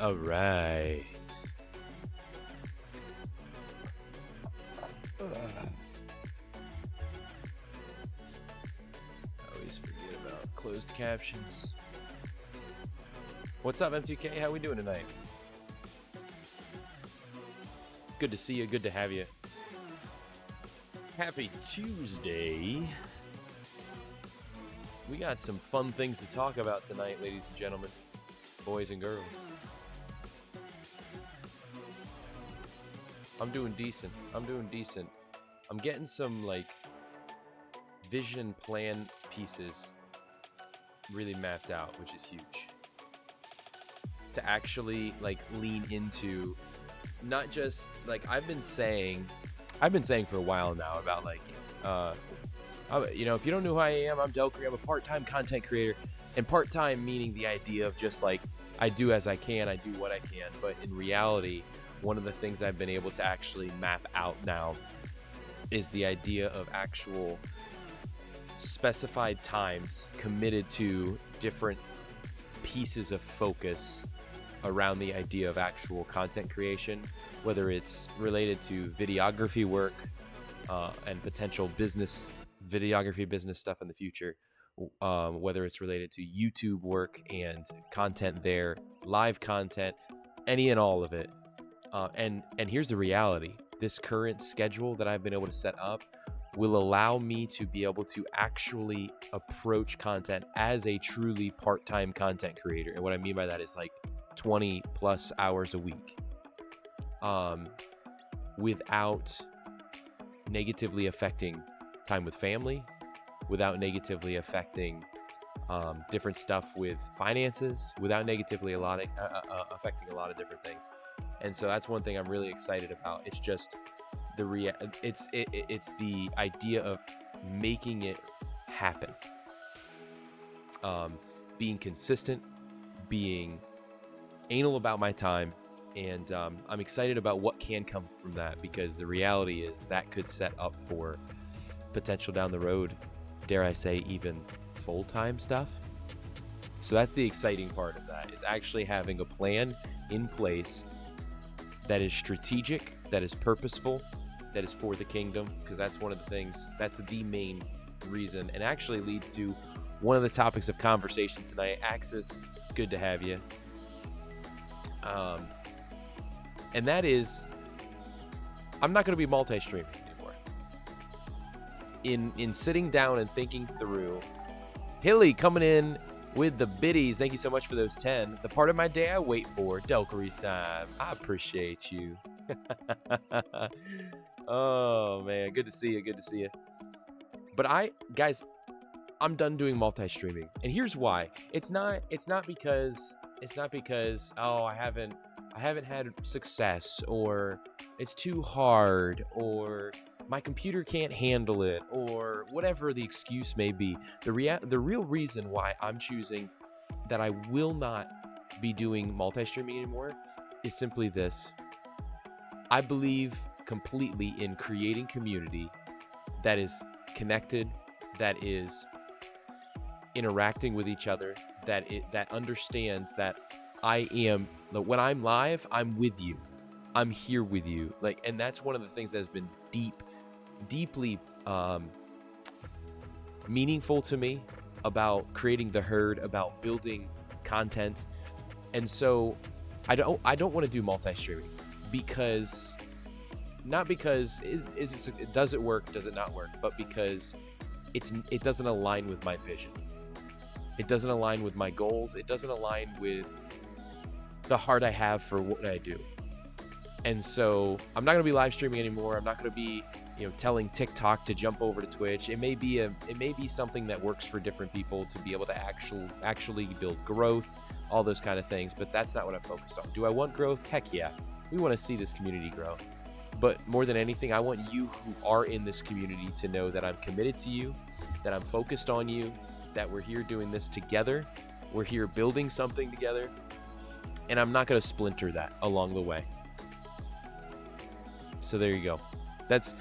All right. I always forget about closed captions. What's up, M2K? How we doing tonight? Good to see you. Good to have you. Happy Tuesday. We got some fun things to talk about tonight, ladies and gentlemen, boys and girls. I'm doing decent. I'm getting some vision plan pieces really mapped out, which is huge. To actually lean into, not just I've been saying for a while now about if you don't know who I am, I'm Delkery. I'm a part-time content creator, and part-time meaning the idea of just I do as I can, I do what I can. But in reality, one of the things I've been able to actually map out now is the idea of actual specified times committed to different pieces of focus around the idea of actual content creation, whether it's related to videography work and potential videography business stuff in the future, whether it's related to YouTube work and content there, live content, any and all of it. And here's the reality. This current schedule that I've been able to set up will allow me to be able to actually approach content as a truly part-time content creator. And what I mean by that is 20 plus hours a week, without negatively affecting time with family, without negatively affecting different stuff with finances, without negatively affecting a lot of different things. And so that's one thing I'm really excited about. It's just it's the idea of making it happen, being consistent, being anal about my time, and I'm excited about what can come from that, because the reality is that could set up for potential down the road, dare I say, even full-time stuff. So that's the exciting part of that, is actually having a plan in place that is strategic, that is purposeful, that is for the kingdom, because that's one of the things, that's the main reason, and actually leads to one of the topics of conversation tonight. Axis, good to have you. And that is, I'm not going to be multi-streaming anymore. In sitting down and thinking through, Hilly coming in with the biddies. Thank you so much for those 10. The part of my day I wait for, Delkery time. I appreciate you. Oh man, good to see you. But guys, I'm done doing multi-streaming, and here's why. It's not because I haven't had success, or it's too hard, or my computer can't handle it, or whatever the excuse may be. The real reason why I'm choosing that I will not be doing multi-streaming anymore is simply this. I believe completely in creating community that is connected, that is interacting with each other, that understands that when I'm live, I'm with you. I'm here with you. And that's one of the things that has been deeply meaningful to me about creating the herd, about building content. And so I don't want to do multi-streaming, because not because does it work, does it not work, but because it doesn't align with my vision. It doesn't align with my goals. It doesn't align with the heart I have for what I do. And so I'm not going to be live streaming anymore. I'm not going to be, telling TikTok to jump over to Twitch. It may be something that works for different people to be able to actually build growth, all those kind of things. But that's not what I'm focused on. Do I want growth? Heck yeah. We want to see this community grow. But more than anything, I want you who are in this community to know that I'm committed to you, that I'm focused on you, that we're here doing this together. We're here building something together. And I'm not going to splinter that along the way. So there you go. That's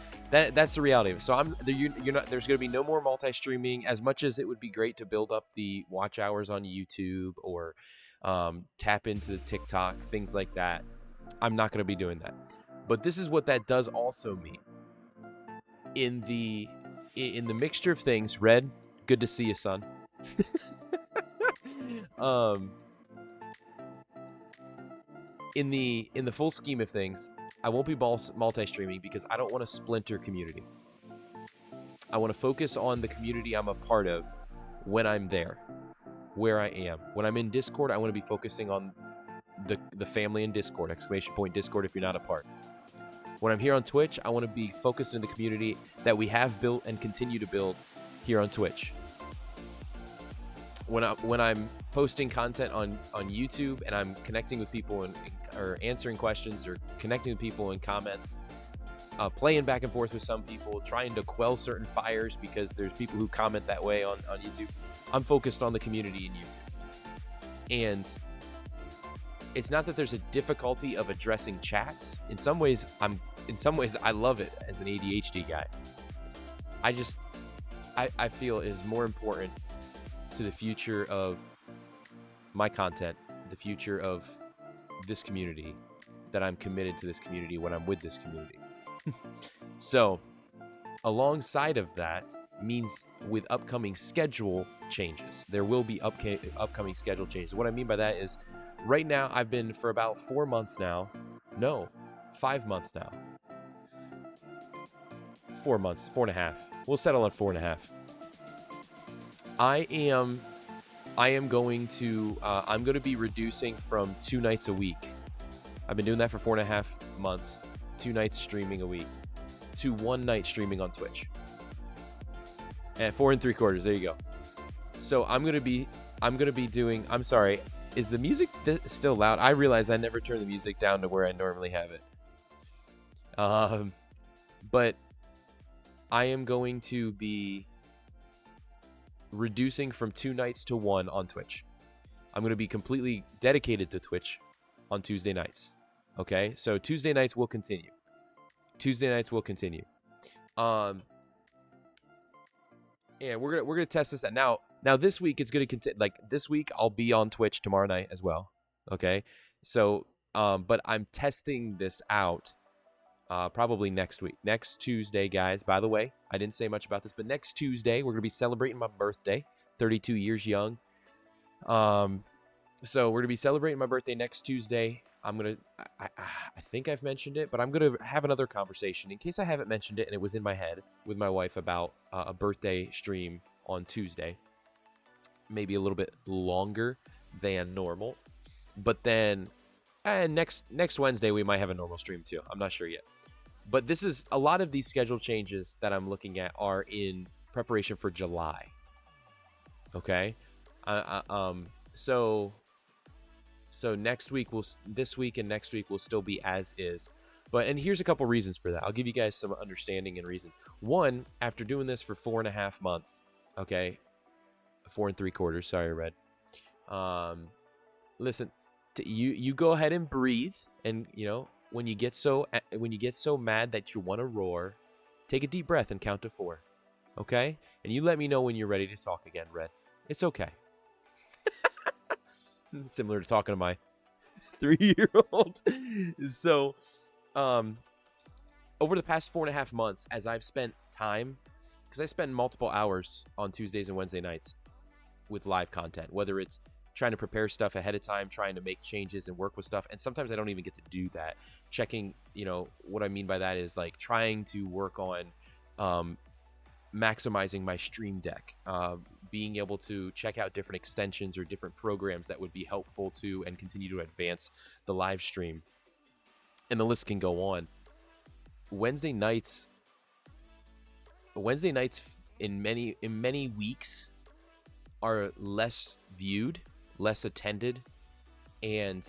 the reality of it. So there's going to be no more multi-streaming. As much as it would be great to build up the watch hours on YouTube, or tap into the TikTok, things like that. I'm not going to be doing that. But this is what that does also mean. In the mixture of things, Red, good to see you, son. um, in the full scheme of things, I won't be multi-streaming because I don't want to splinter community. I want to focus on the community I'm a part of when I'm there, where I am. When I'm in Discord, I want to be focusing on the family in Discord, ! Discord if you're not a part. When I'm here on Twitch, I want to be focused in the community that we have built and continue to build here on Twitch. When I'm posting content on YouTube and I'm connecting with people or answering questions or connecting with people in comments, playing back and forth with some people, trying to quell certain fires because there's people who comment that way on YouTube, I'm focused on the community in YouTube. And it's not that there's a difficulty of addressing chats. In some ways, I love it as an ADHD guy. I feel it is more important to the future of my content, the future of this community, that I'm committed to this community when I'm with this community. So, alongside of that means with upcoming schedule changes, there will be upcoming schedule changes. What I mean by that is, right now, I've been for about 4 months now. No, 5 months now. 4 months, 4.5. We'll settle on 4.5. I'm going to be reducing from 2 nights a week. I've been doing that for 4.5 months. 2 nights streaming a week to 1 night streaming on Twitch. And 4 3/4. There you go. So I'm gonna be doing. I'm sorry. Is the music still loud? I realize I never turn the music down to where I normally have it. But I am going to be reducing from 2 nights to 1 on Twitch. I'm going to be completely dedicated to Twitch on Tuesday nights. Okay? So Tuesday nights will continue. And we're gonna test this out. Now this week it's gonna continue. Like this week I'll be on Twitch tomorrow night as well. Okay? So but I'm testing this out probably next week. Next Tuesday, guys. By the way, I didn't say much about this, but next Tuesday we're gonna be celebrating my birthday, 32 years young. So we're gonna be celebrating my birthday next Tuesday. I think I've mentioned it, but I'm gonna have another conversation in case I haven't mentioned it and it was in my head with my wife about a birthday stream on Tuesday. Maybe a little bit longer than normal, but then next Wednesday we might have a normal stream too. I'm not sure yet. But this is a lot of these schedule changes that I'm looking at are in preparation for July. Okay, so this week and next week will still be as is. And here's a couple reasons for that. I'll give you guys some understanding and reasons. One, after doing this for 4.5 months, okay, 4 3/4. Sorry, Red. Listen, you go ahead and breathe, and when you get so mad that you want to roar, take a deep breath and count to 4. Okay, and you let me know when you're ready to talk again, Red. It's okay. Similar to talking to my 3-year-old. So, over the past 4.5 months, as I've spent time, because I spend multiple hours on Tuesdays and Wednesday nights with live content, whether it's trying to prepare stuff ahead of time, trying to make changes and work with stuff. And sometimes I don't even get to do that. Checking, what I mean by that is like trying to work on maximizing my stream deck, being able to check out different extensions or different programs that would be helpful to and continue to advance the live stream. And the list can go on. Wednesday nights in many weeks are less viewed, less attended, and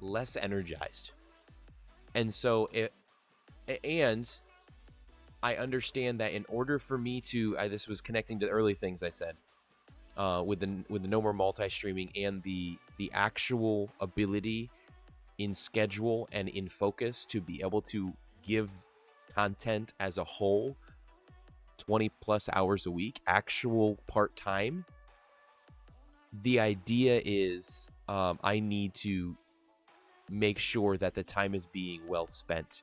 less energized. And so I understand that in order for me to, this was connecting to the early things I said, with the no more multi-streaming and the actual ability in schedule and in focus to be able to give content as a whole 20 plus hours a week, actual part-time. The idea is I need to make sure that the time is being well spent,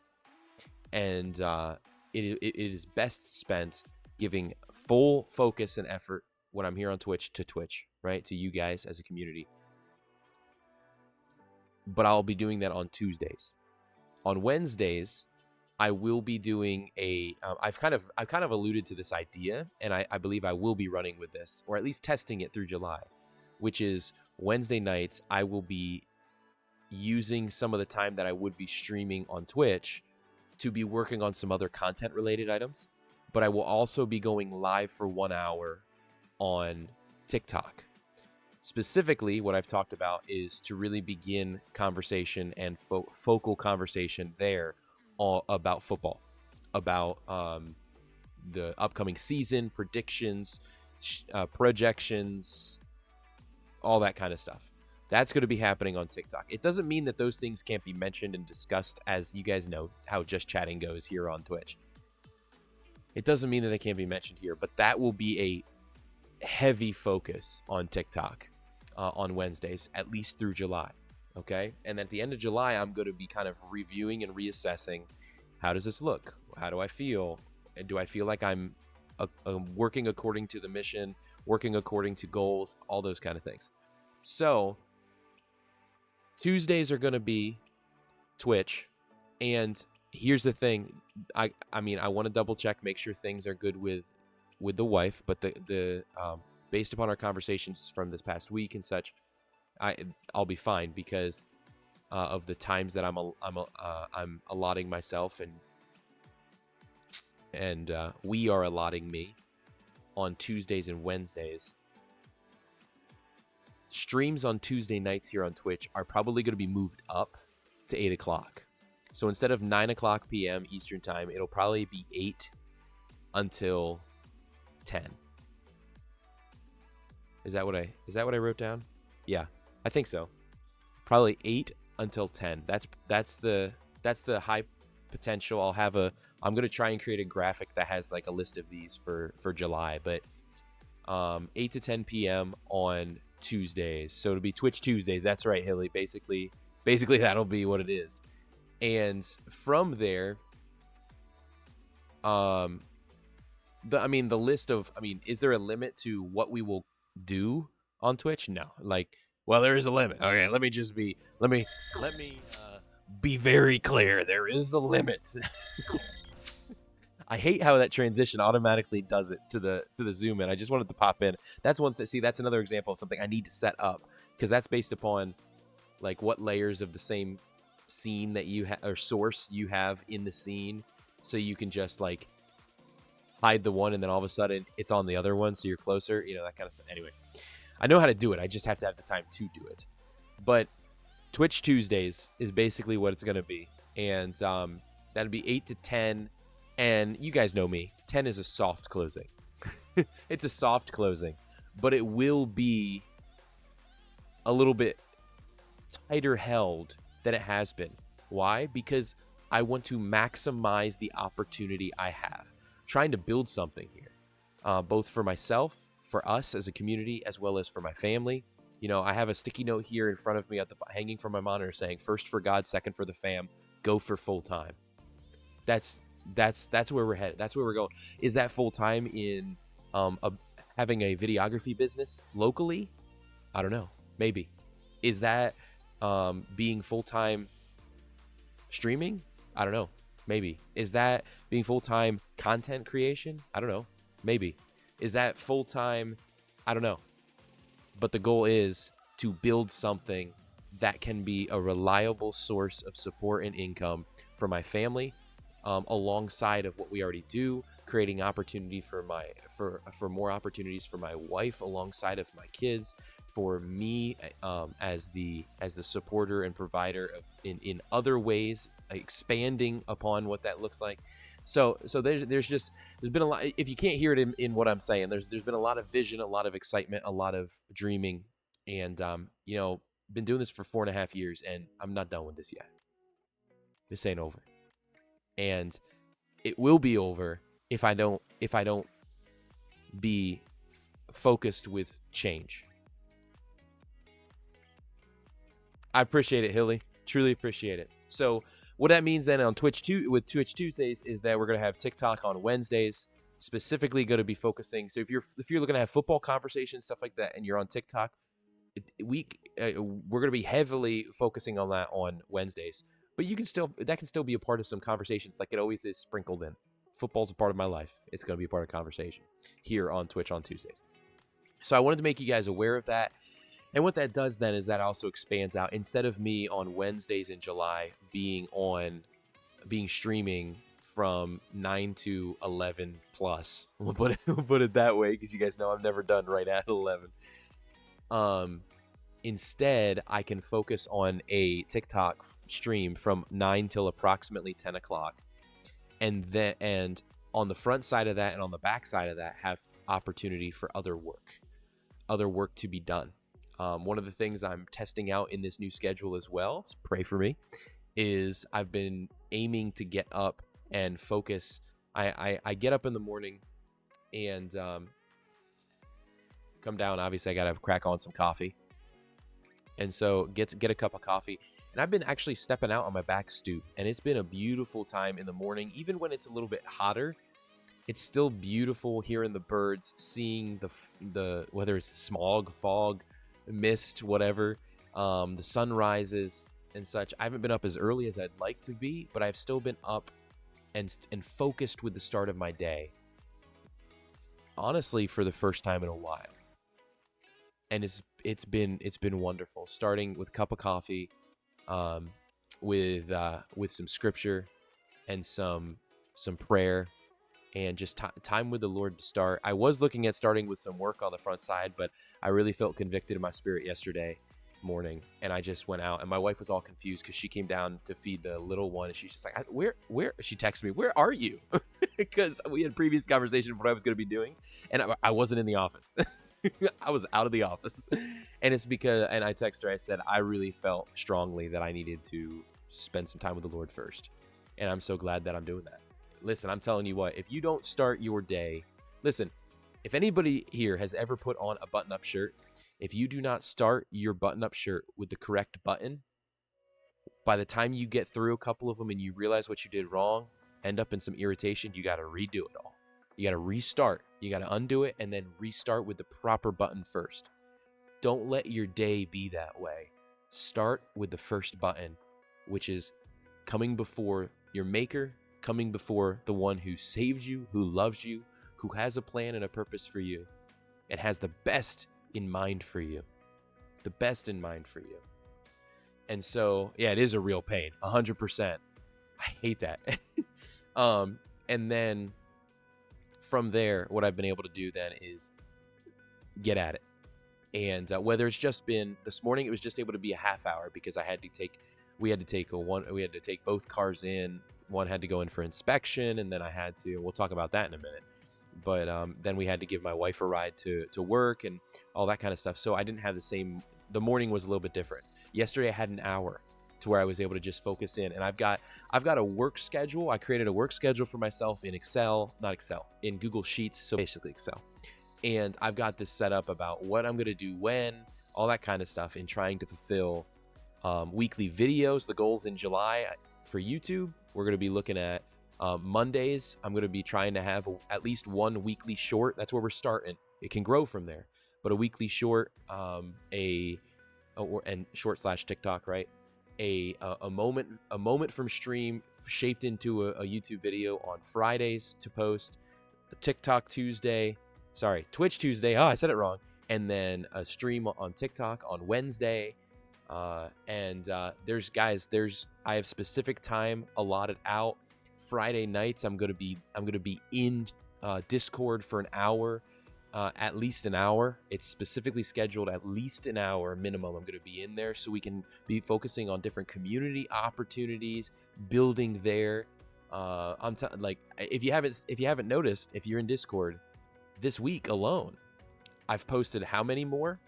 and it is best spent giving full focus and effort when I'm here on Twitch to Twitch, right? To you guys as a community. But I'll be doing that on Tuesdays. On Wednesdays, I will be doing a. I've kind of alluded to this idea, and I believe I will be running with this, or at least testing it through July, which is Wednesday nights. I will be using some of the time that I would be streaming on Twitch to be working on some other content related items, but I will also be going live for 1 hour on TikTok. Specifically, what I've talked about is to really begin conversation and focal conversation there about football, about the upcoming season, predictions, projections, all that kind of stuff. That's going to be happening on TikTok. It doesn't mean that those things can't be mentioned and discussed, as you guys know how just chatting goes here on Twitch. It doesn't mean that they can't be mentioned here, but that will be a heavy focus on TikTok on Wednesdays, at least through July. Okay? And at the end of July, I'm going to be kind of reviewing and reassessing, how does this look? How do I feel? And do I feel like I'm working according to the mission, working according to goals, all those kind of things. So Tuesdays are going to be Twitch. And here's the thing. I mean, I want to double check, make sure things are good with the wife, but the based upon our conversations from this past week and such, I'll be fine because of the times that I'm allotting myself, and we are allotting me on Tuesdays and Wednesdays. Streams on Tuesday nights here on Twitch are probably going to be moved up to 8 o'clock. So instead of 9 o'clock p.m. Eastern time, it'll probably be 8 until 10. Is that what I wrote down? Yeah, I think so. Probably 8 until 10. That's the high potential. I'm going to try and create a graphic that has like a list of these for July, but 8 to 10 p.m. on Tuesdays. So it'll be Twitch Tuesdays. That's right, Hilly. Basically that'll be what it is. And from there, the list of, is there a limit to what we will do on Twitch? No. Like, well, there is a limit. Okay, let me be very clear. There is a limit. I hate how that transition automatically does it to the zoom in. I just wanted to pop in. That's one thing. See, that's another example of something I need to set up, because that's based upon like what layers of the same scene that you have or source you have in the scene, so you can just like hide the one and then all of a sudden it's on the other one, so you're closer, that kind of stuff. Anyway, I know how to do it. I just have to have the time to do it. But Twitch Tuesdays is basically what it's going to be, and that'll be 8 to 10. And you guys know me, 10 is a soft closing. It's a soft closing, but it will be a little bit tighter held than it has been. Why? Because I want to maximize the opportunity I have. I'm trying to build something here, both for myself, for us as a community, as well as for my family. I have a sticky note here in front of me hanging from my monitor saying, "First for God, second for the fam, go for full time." That's where we're headed. That's where we're going. Is that full time in having a videography business locally? I don't know. Maybe. Is that being full time streaming? I don't know. Maybe. Is that being full time content creation? I don't know. Maybe. Is that full time? I don't know. But the goal is to build something that can be a reliable source of support and income for my family, alongside of what we already do, creating opportunity for more opportunities for my wife, alongside of my kids, for me as the supporter and provider in other ways, expanding upon what that looks like. So there's been a lot. If you can't hear it in what I'm saying, there's been a lot of vision, a lot of excitement, a lot of dreaming, and been doing this for 4.5 years, and I'm not done with this yet. This ain't over. And it will be over if I don't be focused with change. I appreciate it, Hilly. Truly appreciate it. So what that means then on Twitch with Twitch Tuesdays is that we're gonna have TikTok on Wednesdays. Specifically, going to be focusing. So if you're looking to have football conversations, stuff like that, and you're on TikTok, we're going to be heavily focusing on that on Wednesdays. But that can still be a part of some conversations, like it always is sprinkled in. Football's a part of my life. It's going to be a part of conversation here on Twitch on Tuesdays. So I wanted to make you guys aware of that. And what that does then is that also expands out. Instead of me on Wednesdays in July being streaming from 9 to 11 plus. We'll put it that way, because you guys know I'm never done right at 11. Instead, I can focus on a TikTok stream from 9 till approximately 10 o'clock. And on the front side of that and on the back side of that have opportunity for other work to be done. One of the things I'm testing out in this new schedule as well, so pray for me, is I've been aiming to get up and focus. I get up in the morning and come down. Obviously, I got to crack on some coffee. And so get a cup of coffee. And I've been actually stepping out on my back stoop. And it's been a beautiful time in the morning. Even when it's a little bit hotter, it's still beautiful hearing the birds, seeing the whether it's smog, fog, mist, whatever, the sunrises and such. I haven't been up as early as I'd like to be, but I've still been up and focused with the start of my day. Honestly, for the first time in a while. And it's been wonderful. Starting with a cup of coffee, with some scripture and some prayer, and just time with the Lord to start. I was looking at starting with some work on the front side, but I really felt convicted in my spirit yesterday morning, and I just went out. And my wife was all confused because she came down to feed the little one, and she's just like, "Where?" She texted me, "Where are you?" Because we had previous conversation of what I was going to be doing, and I wasn't in the office. I was out of the office. And it's because, and I texted her, I said, I really felt strongly that I needed to spend some time with the Lord first. And I'm so glad that I'm doing that. Listen, I'm telling you what, if you don't start your day, listen, if anybody here has ever put on a button-up shirt, if you do not start your button-up shirt with the correct button, by the time you get through a couple of them and you realize what you did wrong, end up in some irritation, you got to redo it all. You got to restart. You got to undo it and then restart with the proper button first. Don't let your day be that way. Start with the first button, which is coming before your maker, coming before the one who saved you, who loves you, who has a plan and a purpose for you, and has the best in mind for you. The best in mind for you. And so, yeah, it is a real pain, 100%. I hate that. And then from there, what I've been able to do then is get at it. And whether it's just been this morning, it was just able to be a half hour because we had to take both cars in. One had to go in for inspection, and then we'll talk about that in a minute. But then we had to give my wife a ride to work and all that kind of stuff. So I didn't have the morning was a little bit different. Yesterday I had an hour to where I was able to just focus in, and I've got a work schedule. I created a work schedule for myself in in Google Sheets, so basically Excel. And I've got this set up about what I'm going to do when, all that kind of stuff, in trying to fulfill weekly videos. The goals in July for YouTube, we're going to be looking at Mondays. I'm going to be trying to have at least one weekly short. That's where we're starting. It can grow from there, but a weekly short, and short/TikTok, right? A moment from stream shaped into a YouTube video on Fridays to post. Twitch Tuesday. Oh, I said it wrong. And then a stream on TikTok on Wednesday. I have specific time allotted out. Friday nights, I'm gonna be in Discord for an hour, at least an hour. It's specifically scheduled at least an hour minimum. I'm gonna be in there so we can be focusing on different community opportunities, building there. If you haven't noticed, if you're in Discord, this week alone, I've posted how many more?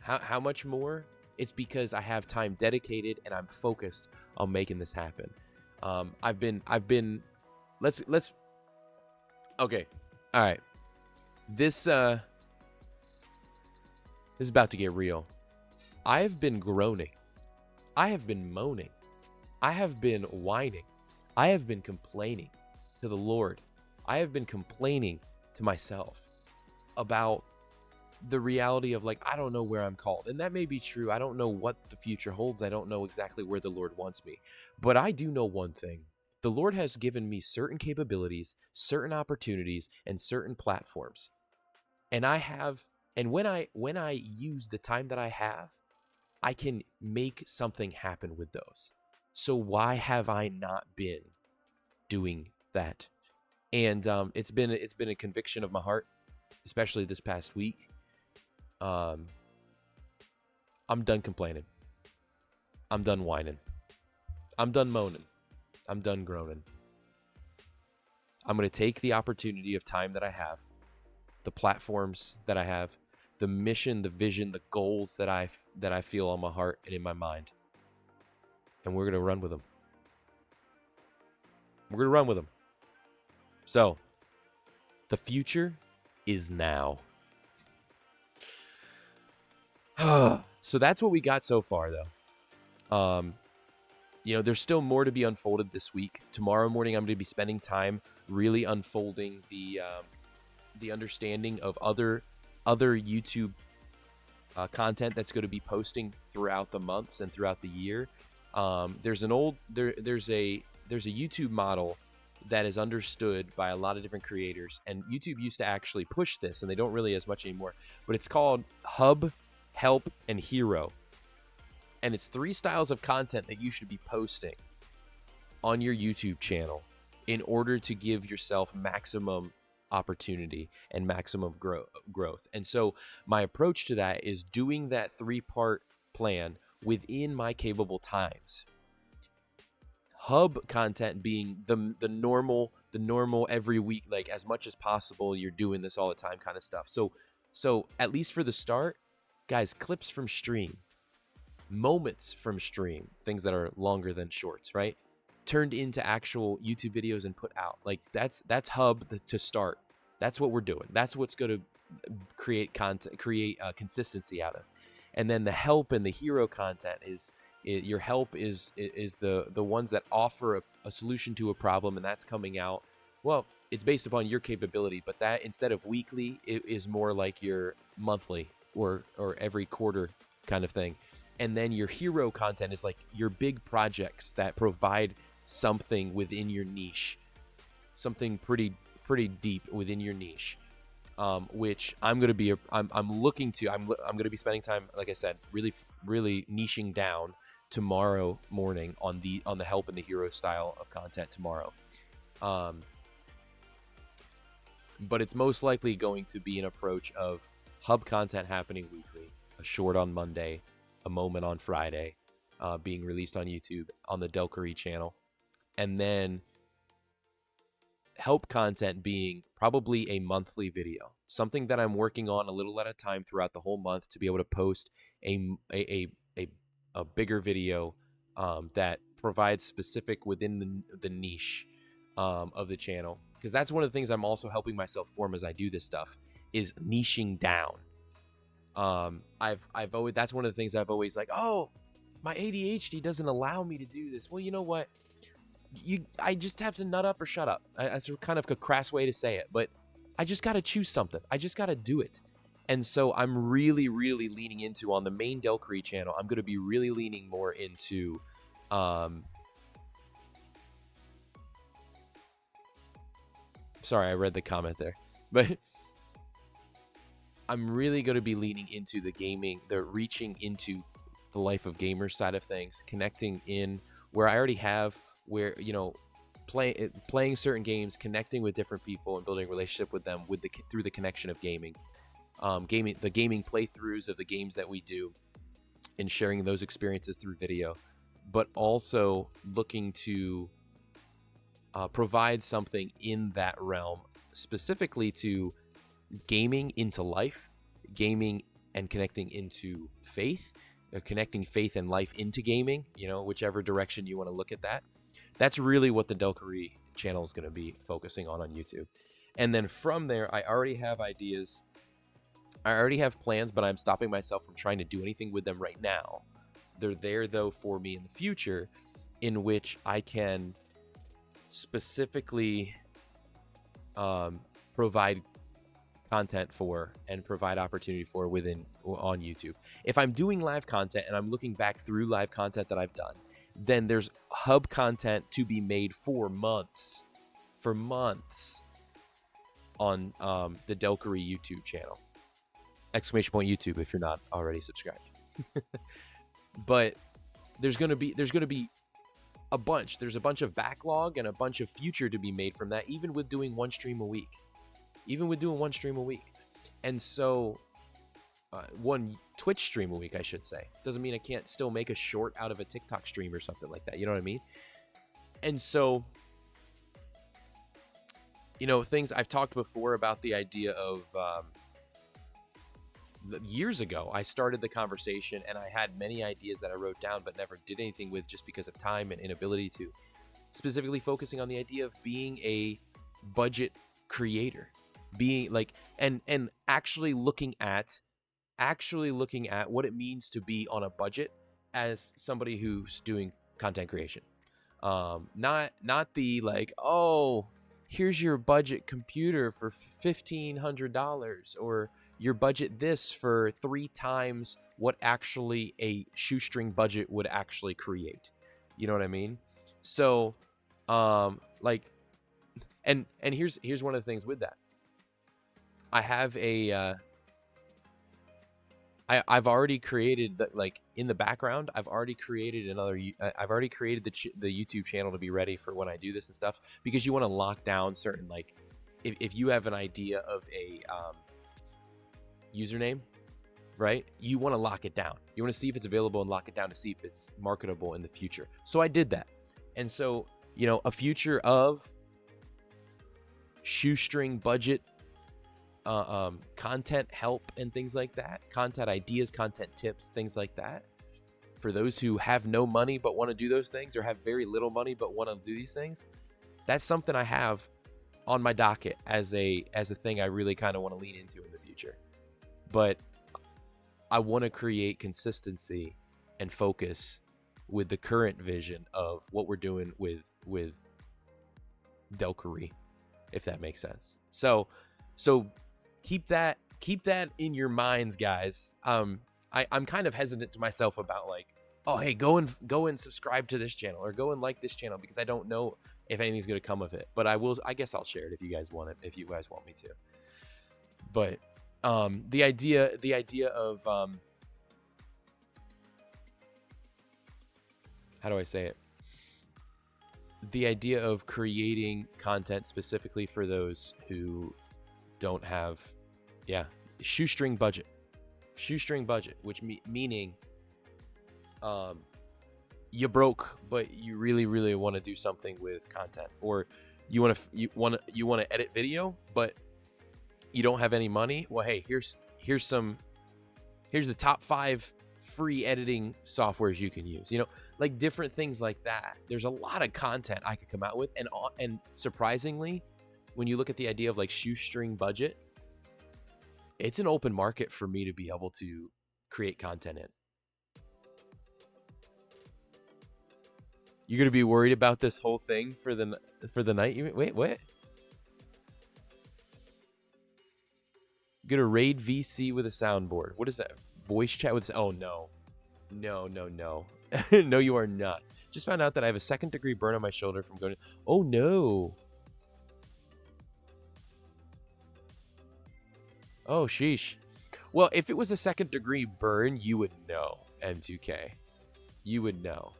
How much more? It's because I have time dedicated and I'm focused on making this happen. Let's okay. All right. This is about to get real. I've been groaning I have been moaning. I have been whining. I have been complaining to the Lord. I have been complaining to myself about the reality of, like, I don't know where I'm called. And that may be true. I don't know what the future holds. I don't know exactly where the Lord wants me. But I do know one thing. The Lord has given me certain capabilities, certain opportunities, and certain platforms. And when I use the time that I have, I can make something happen with those. So why have I not been doing that? And it's been a conviction of my heart, especially this past week. Um, I'm done complaining. I'm done whining. I'm done moaning. I'm done groaning. I'm going to take the opportunity of time that I have, the platforms that I have, the mission, the vision, the goals that I feel on my heart and in my mind, and we're going to run with them. We're going to run with them. So, the future is now. So that's what we got so far, though. There's still more to be unfolded this week. Tomorrow morning, I'm going to be spending time really unfolding the understanding of other YouTube content that's going to be posting throughout the months and throughout the year. There's a YouTube model that is understood by a lot of different creators, and YouTube used to actually push this, and they don't really as much anymore. But it's called Hub, Help, and Hero. And it's 3 styles of content that you should be posting on your YouTube channel in order to give yourself maximum opportunity and maximum growth. And so my approach to that is doing that 3-part plan within my capable times. Hub content being the normal every week, like as much as possible, you're doing this all the time kind of stuff. So at least for the start, guys, clips from stream, moments from stream, things that are longer than shorts, right? Turned into actual YouTube videos and put out. Like that's Hub to start. That's what we're doing. That's what's going to create content, consistency out of. And then the help and the hero content is your help is the ones that offer a solution to a problem, and that's coming out. Well, it's based upon your capability, but that instead of weekly, it is more like your monthly or every quarter kind of thing. And then your hero content is like your big projects that provide something within your niche, something pretty deep within your niche, which I'm going to be I'm going to be spending time, like I said, really niching down tomorrow morning on the help and the hero style of content tomorrow. But it's most likely going to be an approach of hub content happening weekly, a short on Monday, a moment on Friday, being released on YouTube on the Delkery channel, and then help content being probably a monthly video, something that I'm working on a little at a time throughout the whole month to be able to post a bigger video that provides specific within the niche of the channel, because that's one of the things I'm also helping myself form as I do this stuff is niching down. I've always, that's one of the things I've always like, oh, my ADHD doesn't allow me to do this. Well, you know what? I just have to nut up or shut up. That's kind of a crass way to say it, but I just got to choose something. I just got to do it. And so I'm really leaning into, on the main Delkery channel, I'm going to be really leaning more into, sorry, I read the comment there, but I'm really going to be leaning into the gaming, the reaching into the life of gamers side of things, connecting in where I already have, where, playing certain games, connecting with different people and building a relationship with them through the connection of gaming. The gaming playthroughs of the games that we do and sharing those experiences through video, but also looking to provide something in that realm, specifically to gaming into life, gaming and connecting into faith, or connecting faith and life into gaming, whichever direction you want to look at that. That's really what the Delkery channel is going to be focusing on YouTube. And then from there, I already have ideas. I already have plans, but I'm stopping myself from trying to do anything with them right now They're there though for me in the future, in which I can specifically provide content for and provide opportunity for within on YouTube. If I'm doing live content and I'm looking back through live content that I've done, then there's hub content to be made for months on the Delkery YouTube channel. Exclamation point YouTube if you're not already subscribed. But there's gonna be a bunch. There's a bunch of backlog and a bunch of future to be made from that, even with doing one stream a week. And so one Twitch stream a week, I should say. Doesn't mean I can't still make a short out of a TikTok stream or something like that. You know what I mean? And so, you know, things I've talked before about the idea of years ago, I started the conversation and I had many ideas that I wrote down but never did anything with just because of time and inability to. Specifically focusing on the idea of being a budget creator, being like, and actually looking at what it means to be on a budget as somebody who's doing content creation. Not the like, oh, here's your budget computer for $1,500, or your budget this for 3 times what actually a shoestring budget would actually create. You know what I mean? So, like, and here's one of the things with that. I have a, I've already created the, like in the background, I've already created the YouTube channel to be ready for when I do this and stuff, because you want to lock down certain, like, if you have an idea of a, username, right? You want to lock it down. You want to see if it's available and lock it down to see if it's marketable in the future. So I did that. And so, you know, a future of shoestring budget content help and things like that, content ideas, content tips, things like that, for those who have no money but want to do those things, or have very little money but want to do these things. That's something I have on my docket as a thing I really kind of want to lean into in the future. But I want to create consistency and focus with the current vision of what we're doing with Delkery, if that makes sense. So keep that in your minds, guys. I'm kind of hesitant to myself about, like, oh, hey, go and subscribe to this channel, or go and like this channel, because I don't know if anything's going to come of it. But I guess I'll share it if you guys want it, if you guys want me to. But the idea of how do I say it? The idea of creating content specifically for those who don't have, shoestring budget, which meaning you broke, but you really want to do something with content, or you want to edit video, but you don't have any money. Well, hey, here's the top 5 free editing softwares you can use. You know, like different things like that. There's a lot of content I could come out with, and surprisingly, when you look at the idea of like shoestring budget, it's an open market for me to be able to create content in. You're gonna be worried about this whole thing for the night? Wait, what? Gonna raid VC with a soundboard. What is that? Voice chat with? Oh no. No. No, you are not. Just found out that I have a 2nd-degree burn on my shoulder from going. Oh no. Oh sheesh. Well, if it was a 2nd-degree burn, you would know, M2K. You would know.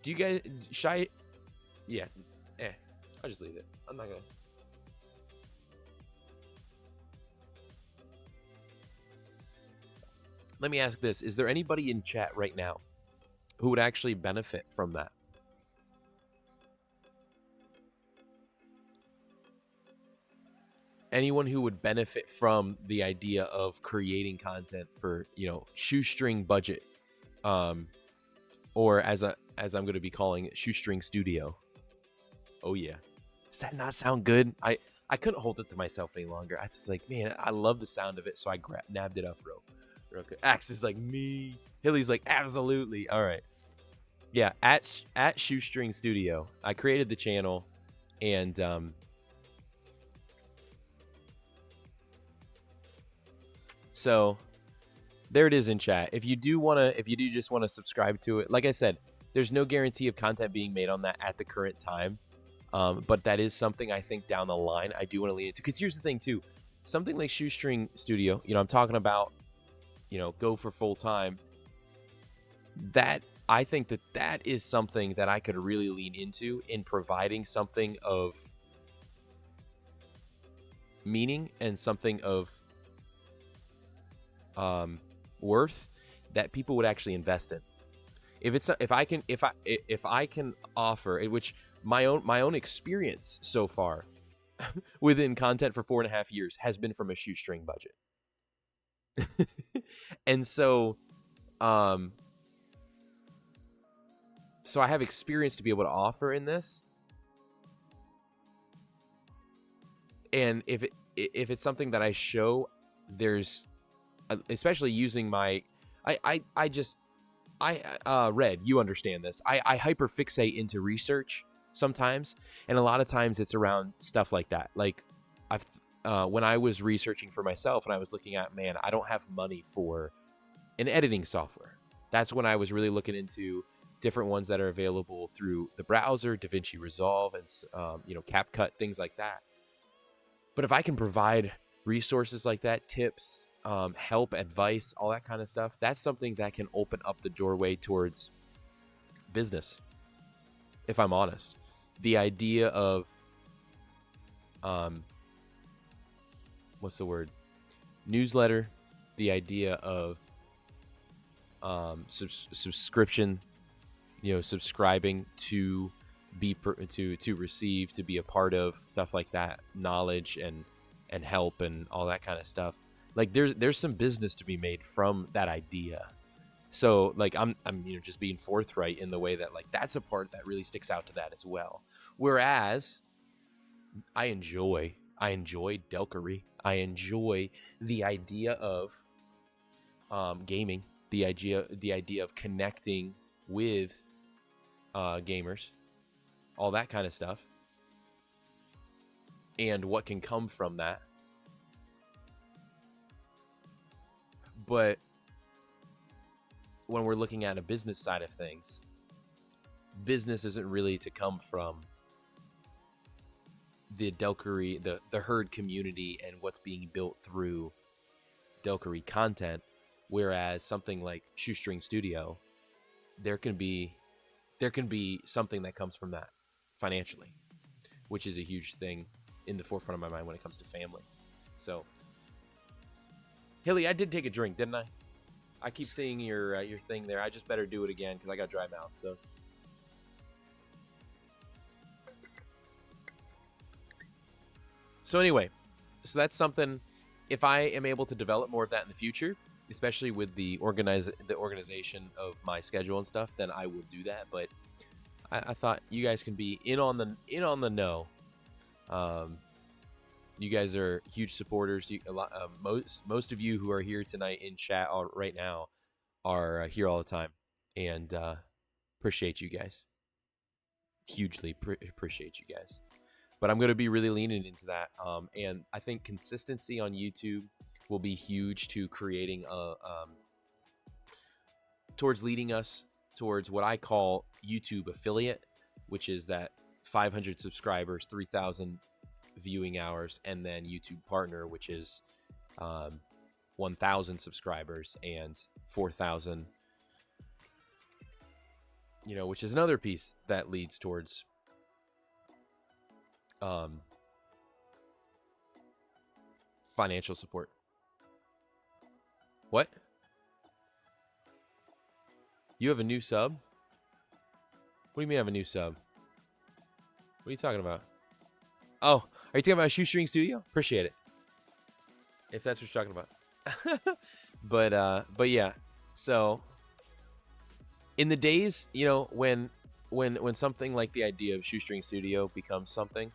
Do you guys shy? Yeah. I'll just leave it. I'm not gonna. Let me ask this. Is there anybody in chat right now who would actually benefit from that? Anyone who would benefit from the idea of creating content for, you know, shoestring budget, or as I'm going to be calling it, shoestring studio. Oh yeah. Does that not sound good? I couldn't hold it to myself any longer. I was like, man, I love the sound of it, so I nabbed it up, bro. real quick. Axe is like me. Hilly's like absolutely. All right. Yeah, at Shoestring Studio. I created the channel, and so there it is in chat. If you do just want to subscribe to it, like I said, there's no guarantee of content being made on that at the current time. But that is something I think down the line I do want to lean into. Because here's the thing too, something like Shoestring Studio, I'm talking about, go for full time. That I think that is something that I could really lean into in providing something of meaning and something of worth that people would actually invest in. If I can offer it, which my own experience so far within content for 4.5 years has been from a shoestring budget. And so I have experience to be able to offer in this. And if it's something that I show, there's especially using my Red, you understand this. I hyperfixate into research sometimes, and a lot of times it's around stuff like that. Like when I was researching for myself and I was looking at, man, I don't have money for an editing software. That's when I was really looking into different ones that are available through the browser, DaVinci Resolve, and CapCut, things like that. But if I can provide resources like that, tips, help, advice, all that kind of stuff, that's something that can open up the doorway towards business. If I'm honest, the idea of what's the word, newsletter, the idea of subscription, subscribing to be to receive, to be a part of, stuff like that, knowledge and help and all that kind of stuff. Like there's some business to be made from that idea. So like I'm just being forthright in the way that, like, that's a part that really sticks out to that as well. Whereas I enjoy Delkery. I enjoy the idea of gaming, the idea of connecting with gamers, all that kind of stuff, and what can come from that. But when we're looking at a business side of things, business isn't really to come from the Delkery, the herd community and what's being built through Delkery content. Whereas something like Shoestring Studio, there can be something that comes from that financially, which is a huge thing in the forefront of my mind when it comes to family. So, Hilly, I did take a drink, didn't I? I keep seeing your thing there. I just better do it again because I got dry mouth. So anyway, that's something. If I am able to develop more of that in the future, especially with the organization of my schedule and stuff, then I will do that. But I thought you guys can be in on the know. You guys are huge supporters. Most of you who are here tonight in chat right now are here all the time, and appreciate you guys. Hugely appreciate you guys. But I'm going to be really leaning into that, and I think consistency on YouTube will be huge to creating towards leading us towards what I call YouTube affiliate, which is that 500 subscribers, 3,000 viewing hours, and then YouTube partner, which is 1,000 subscribers and 4,000, which is another piece that leads towards financial support. What? You have a new sub? What do you mean I have a new sub? What are you talking about? Oh, are you talking about Shoestring Studio? Appreciate it. If that's what you're talking about. But yeah. So in the days, when something like the idea of Shoestring Studio becomes something,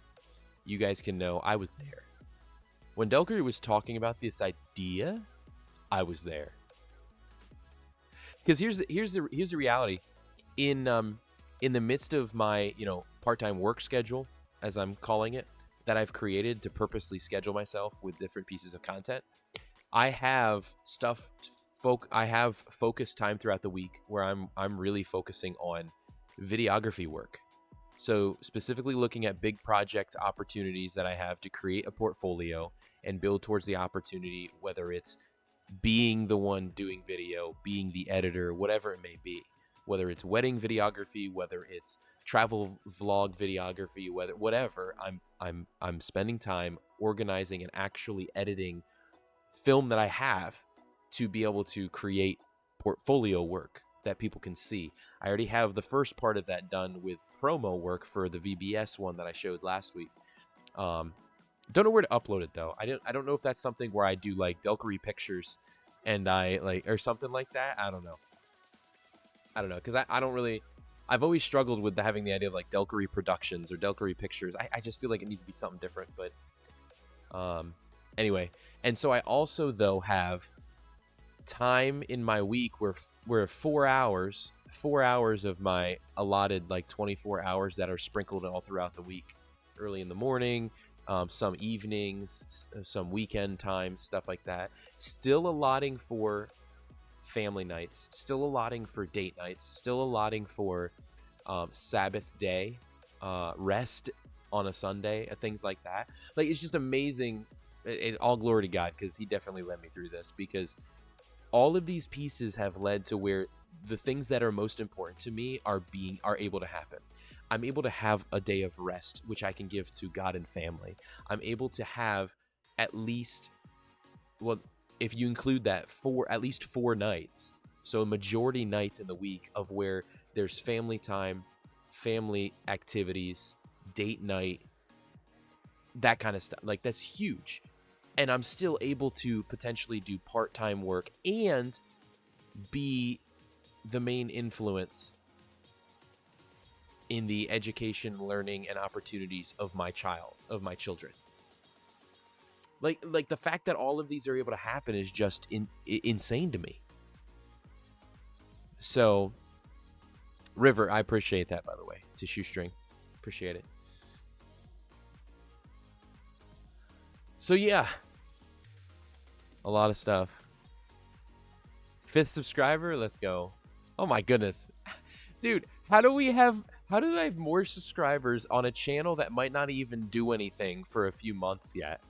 you guys can know I was there. When Delkery was talking about this idea, I was there. Because here's the reality. In the midst of my part-time work schedule, as I'm calling it, that I've created to purposely schedule myself with different pieces of content, I have I have focused time throughout the week where I'm really focusing on videography work. So specifically looking at big project opportunities that I have to create a portfolio and build towards the opportunity, whether it's being the one doing video, being the editor, whatever it may be, whether it's wedding videography, whether it's travel vlog videography, whatever, I'm spending time organizing and actually editing film that I have to be able to create portfolio work that people can see. I already have the first part of that done with promo work for the VBS one that I showed last week. Don't know where to upload it though. I don't know if that's something where I do like Delkery pictures and I like or something like that. I don't know because I don't really. I've always struggled with having the idea of like Delkery Productions or Delkery Pictures. I just feel like it needs to be something different. But anyway, and so I also though have time in my week where 4 hours of my allotted like 24 hours that are sprinkled all throughout the week, early in the morning, some evenings, some weekend time, stuff like that, still allotting for family nights, still allotting for date nights, still allotting for Sabbath day, rest on a Sunday, things like that. Like, it's just amazing. All glory to God, because he definitely led me through this, because all of these pieces have led to where the things that are most important to me are able to happen. I'm able to have a day of rest, which I can give to God and family. I'm able to have at least, well, if you include that, at least 4 nights. So a majority nights in the week of where there's family time, family activities, date night, that kind of stuff. Like, that's huge. And I'm still able to potentially do part-time work and be the main influence in the education, learning, and opportunities of my children. Like the fact that all of these are able to happen is just insane to me. So, River, I appreciate that, by the way, to Shoestring. Appreciate it. So, yeah. A lot of stuff. 5th subscriber, let's go. Oh my goodness. Dude, how do I have more subscribers on a channel that might not even do anything for a few months yet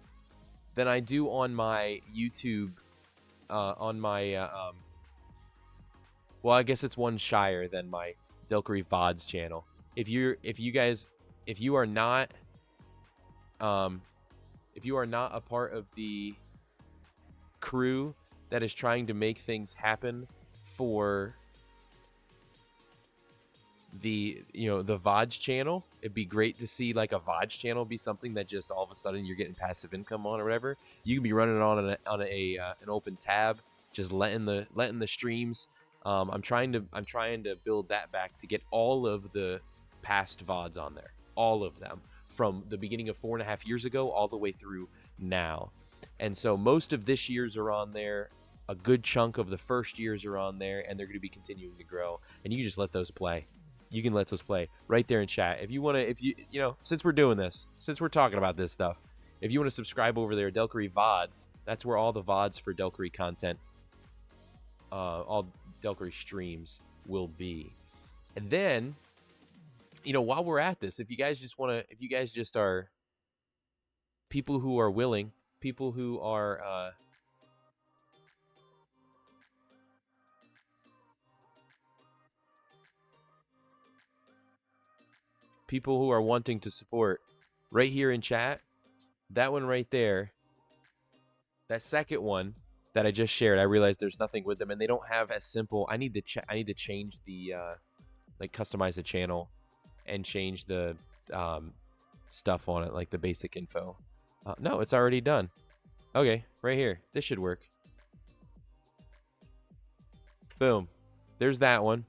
than I do on my YouTube, on my, well, I guess it's one shyer than my Delkery vods channel. If you are not a part of the crew that is trying to make things happen for the vods channel, it'd be great to see like a vods channel be something that just all of a sudden you're getting passive income on or whatever. You can be running it on an open tab, just letting the streams. I'm trying to build that back to get all of the past vods on there, all of them from the beginning of 4.5 years ago all the way through now. And so most of this year's are on there. A good chunk of the first years are on there, and they're going to be continuing to grow. And you can just let those play. You can let those play right there in chat. If you want to, since we're doing this, since we're talking about this stuff, if you want to subscribe over there, Delkery VODs, that's where all the VODs for Delkery content, all Delkery streams will be. And then, while we're at this, if you guys just are people who are willing, people who are, people who are wanting to support, right here in chat, that one right there, that second one that I just shared, I realized there's nothing with them, and they don't have as simple. I need to change the customize the channel and change the stuff on it, like the basic info. No, it's already done. Okay, right here. This should work. Boom. There's that one.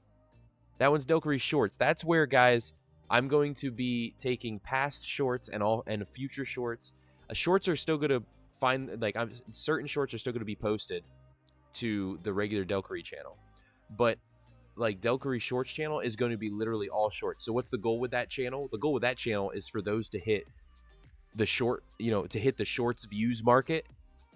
That one's Delkery Shorts. That's where, guys, I'm going to be taking past shorts and future shorts. Shorts are still going to certain shorts are still going to be posted to the regular Delkery channel. But like Delkery Shorts channel is going to be literally all shorts. So what's the goal with that channel? The goal with that channel is for those to hit the short, to hit the shorts views market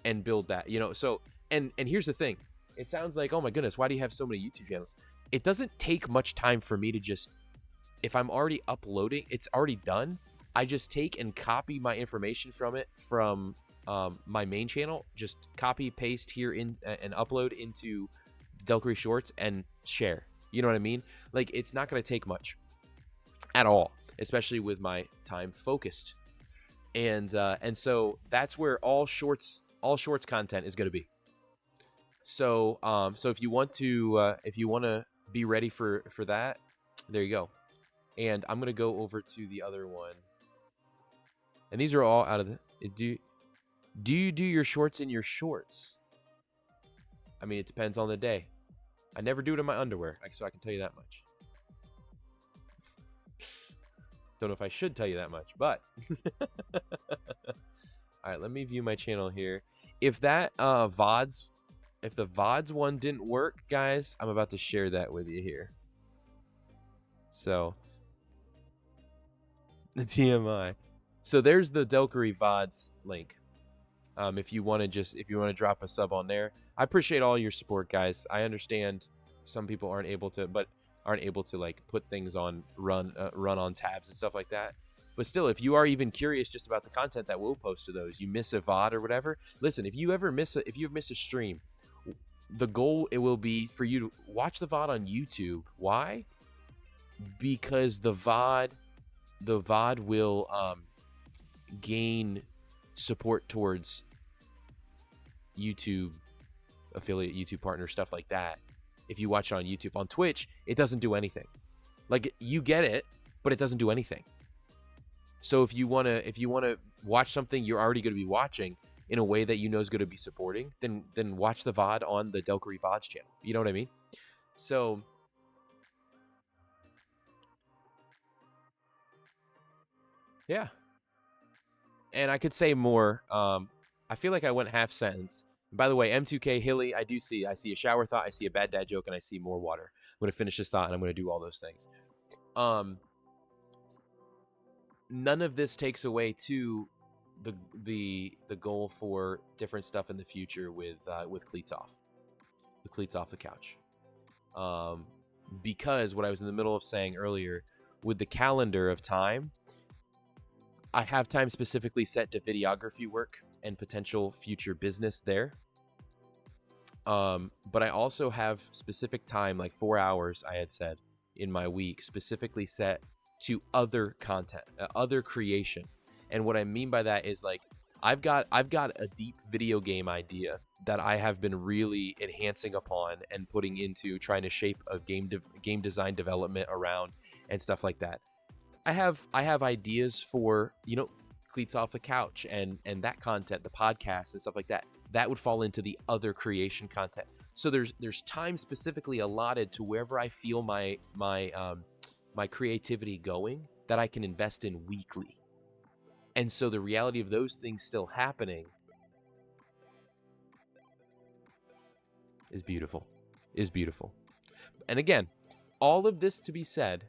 and build that, So, and here's the thing. It sounds like, oh my goodness, why do you have so many YouTube channels? It doesn't take much time for me to just, if I'm already uploading, it's already done. I just take and copy my information from my main channel, just copy, paste here in and upload into Delkery Shorts and share. You know what I mean? Like, it's not going to take much at all, especially with my time focused. And so that's where all shorts content is going to be. So so if you want to be ready for that, there you go. And I'm going to go over to the other one. And these are all out of the do you do your shorts in your shorts? I mean, it depends on the day. I never do it in my underwear, so I can tell you that much. Don't know if I should tell you that much, but all right, let me view my channel here. If that vods, if the vods one didn't work, guys, I'm about to share that with you here. So the TMI. So there's the Delkery vods link. If you want to drop a sub on there, I appreciate all your support, guys. I understand some people aren't able to like put things on run on tabs and stuff like that. But still, if you are even curious just about the content that we'll post to those, you miss a VOD or whatever, listen, if you've missed a stream, the goal, it will be for you to watch the VOD on YouTube. Why? Because the VOD will gain support towards YouTube affiliate, YouTube partner, stuff like that. If you watch it on YouTube, on Twitch, it doesn't do anything. Like, you get it, but it doesn't do anything. So if you wanna watch something you're already going to be watching in a way that you know is going to be supporting, then watch the VOD on the Delkery VODs channel. You know what I mean? So yeah. And I could say more. I feel like I went half sentence. By the way, M2K Hilly, I see a shower thought, I see a bad dad joke, and I see more water. I'm going to finish this thought, and I'm going to do all those things. None of this takes away to the goal for different stuff in the future with cleats off. The cleats off the couch. Because what I was in the middle of saying earlier, with the calendar of time, I have time specifically set to videography work and potential future business there. But I also have specific time, like 4 hours, I had said in my week, specifically set to other content, other creation. And what I mean by that is, like, I've got a deep video game idea that I have been really enhancing upon and putting into trying to shape a game design development around and stuff like that. I have ideas for, cleats off the couch and that content, the podcast and stuff like that. That would fall into the other creation content. So there's time specifically allotted to wherever I feel my creativity going that I can invest in weekly. And so the reality of those things still happening is beautiful. And again, all of this to be said,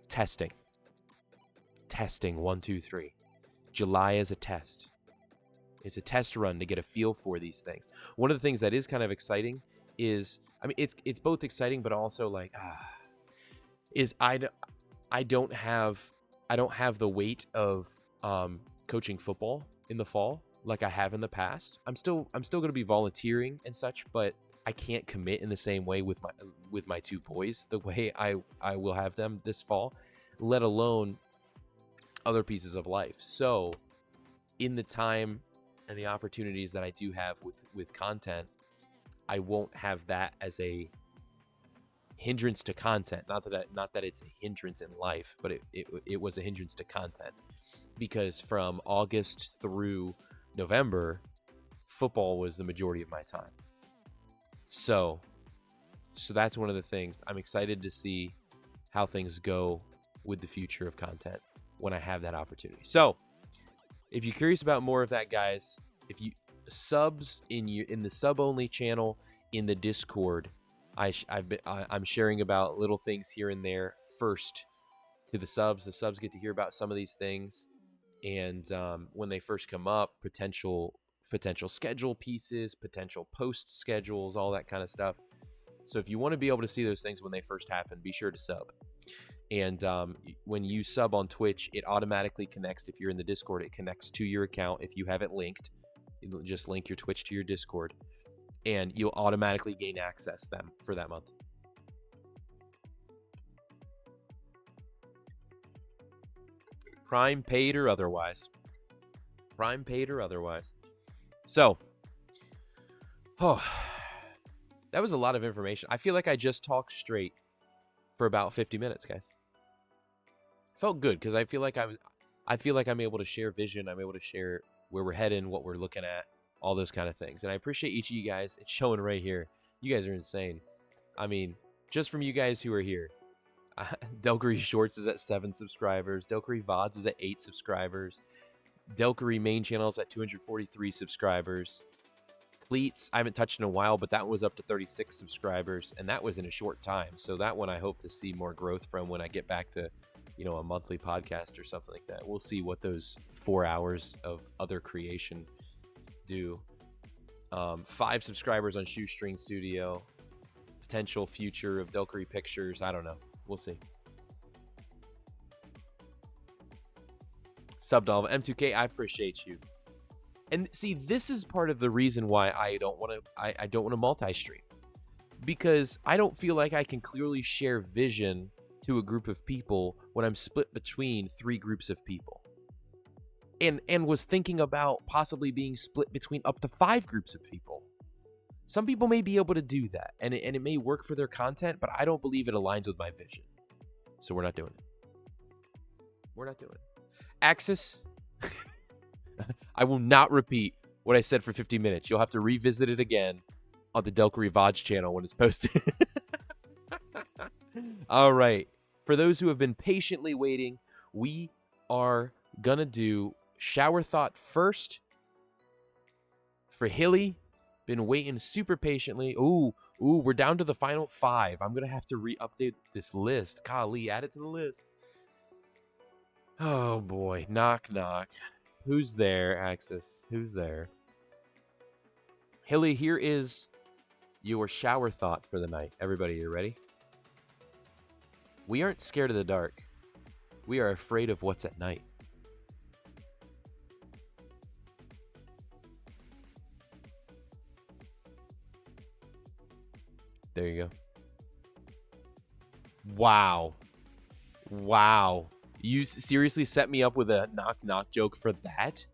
testing 1, 2, 3. July is a test. It's a test run to get a feel for these things. One of the things that is kind of exciting is, I mean, it's both exciting, but also like, is I don't have the weight of coaching football in the fall like I have in the past. I'm still going to be volunteering and such, but I can't commit in the same way with my two boys the way I will have them this fall, let alone other pieces of life. So in the time and the opportunities that I do have with content, I won't have that as a hindrance to content. Not that it's a hindrance in life, but it was a hindrance to content, because from August through November, football was the majority of my time. So that's one of the things I'm excited to see how things go with the future of content when I have that opportunity. So if you're curious about more of that, guys, if you subs in the sub only channel in the Discord, I'm sharing about little things here and there first to the subs. The subs get to hear about some of these things, and when they first come up, potential schedule pieces, potential post schedules, all that kind of stuff. So if you want to be able to see those things when they first happen, be sure to sub. And when you sub on Twitch, it automatically connects. If you're in the Discord, it connects to your account. If you have it linked, you just link your Twitch to your Discord, and you'll automatically gain access them for that month. Prime paid or otherwise. Prime paid or otherwise. So, that was a lot of information. I feel like I just talked straight for about 50 minutes, guys. Felt good because I feel like I'm able to share vision. I'm able to share where we're heading, what we're looking at, all those kind of things. And I appreciate each of you guys. It's showing right here. You guys are insane. I mean, just from you guys who are here. Delkery Shorts is at 7 subscribers. Delkery Vods is at 8 subscribers. Delkery main channel is at 243 subscribers. Cleats, I haven't touched in a while, but that was up to 36 subscribers, and that was in a short time. So that one I hope to see more growth from when I get back to, a monthly podcast or something like that. We'll see what those 4 hours of other creation do. 5 subscribers on Shoestring Studio. Potential future of Delkery Pictures. I don't know. We'll see. Subdolve M2K, I appreciate you. And see, this is part of the reason why I don't want to multi-stream, because I don't feel like I can clearly share vision to a group of people when I'm split between 3 groups of people. And was thinking about possibly being split between up to 5 groups of people. Some people may be able to do that, and it may work for their content, but I don't believe it aligns with my vision. So we're not doing it. We're not doing it. Axis, I will not repeat what I said for 50 minutes. You'll have to revisit it again on the Delkery VODs channel when it's posted. All right. For those who have been patiently waiting, we are going to do shower thought first. For Hilly, been waiting super patiently. Ooh, we're down to the final 5. I'm going to have to re-update this list. Golly, add it to the list. Oh, boy. Knock, knock. Who's there, Axis? Who's there? Hilly, here is your shower thought for the night. Everybody, you ready? We aren't scared of the dark. We are afraid of what's at night. There you go. Wow. Wow. You seriously set me up with a knock-knock joke for that?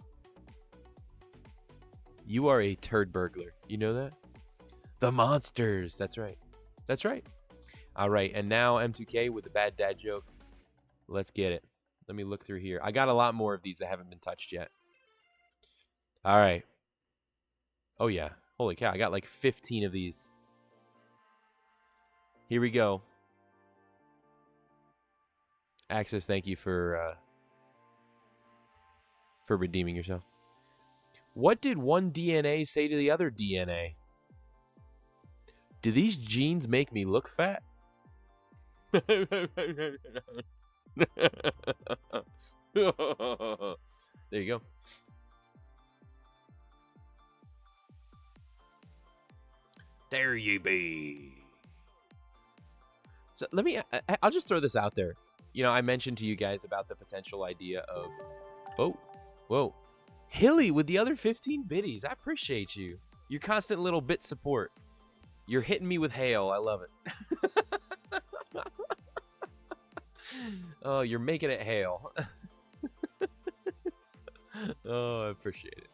You are a turd burglar. You know that? The monsters. That's right. That's right. All right. And now M2K with the bad dad joke. Let's get it. Let me look through here. I got a lot more of these that haven't been touched yet. All right. Oh, yeah. Holy cow. I got like 15 of these. Here we go. Access, thank you for redeeming yourself. What did one DNA say to the other DNA? Do these genes make me look fat? There you go. There you be. So I'll just throw this out there. I mentioned to you guys about the potential idea of, whoa, Hilly with the other 15 biddies. I appreciate you. Your constant little bit support. You're hitting me with hail. I love it. Oh, you're making it hail. Oh, I appreciate it.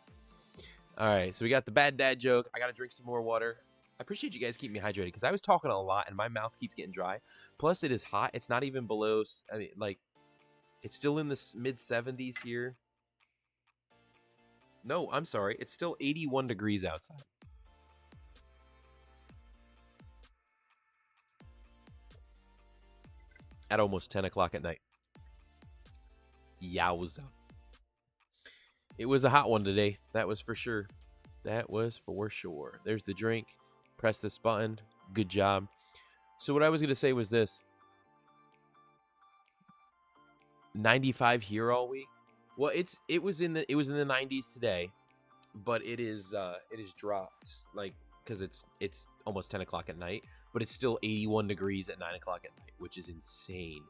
All right, so we got the bad dad joke. I got to drink some more water. I appreciate you guys keeping me hydrated because I was talking a lot and my mouth keeps getting dry. Plus, it is hot. It's not even below. I mean, like, it's still in the mid 70s here. No, I'm sorry. It's still 81 degrees outside. At almost 10 o'clock at night. Yowza. It was a hot one today. That was for sure. That was for sure. There's the drink. Press this button. Good job. So what I was gonna say was this: 95 here all week. Well, it was in the 90s today, but it is dropped like because it's almost 10 o'clock at night, but it's still 81 degrees at 9 o'clock at night, which is insane.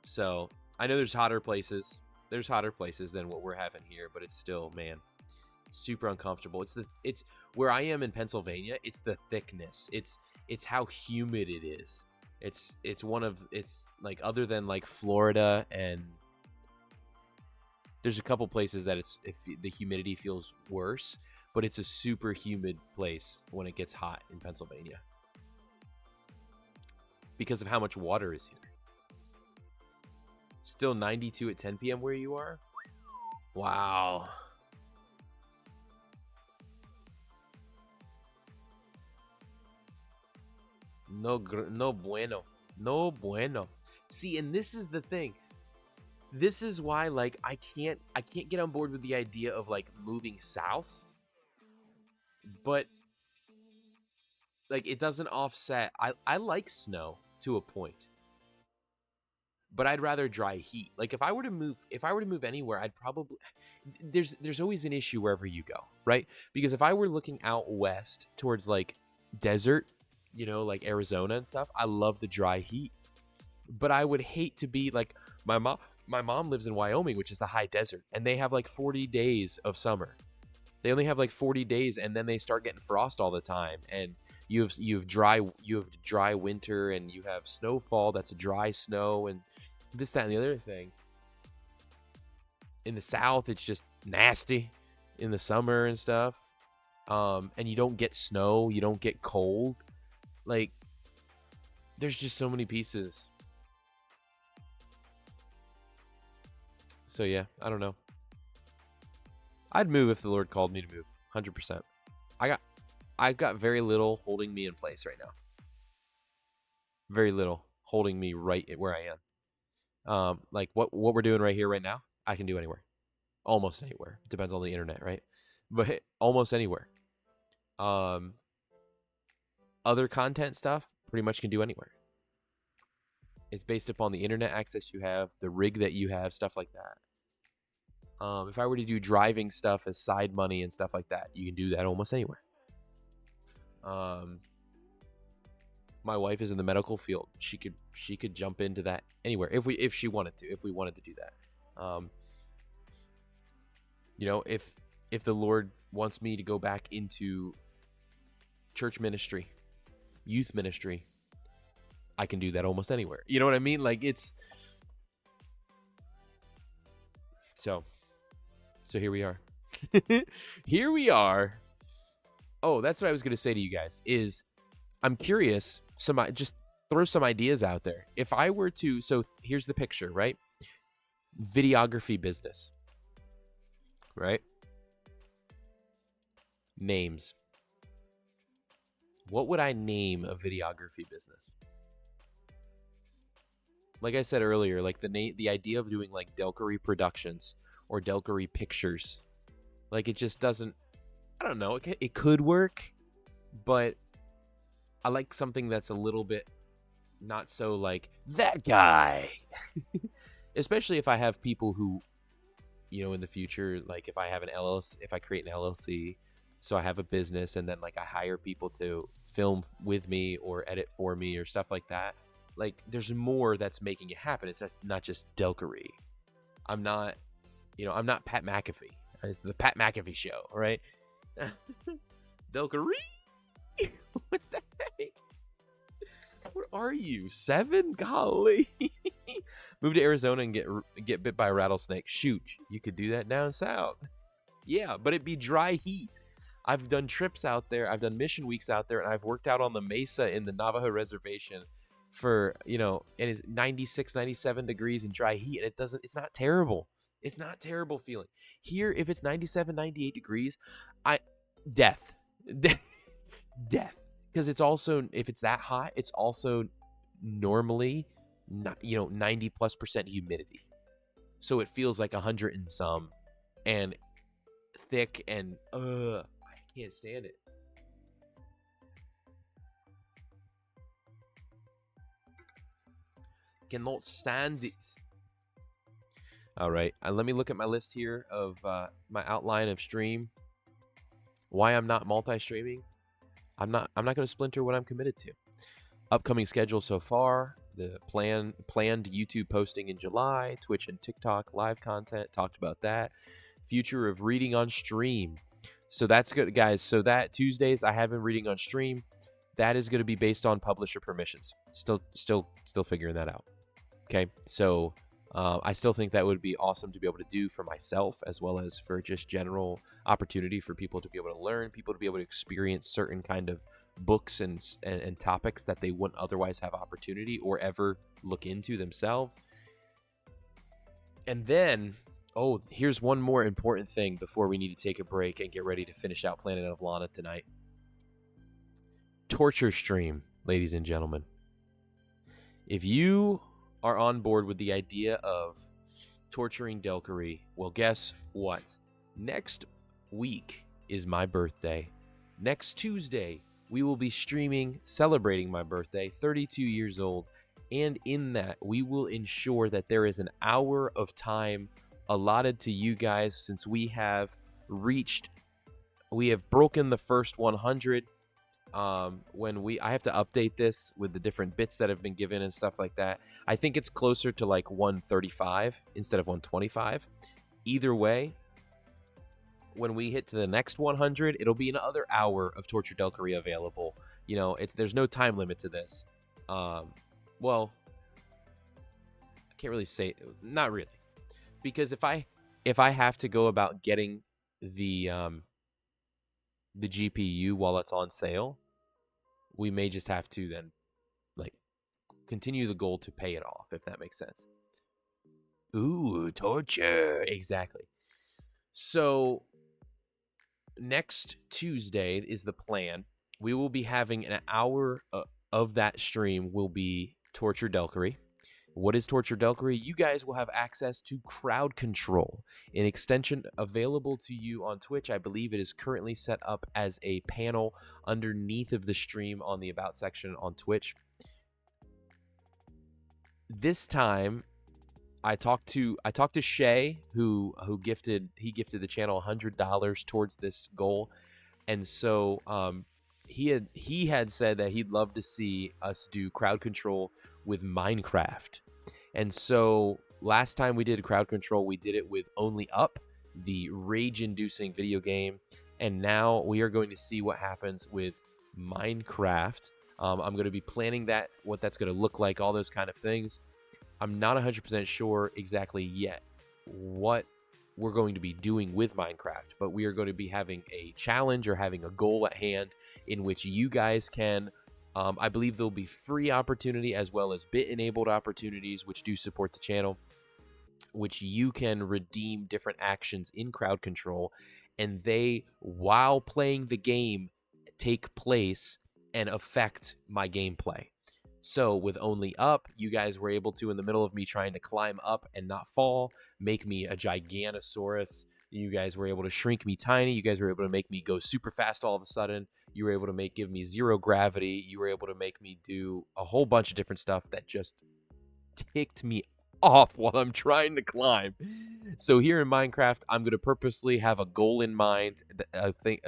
So I know there's hotter places. There's hotter places than what we're having here, but it's still, man, super uncomfortable. It's where I am in Pennsylvania. It's the thickness. It's how humid it is. It's like other than like Florida, and there's a couple places that the humidity feels worse, but it's a super humid place when it gets hot in Pennsylvania because of how much water is here. Still 92 at 10 p.m. where you are? Wow. No bueno. No bueno. See, and this is the thing. This is why like I can't get on board with the idea of like moving south, but like it doesn't offset. I like snow to a point, but I'd rather dry heat. Like if I were to move anywhere, I'd probably there's always an issue wherever you go, right? Because if I were looking out west towards like desert, like Arizona and stuff, I love the dry heat. But I would hate to be like my mom lives in Wyoming, which is the high desert, and they have like 40 days of summer. They only have like 40 days, and then they start getting frost all the time, and you have dry winter, and you have snowfall that's a dry snow, and this, that, and the other thing. In the south, it's just nasty in the summer and stuff. And you don't get snow, you don't get cold. Like, there's just so many pieces. So yeah, I don't know. I'd move if the Lord called me to move. 100%. I've got very little holding me in place right now. Very little holding me right where I am. Like what we're doing right here, right now, I can do anywhere. Almost anywhere. It depends on the internet, right? But almost anywhere. Um, Other content stuff, pretty much can do anywhere. It's based upon the internet access you have, the rig that you have, stuff like that. If I were to do driving stuff as side money and stuff like that, you can do that almost anywhere. My wife is in the medical field. She could jump into that anywhere if she wanted to. If we wanted to do that, if the Lord wants me to go back into church ministry, youth ministry, I can do that almost anywhere. You know what I mean? Like it's so here we are. Here we are. Oh, that's what I was going to say to you guys is I'm curious, just throw some ideas out there. If I were to, so here's the picture, right? Videography business, right? Names. What would I name a videography business? Like I said earlier, like the idea of doing like Delkery Productions or Delkery Pictures, like it just doesn't. I don't know. It could work, but I like something that's a little bit not so like that guy. Especially if I have people who, in the future, like if I have an LLC, if I create an LLC, so I have a business, and then like I hire people to film with me or edit for me or stuff like that. Like there's more that's making it happen. It's just not just Delkery. I'm not Pat McAfee. It's the Pat McAfee show, right? Delkery? What the heck? What are you? 7? Golly. Move to Arizona and get bit by a rattlesnake. Shoot, you could do that down south. Yeah, but it'd be dry heat. I've done trips out there. I've done mission weeks out there, and I've worked out on the mesa in the Navajo reservation for, and it's 96, 97 degrees in dry heat, and it's not terrible. It's not terrible feeling. Here, if it's 97, 98 degrees, death. Death. Because it's also, if it's that hot, it's also normally, 90+% humidity. So it feels like 100 and some, and thick, and I can't stand it. Cannot stand it. All right, let me look at my list here of my outline of stream. Why I'm not multi-streaming? I'm not going to splinter what I'm committed to. Upcoming schedule so far: the planned YouTube posting in July, Twitch and TikTok live content. Talked about that. Future of reading on stream. So that's good, guys. So that Tuesdays I have been reading on stream. That is going to be based on publisher permissions. Still figuring that out. Okay, so I still think that would be awesome to be able to do for myself, as well as for just general opportunity for people to be able to learn, people to be able to experience certain kind of books and topics that they wouldn't otherwise have opportunity or ever look into themselves. And then, here's one more important thing before we need to take a break and get ready to finish out Planet of Lana tonight. Torture stream, ladies and gentlemen. If you are on board with the idea of torturing Delkery, well, guess what? Next week is my birthday. Next Tuesday, we will be streaming, celebrating my birthday, 32 years old. And in that, we will ensure that there is an hour of time allotted to you guys, since we have broken the first 100. I have to update this with the different bits that have been given and stuff like that. I think it's closer to like 135 instead of 125. Either way, when we hit to the next 100, it'll be another hour of Torture Delkery available. You know, there's no time limit to this. Well, I can't really say, not really, because if I have to go about getting the GPU while it's on sale, we may just have to then like continue the goal to pay it off, if that makes sense. Ooh, torture. Exactly. So next Tuesday is the plan. We will be having an hour of that stream will be Torture Delkery. What is Torture Delkery? You guys will have access to crowd control, an extension available to you on Twitch. I believe it is currently set up as a panel underneath of the stream on the About section on Twitch. This time, I talked to Shay, who gifted the channel $100 towards this goal, and so he had said that he'd love to see us do crowd control with Minecraft. And so last time we did crowd control, we did it with Only Up, the rage-inducing video game. And now we are going to see what happens with Minecraft. I'm going to be planning what that's going to look like, all those kind of things. I'm not 100% sure exactly yet what we're going to be doing with Minecraft, but we are going to be having a challenge or having a goal at hand in which you guys can... I believe there'll be free opportunity as well as bit-enabled opportunities, which do support the channel, which you can redeem different actions in crowd control, and they, while playing the game, take place and affect my gameplay. So with Only Up, you guys were able to, in the middle of me trying to climb up and not fall, make me a Giganosaurus. You guys were able to shrink me tiny. You guys were able to make me go super fast all of a sudden. You were able to give me zero gravity. You were able to make me do a whole bunch of different stuff that just ticked me off while I'm trying to climb. So here in Minecraft, I'm going to purposely have a goal in mind,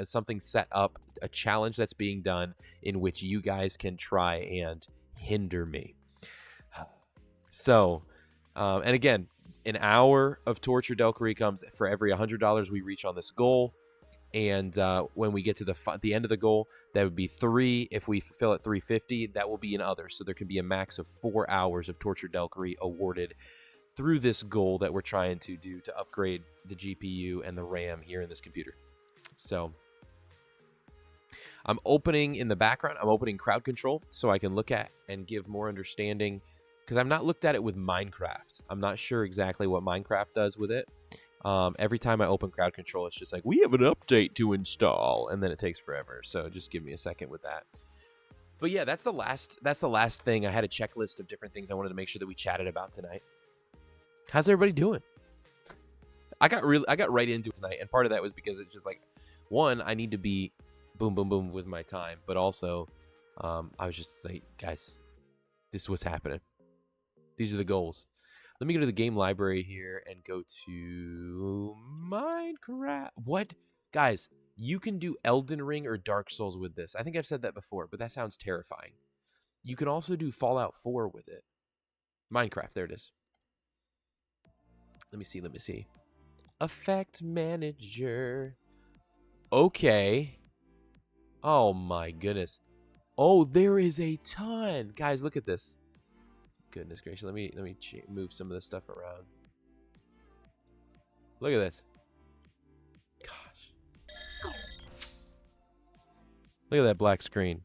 something set up, a challenge that's being done in which you guys can try and hinder me. So, and again, an hour of Torture Delkery comes for every $100 we reach on this goal. And when we get to the end of the goal, that would be 3. If we fulfill at 350, that will be an other. So there can be a max of 4 hours of Torture Delkery awarded through this goal that we're trying to do to upgrade the GPU and the RAM here in this computer. So I'm opening in the background, I'm opening crowd control so I can look at and give more understanding, because I've not looked at it with Minecraft. I'm not sure exactly what Minecraft does with it. Every time I open crowd control, it's just like, we have an update to install, and then it takes forever. So just give me a second with that. But yeah, that's the last thing. I had a checklist of different things I wanted to make sure that we chatted about tonight. How's everybody doing? I got right into it tonight, and part of that was because it's just like, one, I need to be boom, boom, boom with my time, but also I was just like, guys, this is what's happening. These are the goals. Let me go to the game library here and go to Minecraft. What? Guys, you can do Elden Ring or Dark Souls with this. I think I've said that before, but that sounds terrifying. You can also do Fallout 4 with it. Minecraft, there it is. Let me see, let me see. Effect Manager. Okay. Oh my goodness. Oh, there is a ton. Guys, look at this. Goodness gracious. Let me move some of this stuff around. Look at this. Gosh. Look at that black screen.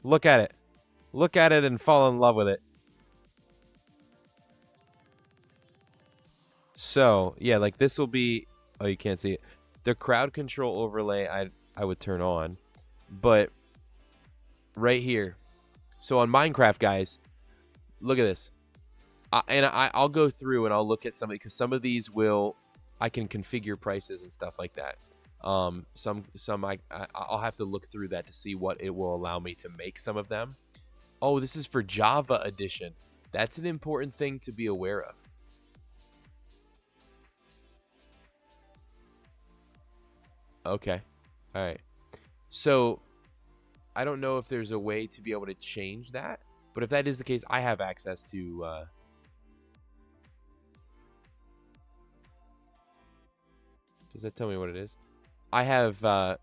Look at it. Look at it and fall in love with it. So, yeah, like this will be... Oh, you can't see it. The crowd control overlay I would turn on. But right here. So on Minecraft, guys, look at this. I'll go through and I'll look at some, because some of these I can configure prices and stuff like that. Some I'll have to look through that to see what it will allow me to make some of them. Oh, this is for Java edition. That's an important thing to be aware of. Okay. All right. So I don't know if there's a way to be able to change that, but if that is the case, I have access to does that tell me what it is? I have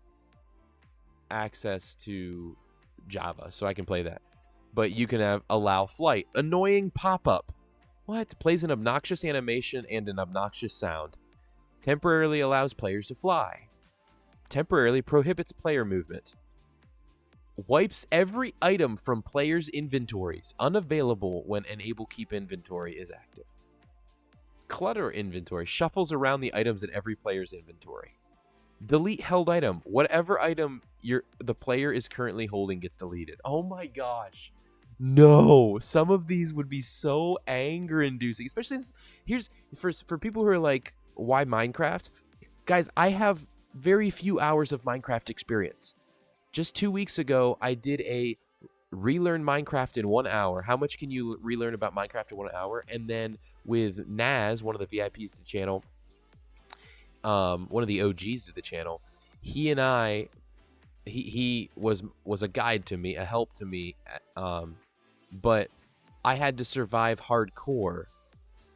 access to Java, so I can play that. But you can allow flight. Annoying pop-up. What? Plays an obnoxious animation and an obnoxious sound. Temporarily allows players to fly. Temporarily prohibits player movement. Wipes every item from players' inventories. Unavailable when enable keep inventory is active. Clutter inventory. Shuffles around the items in every player's inventory. Delete held item. Whatever item the player is currently holding gets deleted. Oh my gosh. No. Some of these would be so anger-inducing. Especially here's for people who are like, why Minecraft? Guys, I have very few hours of Minecraft experience. Just 2 weeks ago, I did a relearn Minecraft in 1 hour. How much can you relearn about Minecraft in 1 hour? And then with Naz, one of the VIPs to the channel, one of the OGs to the channel, he and I, he was a guide to me, a help to me, but I had to survive hardcore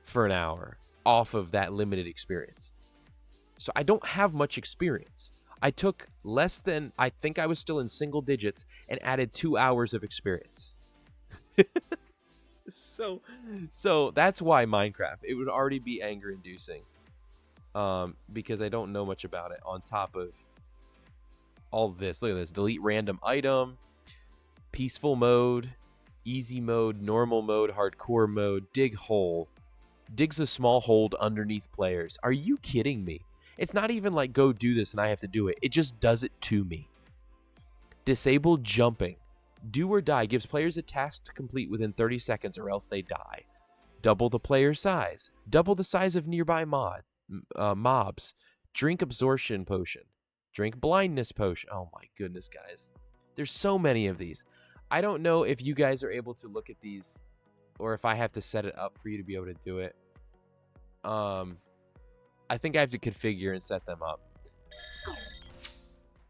for an hour off of that limited experience. So I don't have much experience. I took less than, I think I was still in single digits, and added 2 hours of experience. So that's why Minecraft. It would already be anger-inducing. Because I don't know much about it on top of all this. Look at this. Delete random item, peaceful mode, easy mode, normal mode, hardcore mode, dig hole. Digs a small hole underneath players. Are you kidding me? It's not even like go do this and I have to do it. It just does it to me. Disable jumping. Do or die. Gives players a task to complete within 30 seconds or else they die. Double the player size. Double the size of nearby mobs. Drink absorption potion. Drink blindness potion. Oh my goodness, guys. There's so many of these. I don't know if you guys are able to look at these or if I have to set it up for you to be able to do it. I think I have to configure and set them up.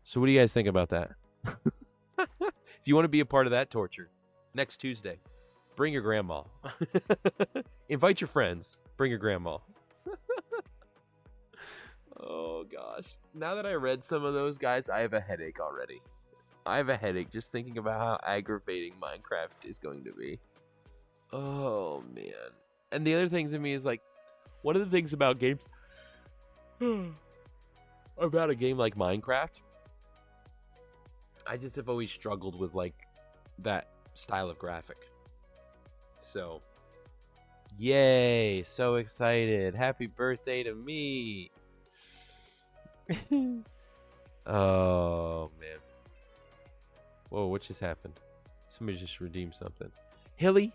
So what do you guys think about that? If you want to be a part of that torture, next Tuesday, bring your grandma. Invite your friends. Bring your grandma. Oh, gosh. Now that I read some of those, guys, I have a headache already. I have a headache just thinking about how aggravating Minecraft is going to be. Oh, man. And the other thing to me is, like, one of the things about games... about a game like Minecraft, I just have always struggled with like that style of graphic. So yay, so excited. Happy birthday to me. Oh man. Whoa, what just happened? Somebody just redeemed something. Hilly,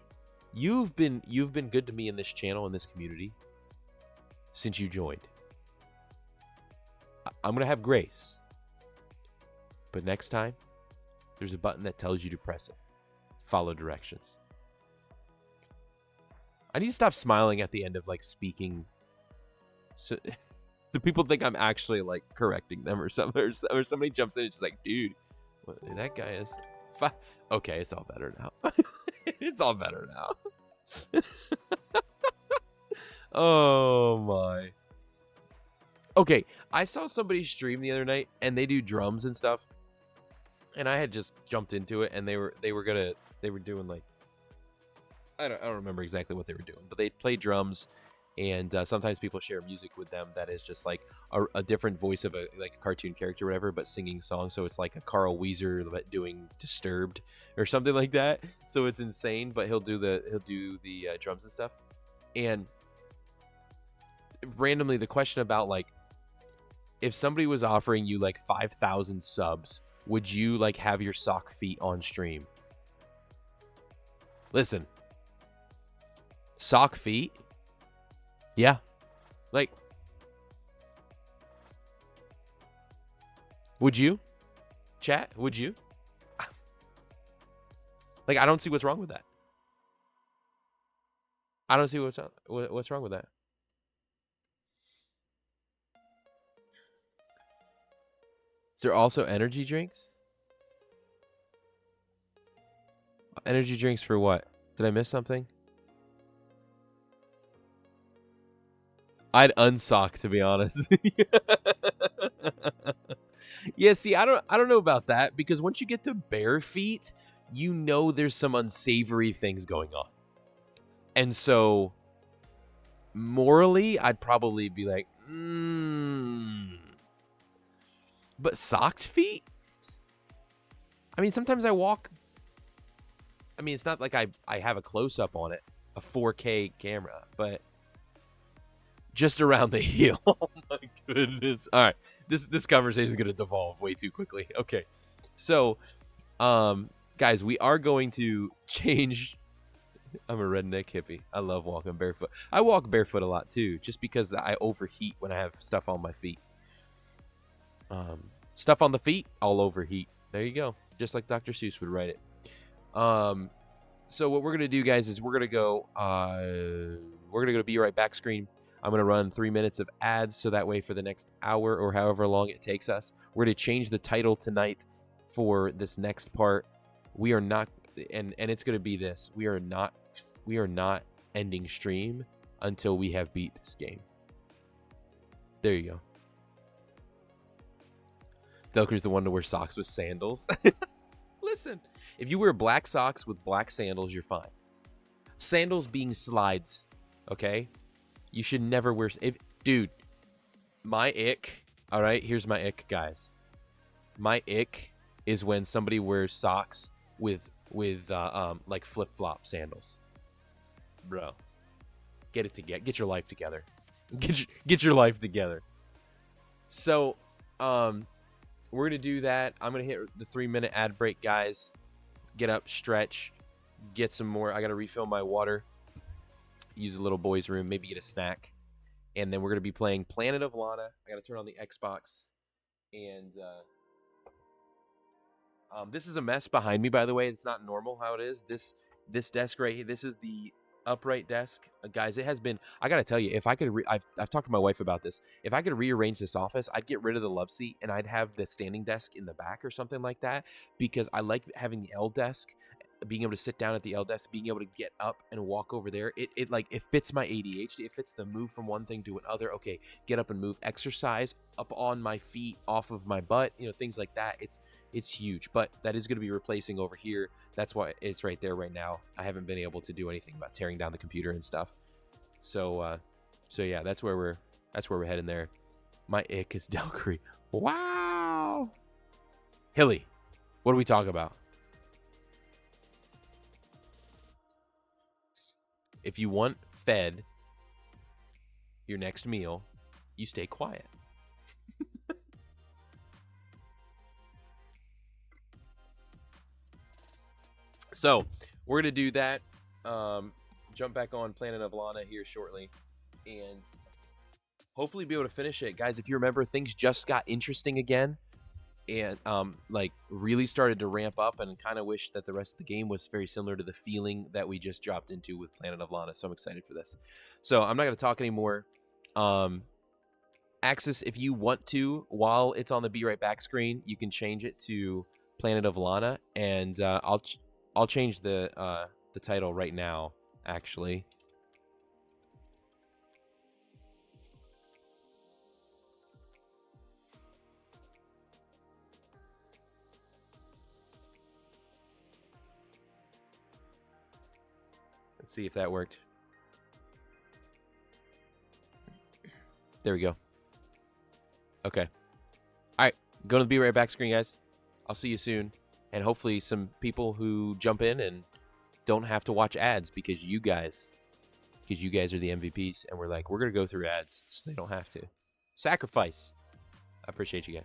you've been good to me in this channel, in this community, since you joined. I'm going to have grace. But next time, there's a button that tells you to press it. Follow directions. I need to stop smiling at the end of like speaking. So the people think I'm actually like correcting them or something, or somebody jumps in and just like, dude, what, that guy is. Okay, it's all better now. It's all better now. Oh my. Okay, I saw somebody stream the other night and they do drums and stuff, and I had just jumped into it, and they were doing like I don't remember exactly what they were doing, but they play drums, and sometimes people share music with them that is just like a different voice of a cartoon character or whatever, but singing songs. So it's like a Carl Weezer doing Disturbed or something like that. So it's insane, but he'll do the drums and stuff. And randomly, the question about like, if somebody was offering you like 5,000 subs, would you like have your sock feet on stream? Listen, sock feet, yeah, like, would you, chat? Would you? Like, I don't see what's wrong with that. I don't see what's wrong with that. Is there also energy drinks? Energy drinks for what? Did I miss something? I'd unsock, to be honest. Yeah, see, I don't know about that, because once you get to bare feet, you know there's some unsavory things going on. And so morally, I'd probably be like, But socked feet? I mean, sometimes I walk. I mean, it's not like I have a close-up on it, a 4K camera, but just around the heel. Oh my goodness. All right. This conversation is going to devolve way too quickly. Okay. So, guys, we are going to change. I'm a redneck hippie. I love walking barefoot. I walk barefoot a lot too, just because I overheat when I have stuff on my feet. Stuff on the feet, I'll overheat. There you go. Just like Dr. Seuss would write it. So what we're gonna do, guys, is we're gonna go to Be Right Back screen. I'm gonna run 3 minutes of ads, so that way for the next hour or however long it takes us, we're gonna change the title tonight for this next part. We are not, and it's gonna be this. We are not ending stream until we have beat this game. There you go. Delkery's the one to wear socks with sandals. Listen, if you wear black socks with black sandals, you're fine. Sandals being slides, okay? You should never wear... Dude, my ick... All right, here's my ick, guys. My ick is when somebody wears socks with like flip-flop sandals. Bro, get it together. Get your life together. Get your life together. So, we're going to do that. I'm going to hit the 3-minute ad break, guys. Get up, stretch, get some more. I got to refill my water. Use a little boy's room, maybe get a snack. And then we're going to be playing Planet of Lana. I got to turn on the Xbox. And this is a mess behind me, by the way. It's not normal how it is. This desk right here, this is the upright desk. Guys, it has been, I gotta tell you, if I could I've talked to my wife about this. If I could rearrange this office, I'd get rid of the love seat and I'd have the standing desk in the back or something like that, because I like having the L desk, being able to sit down at the L desk, being able to get up and walk over there. It fits my ADHD. It fits the move from one thing to another. Okay, get up and move, exercise up on my feet, off of my butt, things like that. It's huge, but that is going to be replacing over here. That's why it's right there right now. I haven't been able to do anything about tearing down the computer and stuff. So yeah, that's where we're heading there. My ick is Delkery. Wow. Hilly, what do we talk about? If you want fed your next meal, you stay quiet. So we're going to do that. Jump back on Planet of Lana here shortly. And hopefully be able to finish it. Guys, if you remember, things just got interesting again. and like really started to ramp up, and kind of wish that the rest of the game was very similar to the feeling that we just dropped into with Planet of Lana. So I'm excited for this. So I'm not going to talk anymore. Axis, if you want to, while it's on the Be Right Back screen, you can change it to Planet of Lana, and I'll change the title right now, actually. Let's see if that worked. There we go. Okay. All right. Go to the Be Right Back screen, guys. I'll see you soon. And hopefully some people who jump in and don't have to watch ads because you guys are the MVPs. And we're like, we're going to go through ads so they don't have to. Sacrifice. I appreciate you guys.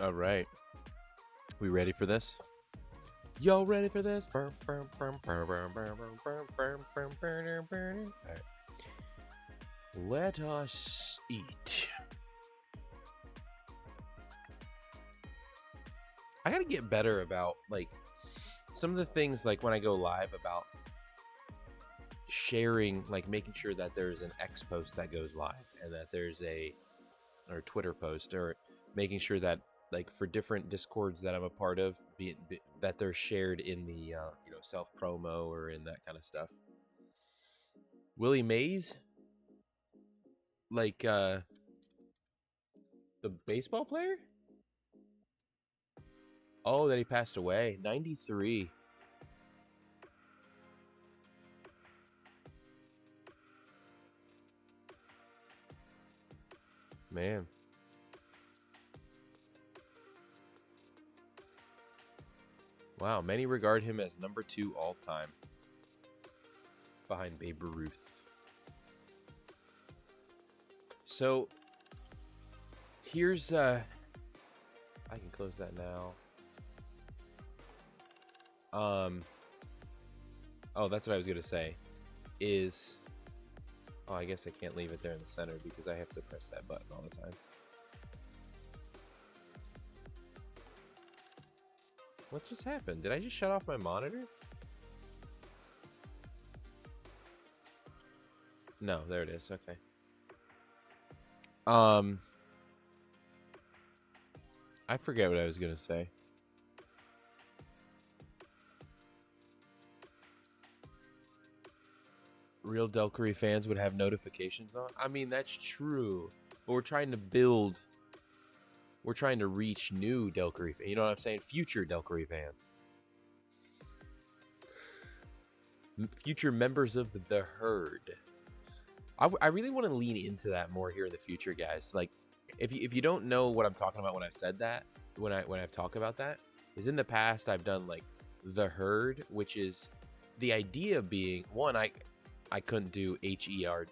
All right. We ready for this? Y'all ready for this? All right. Let us eat. I gotta get better about like some of the things, like when I go live, about sharing, like making sure that there's an X post that goes live and that there's a or Twitter post, or making sure that like for different Discords that I'm a part of, that they're shared in the self promo or in that kind of stuff. Willie Mays, like the baseball player. Oh, that he passed away. 93. Man. Wow, many regard him as number 2 all time, behind Babe Ruth. So here's I can close that now. Oh, that's what I was gonna say. Is I guess I can't leave it there in the center because I have to press that button all the time. What just happened? Did I just shut off my monitor? No, there it is. Okay. I forget what I was gonna say. Real Delkery fans would have notifications on. I mean, that's true. But we're trying to build. We're trying to reach new Delkery fans. You know what I'm saying? Future Delkery fans. Future members of the herd. I really want to lean into that more here in the future, guys. Like, if you don't know what I'm talking about when I've said that, when I've talked about that, is in the past I've done like the herd, which is the idea being, one, I couldn't do HERD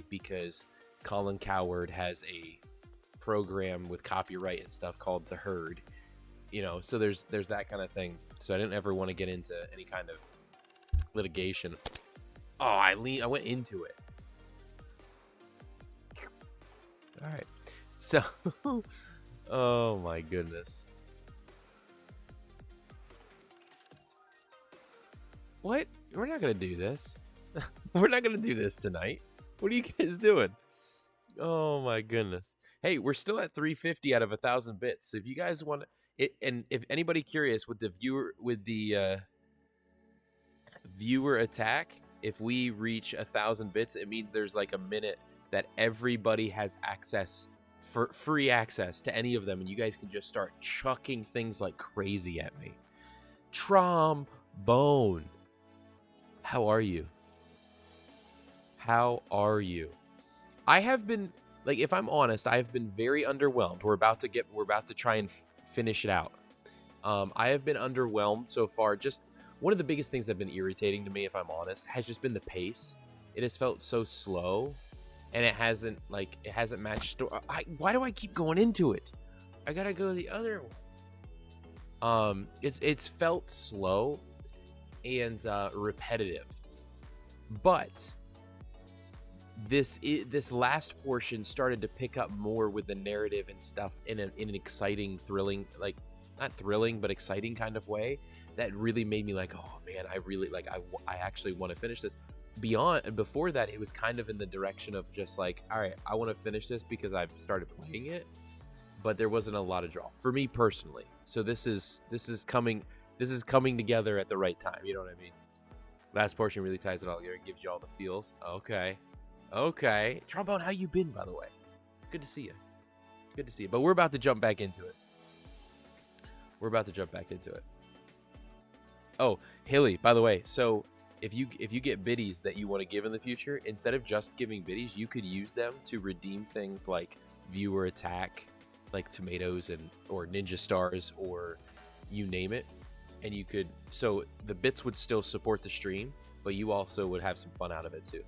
because Colin Coward has a program with copyright and stuff called the herd, so there's that kind of thing. So I didn't ever want to get into any kind of litigation. Oh, I went into it. All right. So oh my goodness. What? We're not going to do this. We're not going to do this tonight. What are you guys doing? Oh my goodness. Hey, we're still at 350 out of 1,000 bits. So if you guys want it, and if anybody curious with the viewer attack, if we reach 1,000 bits, it means there's like a minute that everybody has access, for free access to any of them, and you guys can just start chucking things like crazy at me. Trombone. How are you? How are you? I have been, like, if I'm honest, I've been very underwhelmed. We're about to try and finish it out. I have been underwhelmed so far. Just one of the biggest things that have been irritating to me, if I'm honest, has just been the pace. It has felt so slow, and it hasn't matched. Why do I keep going into it? I gotta go the other one. It's felt slow and repetitive, but this last portion started to pick up more with the narrative and stuff in an exciting, thrilling, like not thrilling but exciting kind of way that really made me like, oh man, I really like, I actually want to finish this. Before that, it was kind of in the direction of just like, all right, I want to finish this because I've started playing it, but there wasn't a lot of draw for me personally. So this is coming together at the right time. You know what I mean? Last portion really ties it all together and gives you all the feels. Okay. Trombone, how you been, by the way? Good to see you. But we're about to jump back into it. Oh, Hilly, by the way, so if you get biddies that you want to give in the future, instead of just giving biddies, you could use them to redeem things like viewer attack, like tomatoes or ninja stars, or you name it. And you could, so the bits would still support the stream, but you also would have some fun out of it too,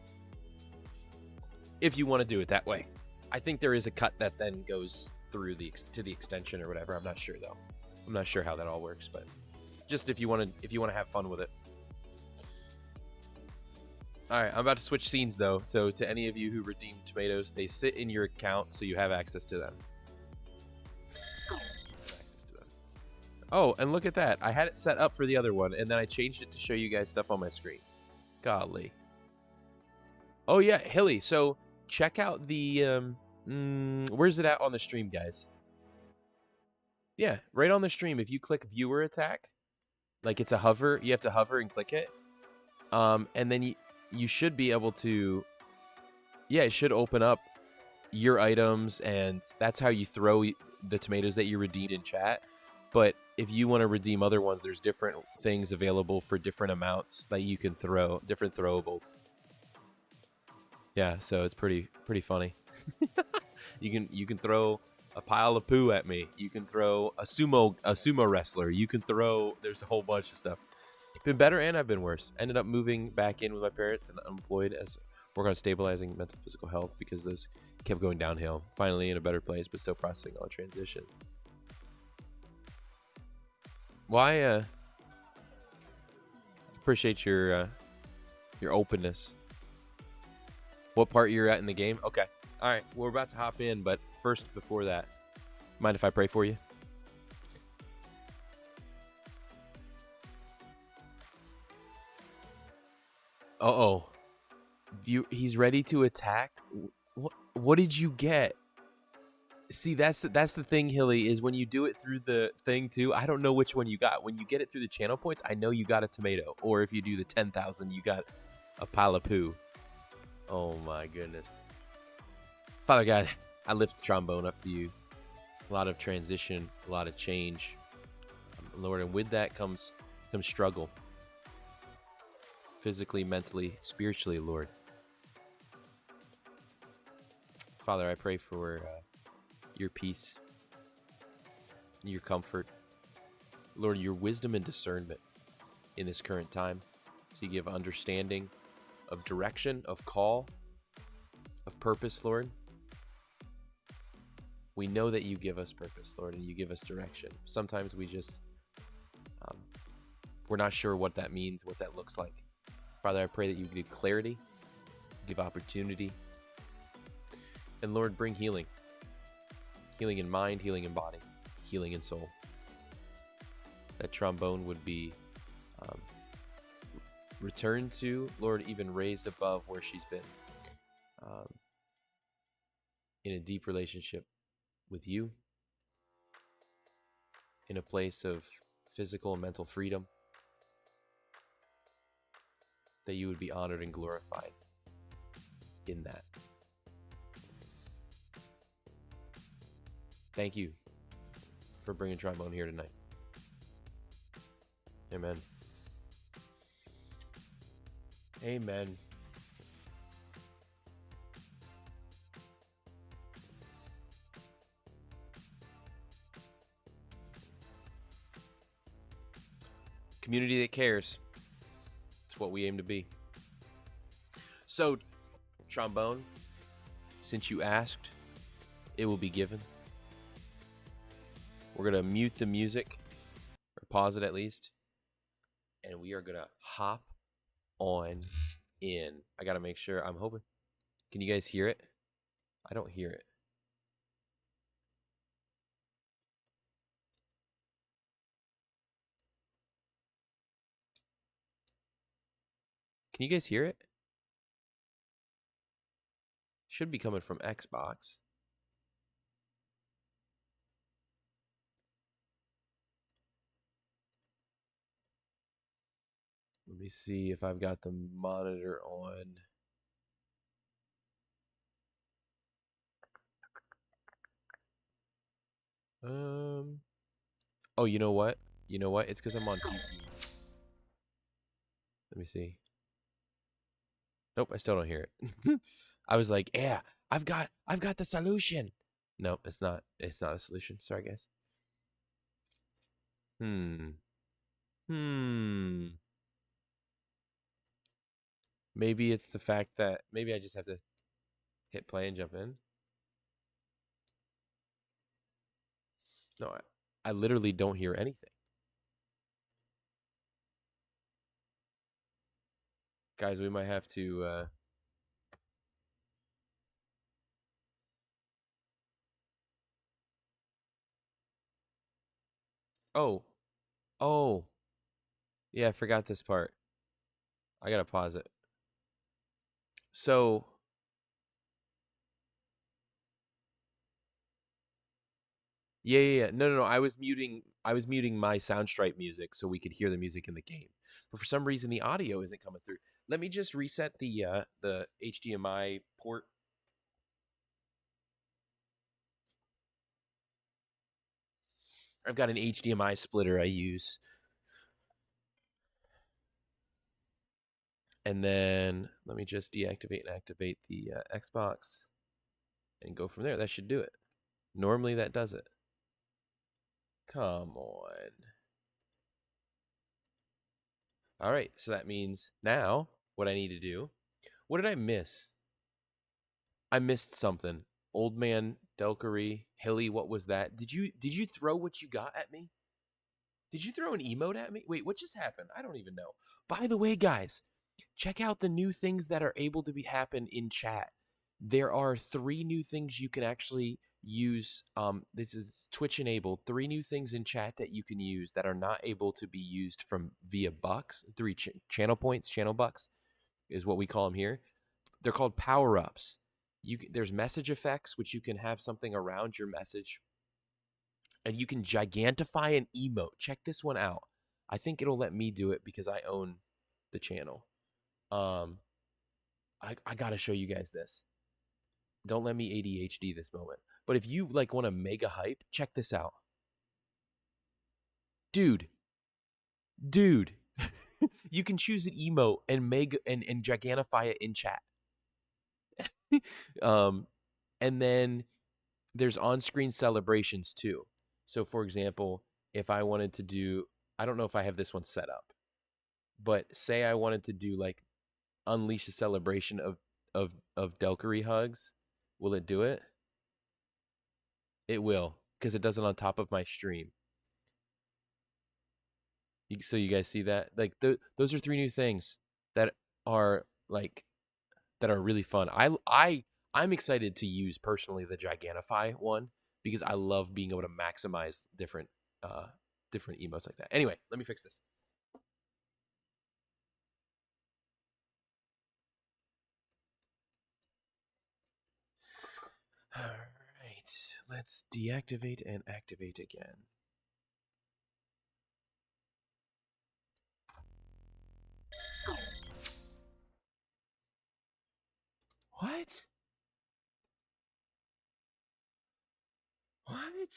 if you want to do it that way. I think there is a cut that then goes through to the extension or whatever. I'm not sure though. I'm not sure how that all works, but just if you want to have fun with it. All right, I'm about to switch scenes though. So to any of you who redeem tomatoes, they sit in your account, so you have access to them. Oh, and look at that. I had it set up for the other one, and then I changed it to show you guys stuff on my screen. Golly. Oh yeah, Hilly. So check out the where's it at on the stream, guys? Yeah, right on the stream. If you click viewer attack, like it's a hover, you have to hover and click it. And then you should be able to, yeah, it should open up your items, and that's how you throw the tomatoes that you redeemed in chat. But if you want to redeem other ones, there's different things available for different amounts that you can throw, different throwables. Yeah, so it's pretty funny. You can throw a pile of poo at me. You can throw a sumo wrestler. You can throw, there's a whole bunch of stuff. Been better and I've been worse. Ended up moving back in with my parents and unemployed as work on stabilizing mental physical health because those kept going downhill. Finally in a better place, but still processing all transitions. Well, I appreciate your openness. What part you're at in the game? Okay. All right. Well, we're about to hop in, but first, before that, mind if I pray for you? Uh-oh. He's ready to attack? What did you get? See, that's the thing, Hilly, is when you do it through the thing, too, I don't know which one you got. When you get it through the channel points, I know you got a tomato. Or if you do the 10,000, you got a pile of poo. Oh, my goodness. Father God, I lift the trombone up to you. A lot of transition, a lot of change. Lord, and with that comes struggle. Physically, mentally, spiritually, Lord. Father, I pray for your peace, your comfort. Lord, your wisdom and discernment in this current time to give understanding of direction, of call, of purpose, Lord. We know that you give us purpose, Lord, and you give us direction. Sometimes we just, we're not sure what that means, what that looks like. Father, I pray that you give clarity, give opportunity, and Lord, bring healing. Healing in mind, healing in body, healing in soul. That trombone would be returned to, Lord, even raised above where she's been. In a deep relationship with you, in a place of physical and mental freedom, that you would be honored and glorified in that. Thank you for bringing trombone here tonight. Amen. Amen. Community that cares. It's what we aim to be. So, trombone, since you asked, it will be given. We're going to mute the music, or pause it at least, and we are going to hop on in. I got to make sure. I'm hoping. Can you guys hear it? I don't hear it. Can you guys hear it? Should be coming from Xbox. Let me see if I've got the monitor on. Oh, you know what? You know what? It's because I'm on PC. Let me see. Nope, I still don't hear it. I was like, yeah, I've got the solution. Nope, it's not. It's not a solution. Sorry, guys. Maybe it's the fact that maybe I just have to hit play and jump in. No, I literally don't hear anything. Guys, we might have to oh. Oh. Yeah, I forgot this part. I gotta pause it. So yeah. No. I was muting my Soundstripe music so we could hear the music in the game. But for some reason the audio isn't coming through. Let me just reset the HDMI port. I've got an HDMI splitter I use. And then let me just deactivate and activate the Xbox and go from there. That should do it. Normally that does it. Come on. All right, so that means now what I need to do. What did I miss? I missed something. Old man Delkery, Hilly, what was that? Did you throw what you got at me? Did you throw an emote at me? Wait, what just happened? I don't even know. By the way, guys, check out the new things that are able to be happen in chat. There are 3 new things you can actually use. This is Twitch enabled. 3 new things in chat that you can use that are not able to be used from via bucks. 3 channel points, channel bucks is what we call them here. They're called power ups. There's message effects, which you can have something around your message, and you can gigantify an emote. Check this one out. I think it'll let me do it because I own the channel. I gotta show you guys this. Don't let me ADHD this moment. But if you like want to mega hype, check this out. Dude. You can choose an emote and mega and gigantify it in chat. And then there's on-screen celebrations too. So for example, if I wanted to do, I don't know if I have this one set up, but say I wanted to do like unleash a celebration of Delkery hugs, will it do it? It will, because it does it on top of my stream. So you guys see that? Like those are 3 new things that are like that are really fun. I'm excited to use personally the Gigantify one because I love being able to maximize different different emotes like that. Anyway, let me fix this. All right, let's deactivate and activate again. What? What?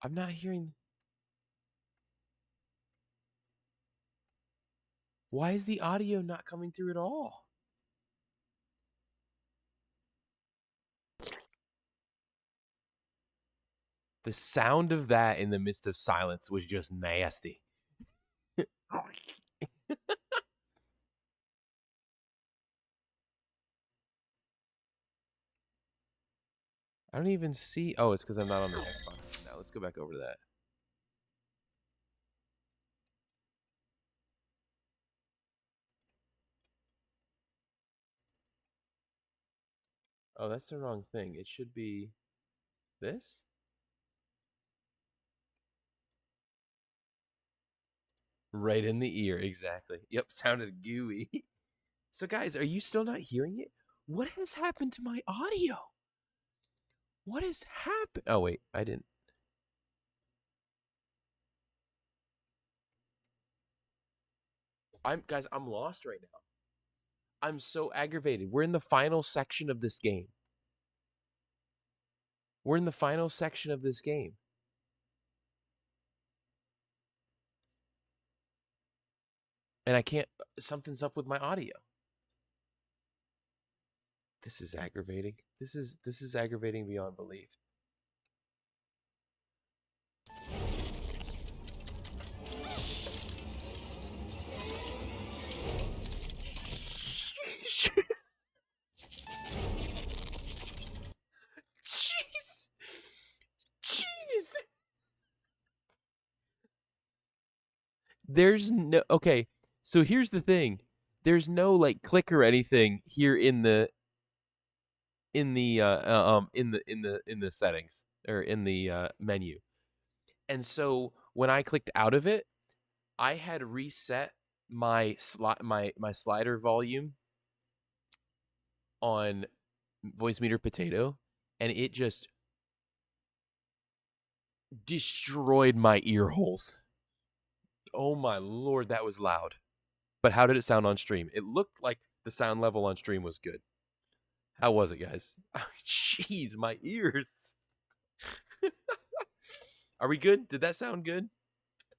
I'm not hearing. Why is the audio not coming through at all? The sound of that in the midst of silence was just nasty. I don't even see. Oh, it's because I'm not on the Xbox. Now let's go back over to that. Oh, that's the wrong thing. It should be this. Right in the ear, exactly. Yep, sounded gooey. So, guys, are you still not hearing it? What has happened to my audio? What has happened? Oh, wait, I didn't. Guys, I'm lost right now. I'm so aggravated. We're in the final section of this game. We're in the final section of this game. And I can't, something's up with my audio. This is aggravating. This is aggravating beyond belief. Jeez. There's no okay. So here's the thing. There's no like click or anything here in the settings or in the menu. And so when I clicked out of it, I had reset my slider volume on voice meter potato, and it just destroyed my ear holes. Oh my lord, that was loud. But how did it sound on stream? It looked like the sound level on stream was good. How was it, guys? Jeez, my ears. Are we good? Did that sound good?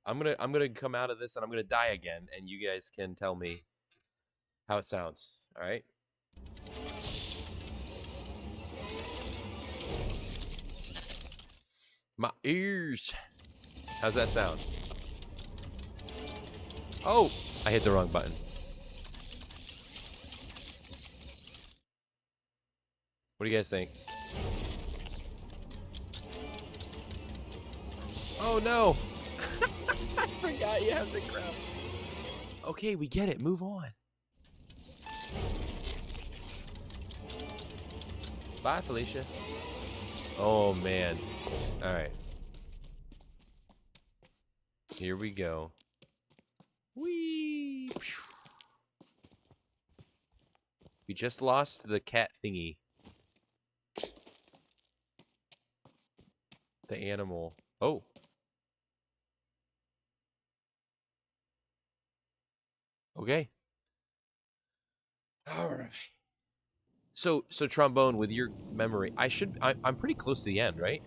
I'm gonna come out of this and I'm gonna die again, and you guys can tell me how it sounds. All right. My ears. How's that sound? Oh, I hit the wrong button. What do you guys think? Oh no! I forgot you have to crouch. Okay, we get it. Move on. Bye, Felicia. Oh man. All right. Here we go. Whee! We just lost the cat thingy. The animal. Oh. Okay. All right. So trombone, with your memory, I'm pretty close to the end, right?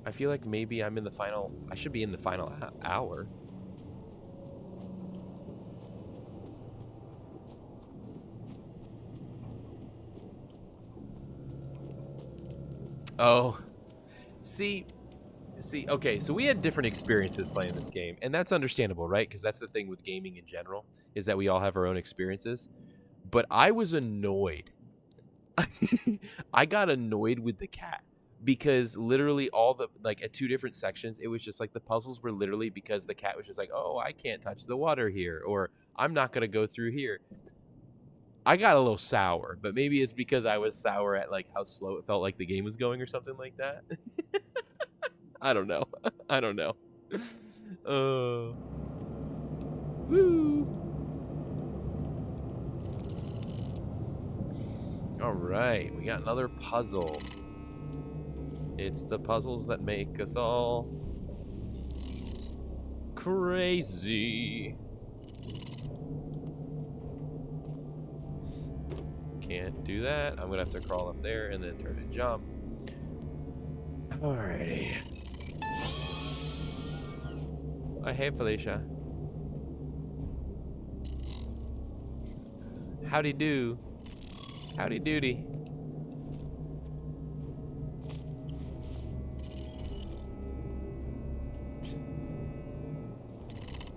I feel like maybe I'm in the final. I should be in the final hour. Oh, see, okay, so we had different experiences playing this game, and that's understandable, right? Because that's the thing with gaming in general, is that we all have our own experiences. But I was annoyed. I got annoyed with the cat because literally all the like at two different sections, it was just like the puzzles were literally because the cat was just like, oh, I can't touch the water here, or I'm not gonna go through here. I got a little sour, but maybe it's because I was sour at like how slow it felt like the game was going or something like that. I don't know. I don't know. Woo. All right, we got another puzzle. It's the puzzles that make us all crazy. Can't do that. I'm gonna have to crawl up there and then turn and jump. Alrighty. Hey, Felicia. Howdy do. Howdy doody.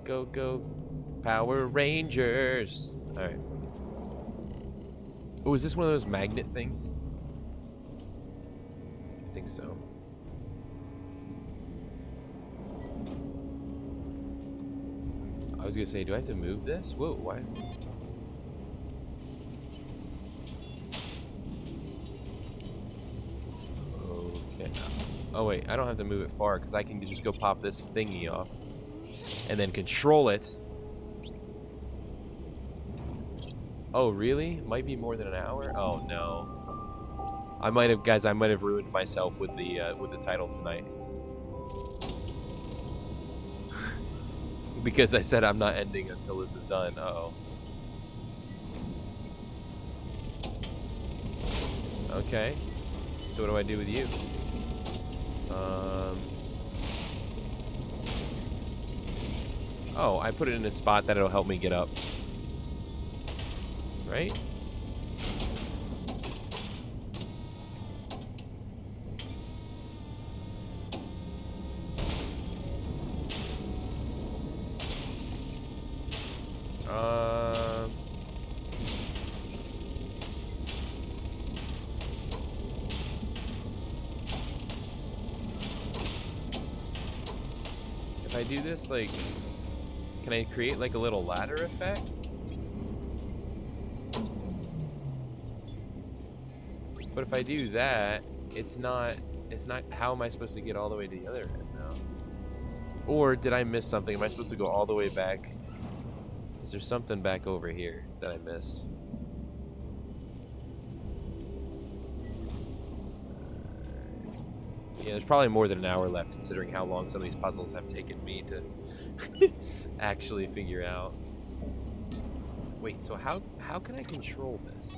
Go, go, Power Rangers. Alright. Oh, is this one of those magnet things? I think so. I was gonna say, do I have to move this? Whoa, why is it? Okay. Oh wait, I don't have to move it far because I can just go pop this thingy off and then control it. Oh really? Might be more than an hour? Oh no. I might have ruined myself with the title tonight. Because I said I'm not ending until this is done. Uh-oh. Okay. So what do I do with you? Oh, I put it in a spot that it'll help me get up. Right? If I do this, like, can I create like a little ladder effect? But if I do that, it's not, how am I supposed to get all the way to the other end now? Or did I miss something? Am I supposed to go all the way back? Is there something back over here that I missed? Yeah, there's probably more than an hour left considering how long some of these puzzles have taken me to actually figure out. Wait, so how can I control this?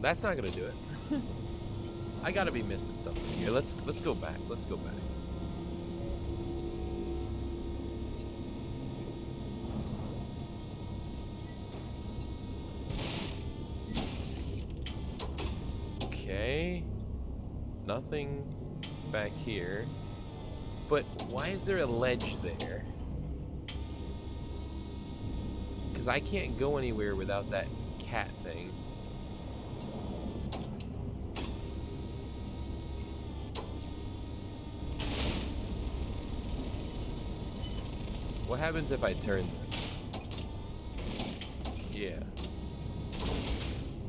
That's not gonna do it. I gotta be missing something here. Let's go back. Let's go back. Okay. Nothing back here. But why is there a ledge there? Because I can't go anywhere without that cat thing. What happens if I turn this? Yeah.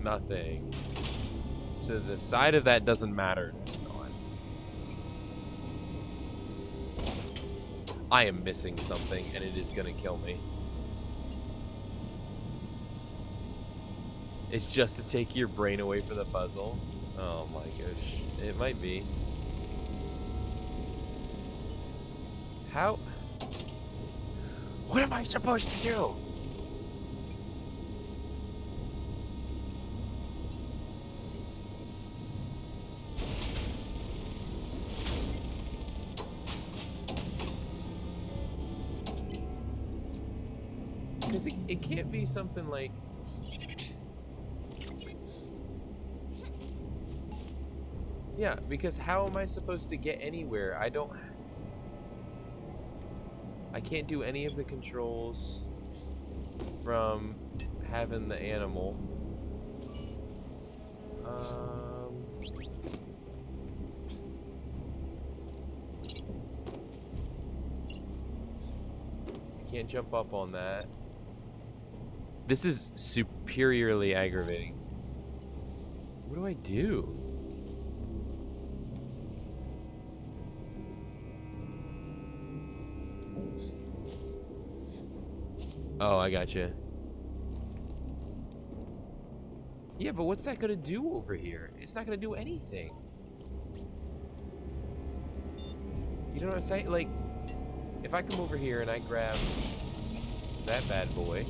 Nothing. So the side of that doesn't matter. I am missing something, and it is gonna kill me. It's just to take your brain away from the puzzle. Oh my gosh. It might be. How? What am I supposed to do? Because it can't be something like... Yeah, because how am I supposed to get anywhere? I can't do any of the controls from having the animal. I can't jump up on that. This is superiorly aggravating. What do I do? Oh, I gotcha. Yeah, but what's that gonna do over here? It's not gonna do anything. You know what I'm saying? Like, if I come over here and I grab that bad boy.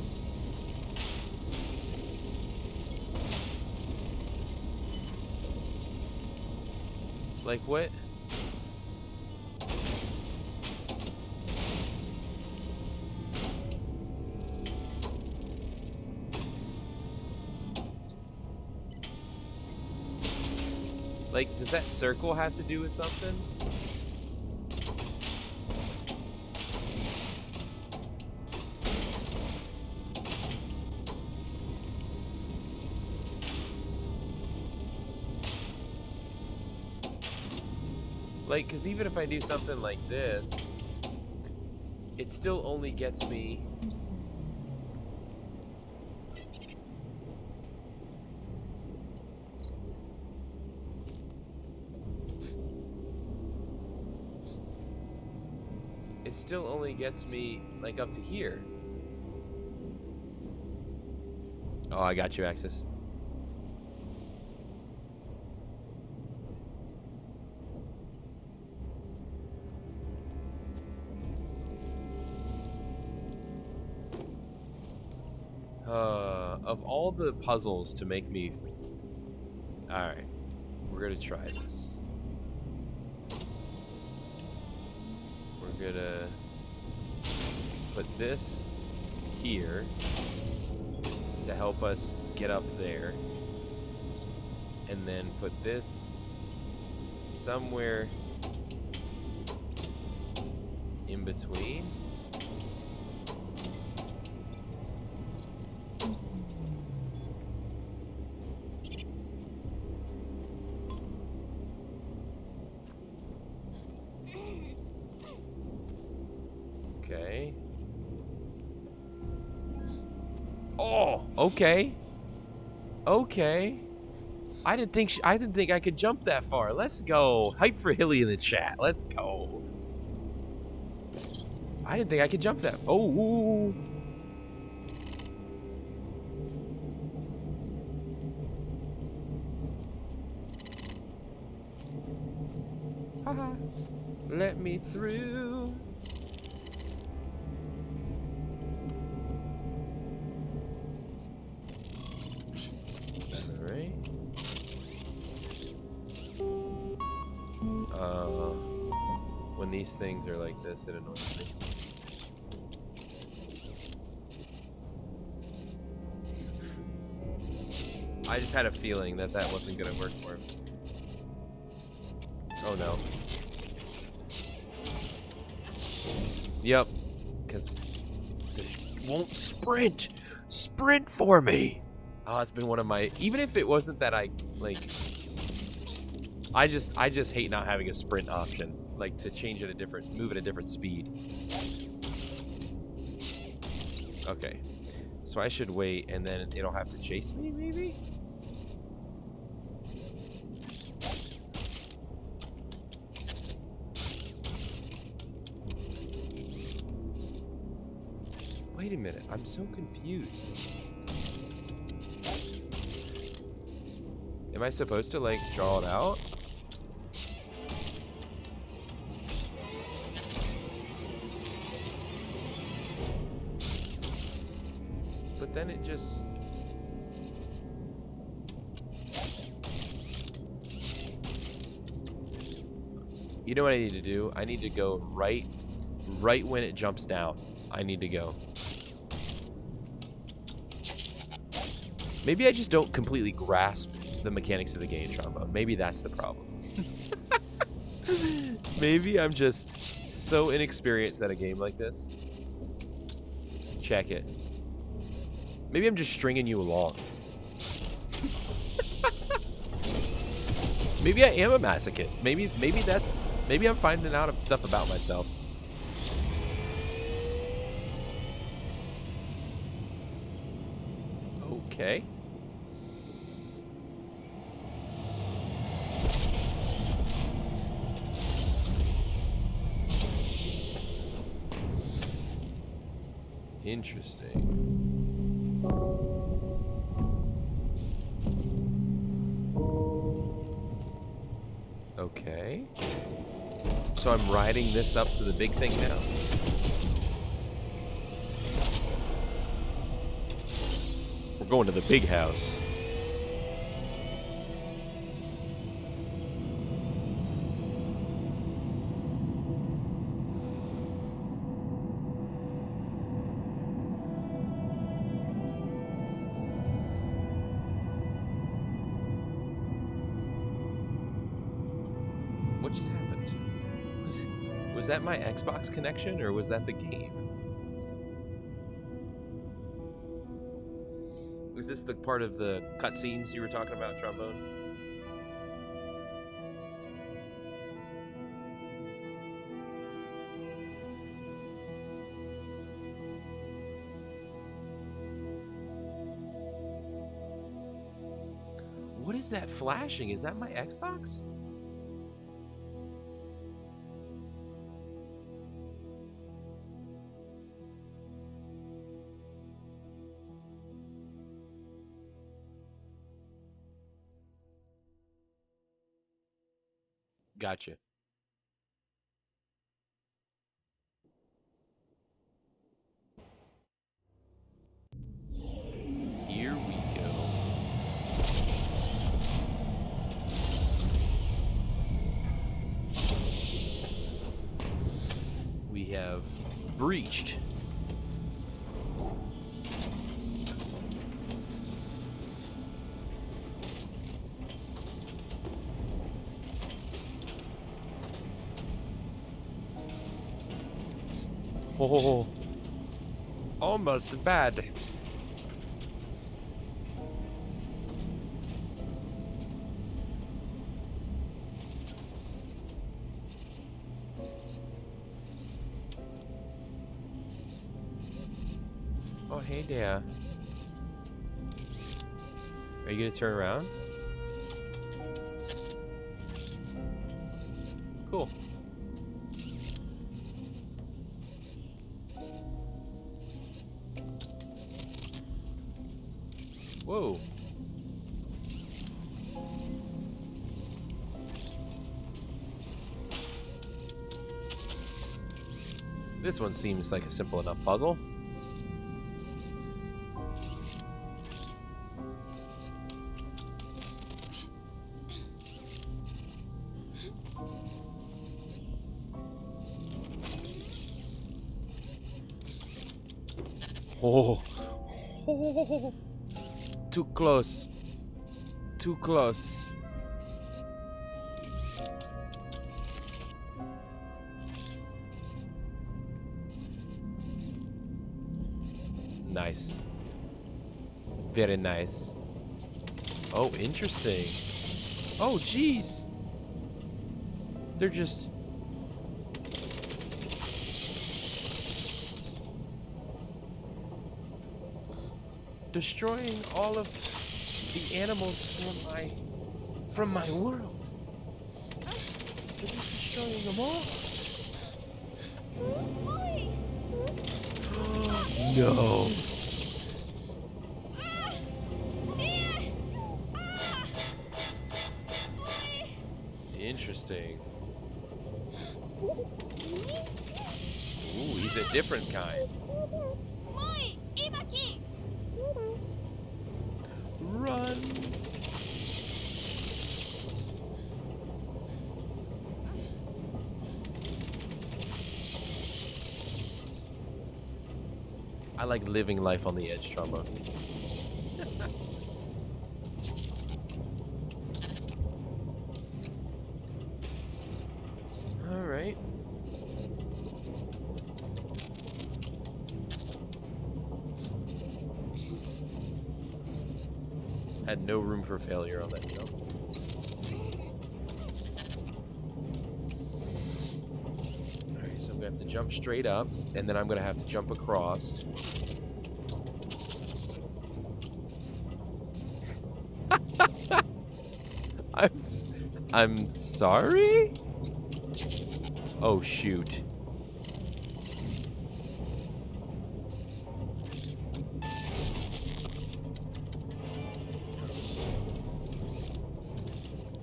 Like, what? Like, does that circle have to do with something? Like, because even if I do something like this, it still only gets me... It still only gets me, like, up to here. Oh, I got you, Axis. Of all the puzzles to make me... Alright. We're gonna try this. We're gonna put this here to help us get up there. And then put this somewhere in between. Okay. Oh, okay. Okay. I didn't think I could jump that far. Let's go. Hype for Hilly in the chat. Let's go. I didn't think I could jump that. Oh. Ooh. Haha. Let me through. Alright. When these things are like this, it annoys me. I just had a feeling that that wasn't gonna work for him. Oh no. Yep. Because it won't sprint. Sprint for me. Oh, it's been one of my. Even if it wasn't that I like. I just hate not having a sprint option. Like to change at a different, move at a different speed. Okay. So I should wait, and then it'll have to chase me, maybe? Wait a minute, I'm so confused. Am I supposed to, like, draw it out? But then it just... You know what I need to do? I need to go right when it jumps down. I need to go. Maybe I just don't completely grasp the mechanics of the game, Trombone. Maybe that's the problem. Maybe I'm just so inexperienced at a game like this. Check it. Maybe I'm just stringing you along. Maybe I am a masochist. Maybe I'm finding out stuff about myself. Okay. Interesting. Okay. So I'm riding this up to the big thing now. We're going to the big house. What just happened? Was that my Xbox connection, or was that the game? Was this the part of the cutscenes you were talking about, Trombone? What is that flashing? Is that my Xbox? Gotcha. Here we go. We have breached. Oh, almost bad. Oh, hey there. Are you gonna turn around? Cool. Whoa. This one seems like a simple enough puzzle. Oh. Oh. Too close. Too close. Nice. Very nice. Oh, interesting. Oh, jeez. They're just... destroying all of the animals from my world. They're just destroying them all. No. Interesting. Ooh, he's a different kind. Run. I like living life on the edge, Trombone. All right. Had no room for failure on that jump. Alright, so I'm gonna have to jump straight up, and then I'm gonna have to jump across. I'm sorry? Oh shoot.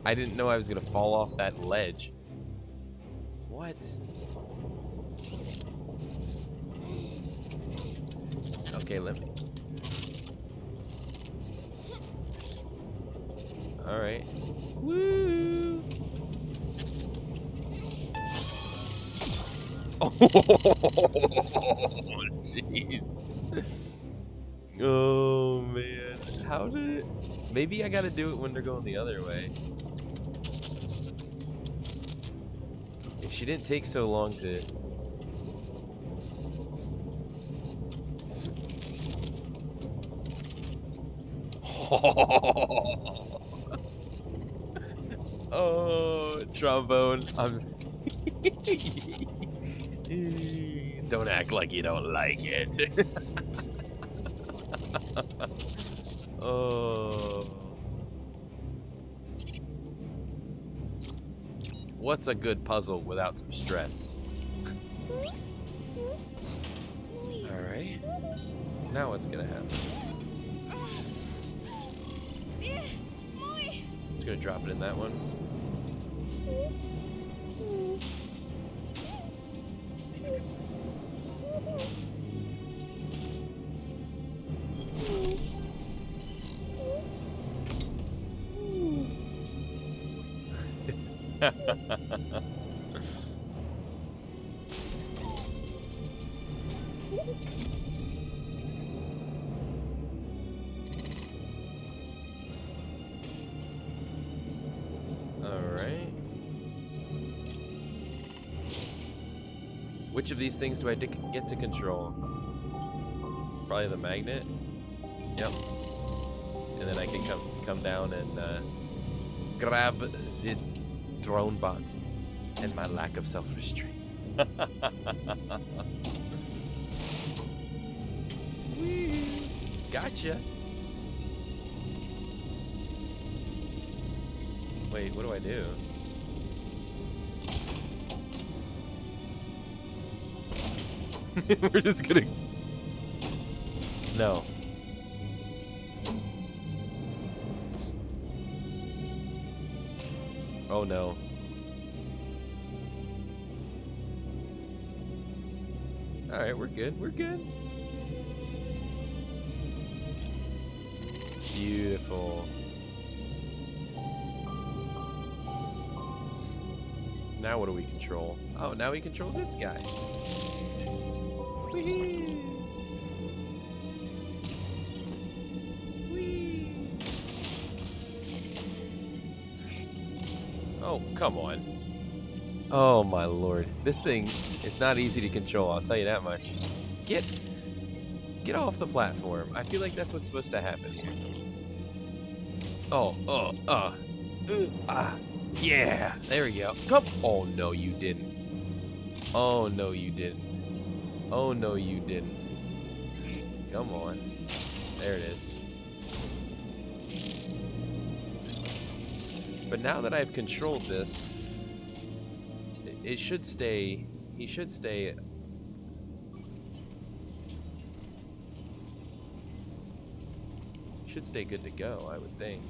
I didn't know I was gonna fall off that ledge. What? Okay, let me. All right. Woo! Oh, jeez. Oh man, how did it? Maybe I gotta do it when they're going the other way. If she didn't take so long to... Oh, Trombone, don't act like you don't like it. Oh. What's a good puzzle without some stress? Alright. Now what's gonna happen? Just gonna drop it in that one. Which of these things do I get to control? Probably the magnet. Yep. And then I can come down and grab the drone bot and my lack of self-restraint. Whee! Gotcha. Wait, what do I do? We're just gonna... No. Oh no. Alright, we're good. We're good. Beautiful. Now what do we control? Oh, now we control this guy. Whee! Whee! Oh, come on. Oh my lord. This thing is not easy to control, I'll tell you that much. Get off the platform. I feel like that's what's supposed to happen here. Yeah, there we go. Come. Oh no, you didn't. Oh no, you didn't. Oh no, you didn't. Come on. There it is. But now that I've controlled this, it should stay. He should stay. Should stay good to go, I would think.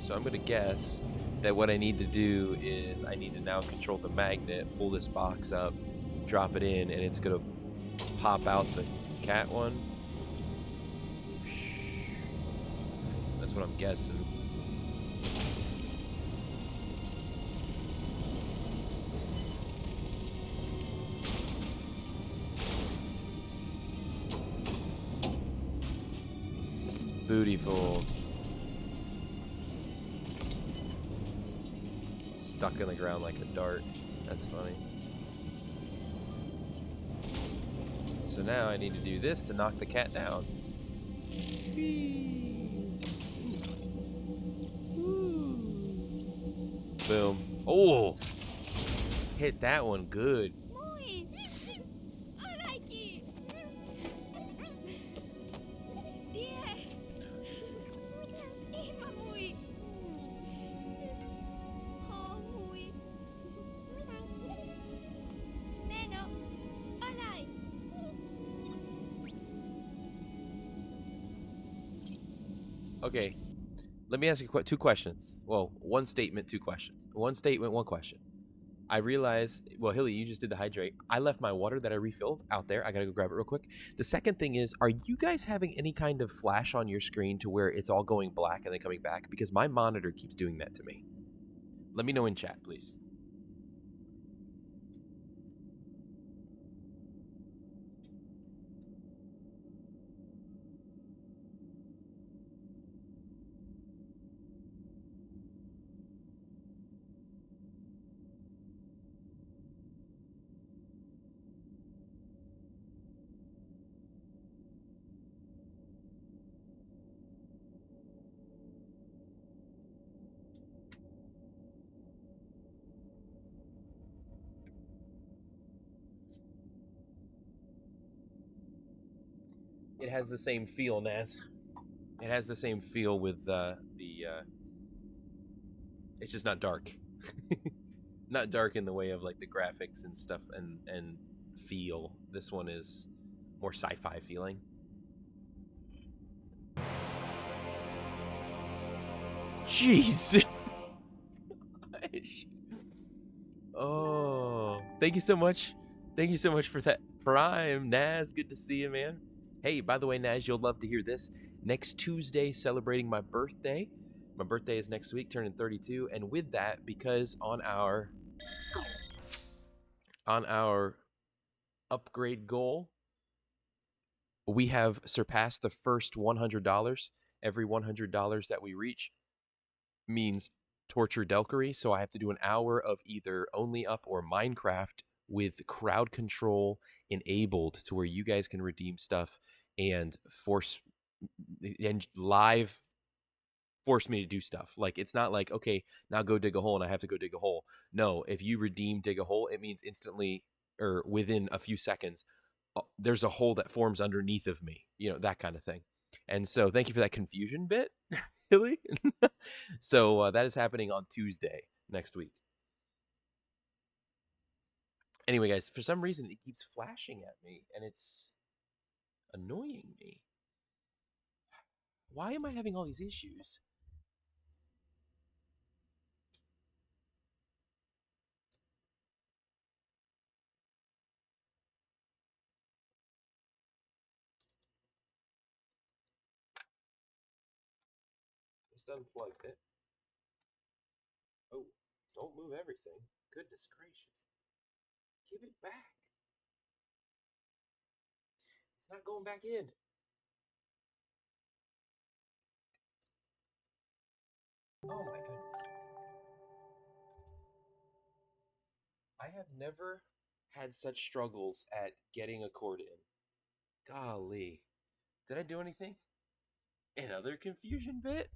So I'm gonna guess that what I need to do is I need to now control the magnet, pull this box up, drop it in, and it's gonna pop out the cat one. That's what I'm guessing. Beautiful. Stuck in the ground like a dart. That's funny. So now I need to do this to knock the cat down. Boom. Oh! Hit that one good. Okay, let me ask you two questions. Well, one statement, two questions. One statement, one question. I realize, well, Hilly, you just did the hydrate. I left my water that I refilled out there. I gotta go grab it real quick. The second thing is, are you guys having any kind of flash on your screen to where it's all going black and then coming back? Because my monitor keeps doing that to me. Let me know in chat, please. It has the same feel, Naz. It has the same feel with it's just not dark. Not dark in the way of like the graphics and stuff and feel. This one is more sci-fi feeling. Jeez. Oh, thank you so much. Thank you so much for that Prime, Naz. Good to see you, man. Hey, by the way, Naz, you'll love to hear this. Next Tuesday, celebrating my birthday. My birthday is next week, turning 32, and with that, because on our upgrade goal, We have surpassed the first $100. Every $100 that we reach means torture Delkery. So I have to do an hour of either Only Up or Minecraft with crowd control enabled to where you guys can redeem stuff and force and live force me to do stuff. Like, it's not like, okay, now go dig a hole and I have to go dig a hole. No, if you redeem dig a hole, it means instantly or within a few seconds, there's a hole that forms underneath of me, that kind of thing. And so thank you for that confusion bit, Hilly. So that is happening on Tuesday next week. Anyway, guys, for some reason it keeps flashing at me and it's annoying me. Why am I having all these issues? Just unplugged it. Oh, don't move everything. Goodness gracious. Give it back. It's not going back in. Oh my goodness. I have never had such struggles at getting a cord in. Golly. Did I do anything? Another confusion bit?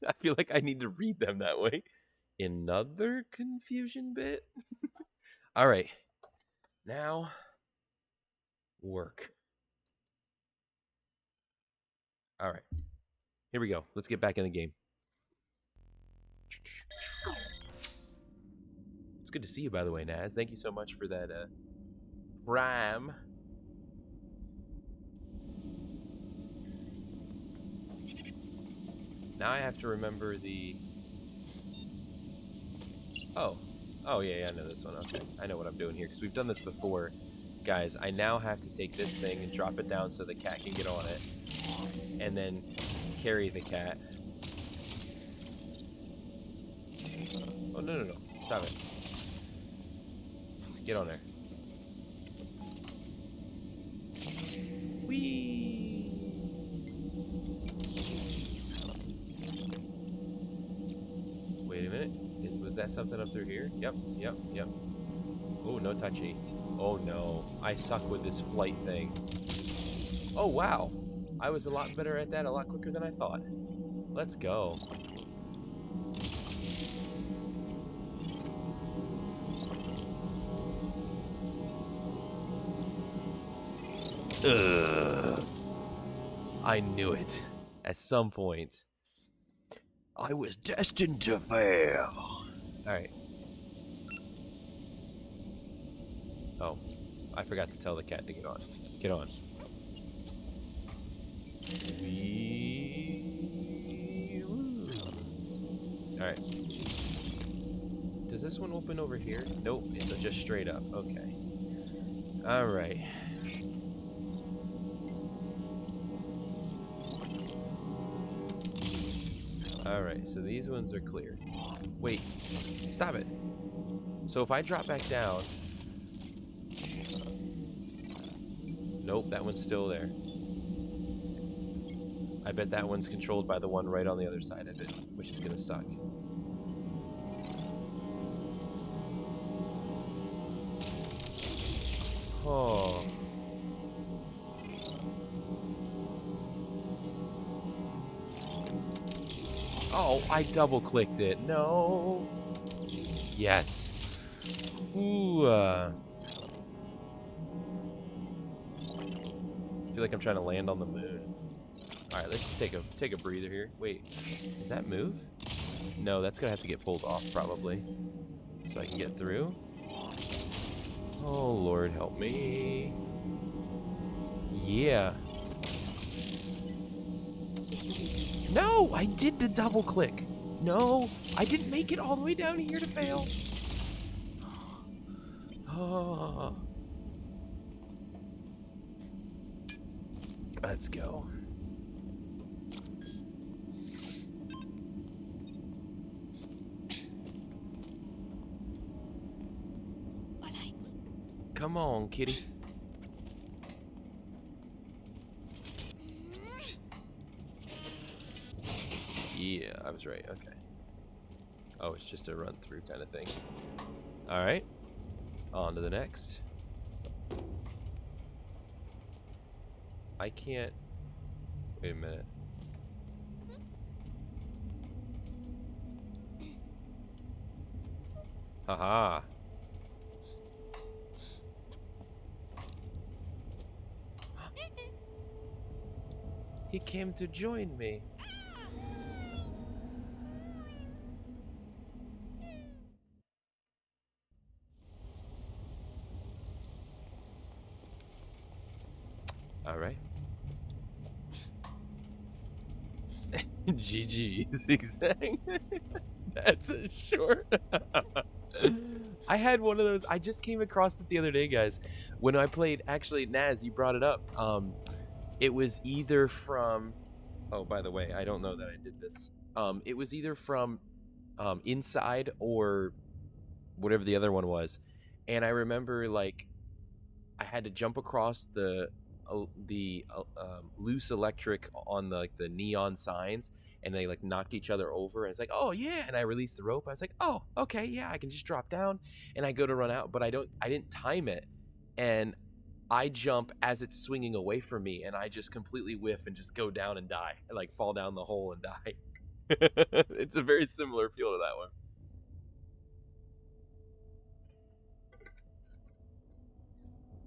I feel like I need to read them that way. Another confusion bit? All right. Now, work. All right. Here we go. Let's get back in the game. It's good to see you, by the way, Naz. Thank you so much for that rhyme. Now I have to remember the... Oh, yeah, I know this one. Okay, I know what I'm doing here, because we've done this before. Guys, I now have to take this thing and drop it down so the cat can get on it. And then carry the cat. Oh, no. Stop it. Get on there. Whee! Wait a minute. Was that something up through here? Yep. Oh, no touchy. Oh, no. I suck with this flight thing. Oh, wow. I was a lot better at that a lot quicker than I thought. Let's go. Ugh. I knew it. At some point. I was destined to fail. Alright. Oh. I forgot to tell the cat to get on. Get on. Alright. Does this one open over here? Nope, it's just straight up. Okay. Alright. Alright, so these ones are clear. Wait, stop it. So if I drop back down... Nope, that one's still there. I bet that one's controlled by the one right on the other side of it, which is gonna suck. Oh. Oh, I double-clicked it. No. Yes. Ooh. I feel like I'm trying to land on the moon. All right, let's just take a breather here. Wait, does that move? No, that's gonna have to get pulled off probably, so I can get through. Oh Lord, help me! Yeah. No, I did the double click. No, I didn't make it all the way down here to fail. Oh. Let's go. Come on, kitty. Yeah, I was right. Okay. Oh, it's just a run through kind of thing. All right. On to the next. I can't. Wait a minute. Haha. He came to join me. All right. GG, zigzag. That's a short. I had one of those. I just came across it the other day, guys. When I played, actually, Naz, you brought it up. It was either from. Oh, by the way, I don't know that I did this. It was either from Inside or whatever the other one was, and I remember like I had to jump across the loose electric on the like the neon signs, and they like knocked each other over. And it's like, oh yeah, and I released the rope. I was like, oh okay, yeah, I can just drop down, and I go to run out, but I didn't time it, and I jump as it's swinging away from me, and I just completely whiff and just go down and die, and like fall down the hole and die. It's a very similar feel to that one.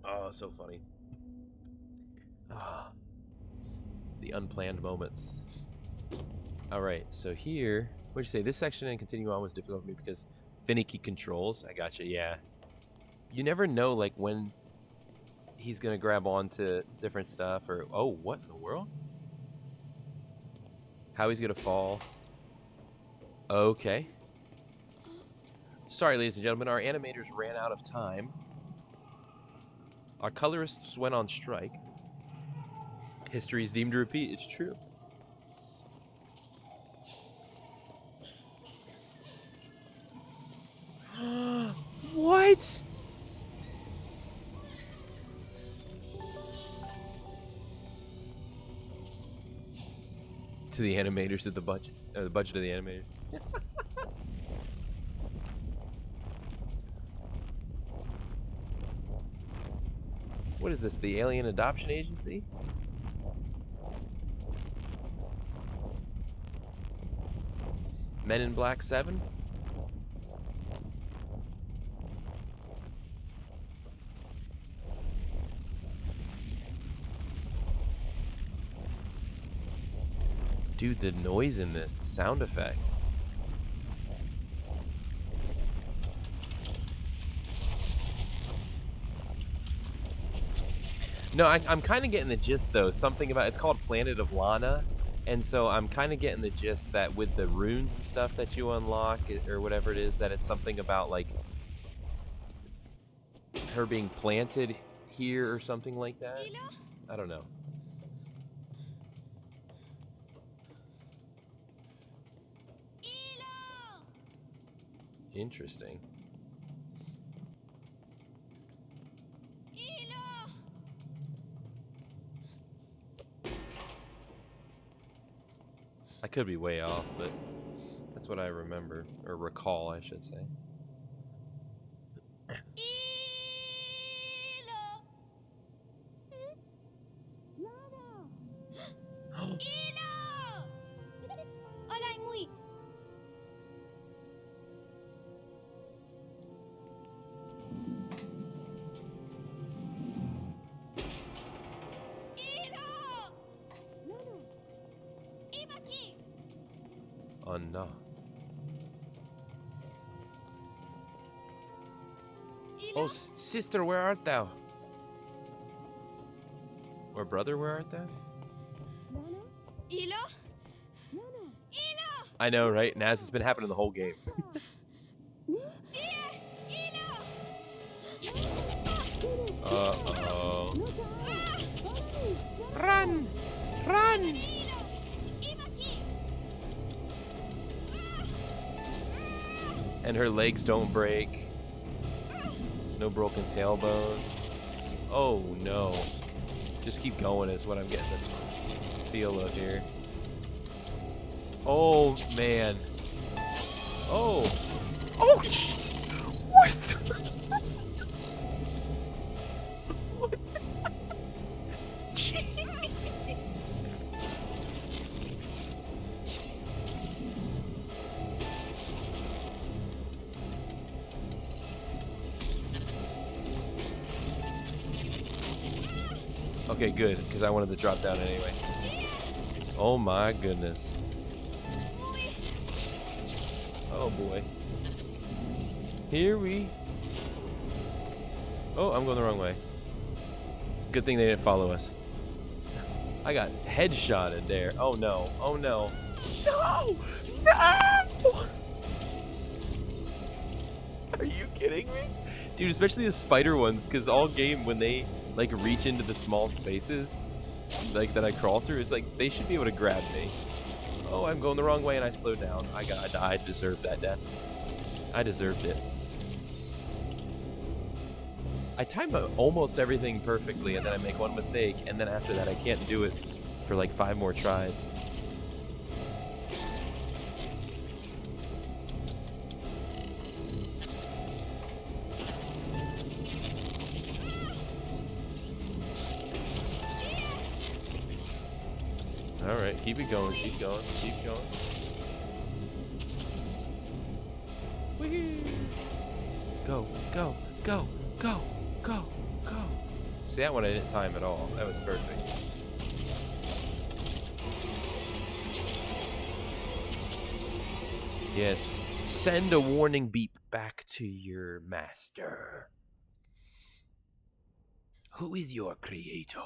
Oh, so funny. Ah, the unplanned moments. All right, so here, what'd you say? This section and continue on was difficult for me because finicky controls. I gotcha. Yeah, you never know like when he's gonna grab onto different stuff, or oh, what in the world? How he's gonna fall. Okay. Sorry, ladies and gentlemen, our animators ran out of time. Our colorists went on strike. History is deemed to repeat. It's true. What? To the animators at the budget, the budget of the animators. What is this? The Alien Adoption Agency? Men in Black 7? Dude, the noise in this, the sound effect. No, I'm kind of getting the gist, though. Something about, it's called Planet of Lana. And so I'm kind of getting the gist that with the runes and stuff that you unlock, or whatever it is, that it's something about, like, her being planted here or something like that. I don't know. Interesting. I could be way off, but that's what I remember, or recall, I should say. Oh no. Oh, sister, where art thou? Or brother, where art thou? I know, right? Naz, it's been happening the whole game. Uh-oh. Run! Run! And her legs don't break. No broken tailbone. Oh no. Just keep going is what I'm getting the feel of here. Oh, man. Oh. Oh, what? What? Okay, good, because I wanted to drop down anyway. Oh my goodness. Oh boy. Here we... Oh, I'm going the wrong way. Good thing they didn't follow us. I got headshotted there. Oh no. Oh no. No! No! Are you kidding me? Dude, especially the spider ones, because all game when they like reach into the small spaces like that I crawl through, it's like they should be able to grab me. Oh, I'm going the wrong way and I slowed down. I deserved that death. I deserved it. I time almost everything perfectly and then I make one mistake and then after that I can't do it for like 5 more tries. Alright, keep it going, keep going, keep going. Whee! Go, go, go, go, go, go. See, that one I didn't time at all. That was perfect. Yes. Send a warning beep back to your master. Who is your creator?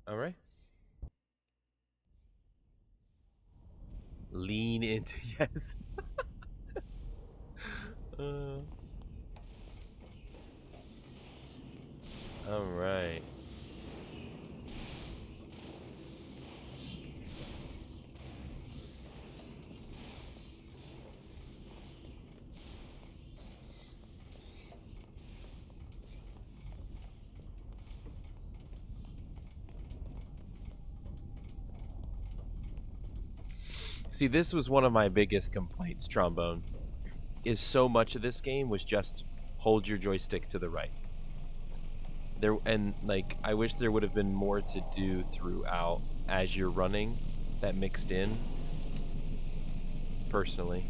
Alright. Lean into... Yes. Alright. See, this was one of my biggest complaints, Trombone. Is so much of this game was just hold your joystick to the right. There and like I wish there would have been more to do throughout as you're running that mixed in. Personally.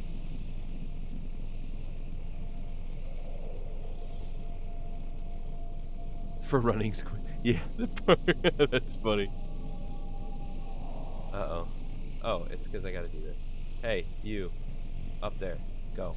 For running squid. Yeah, that's funny. Uh-oh. Oh, it's because I gotta do this. Hey, you. Up there. Go.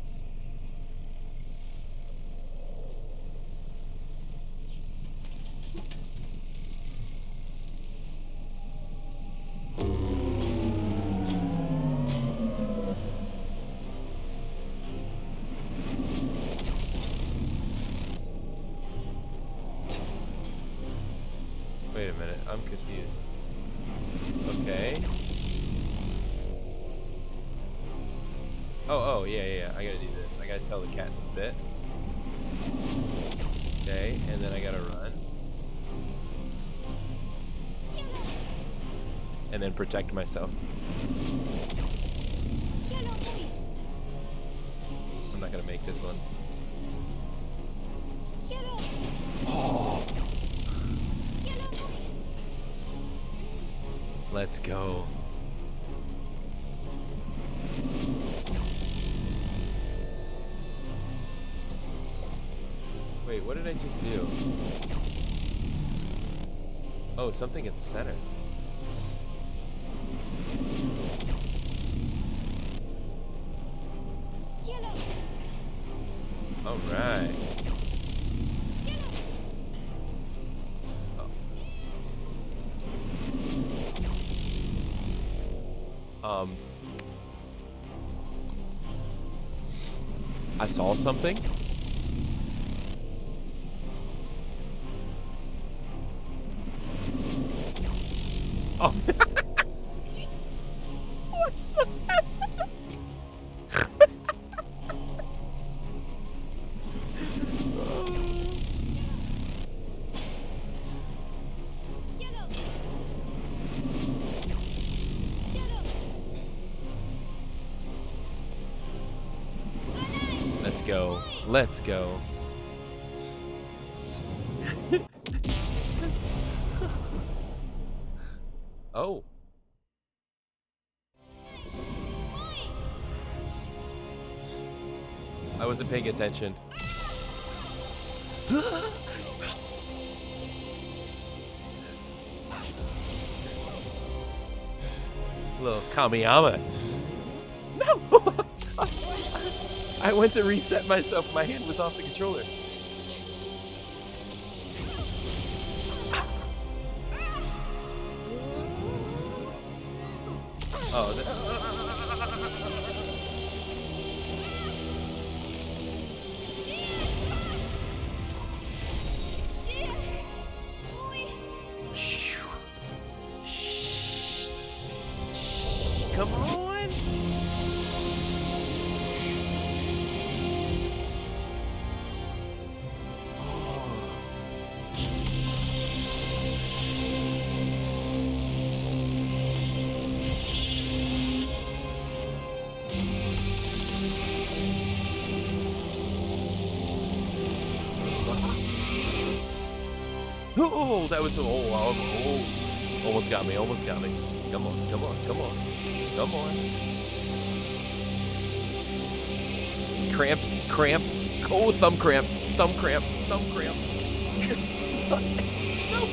Wait a minute, I'm confused. Okay. Oh, yeah. I gotta do this. I gotta tell the cat to sit. Okay, and then I gotta run. And then protect myself. I'm not gonna make this one. Oh. Let's go. Wait, what did I just do? Oh, something at the center. All right. I saw something. Oh. go. Let's go. Oh. I wasn't paying attention. Little Kamiyama. No! I went to reset myself. My hand was off the controller. Oh, come on. Oh, that was almost got me. Almost got me. Come on, come on, come on, come on. Cramp, cramp. Oh, thumb cramp, thumb cramp, thumb cramp. No.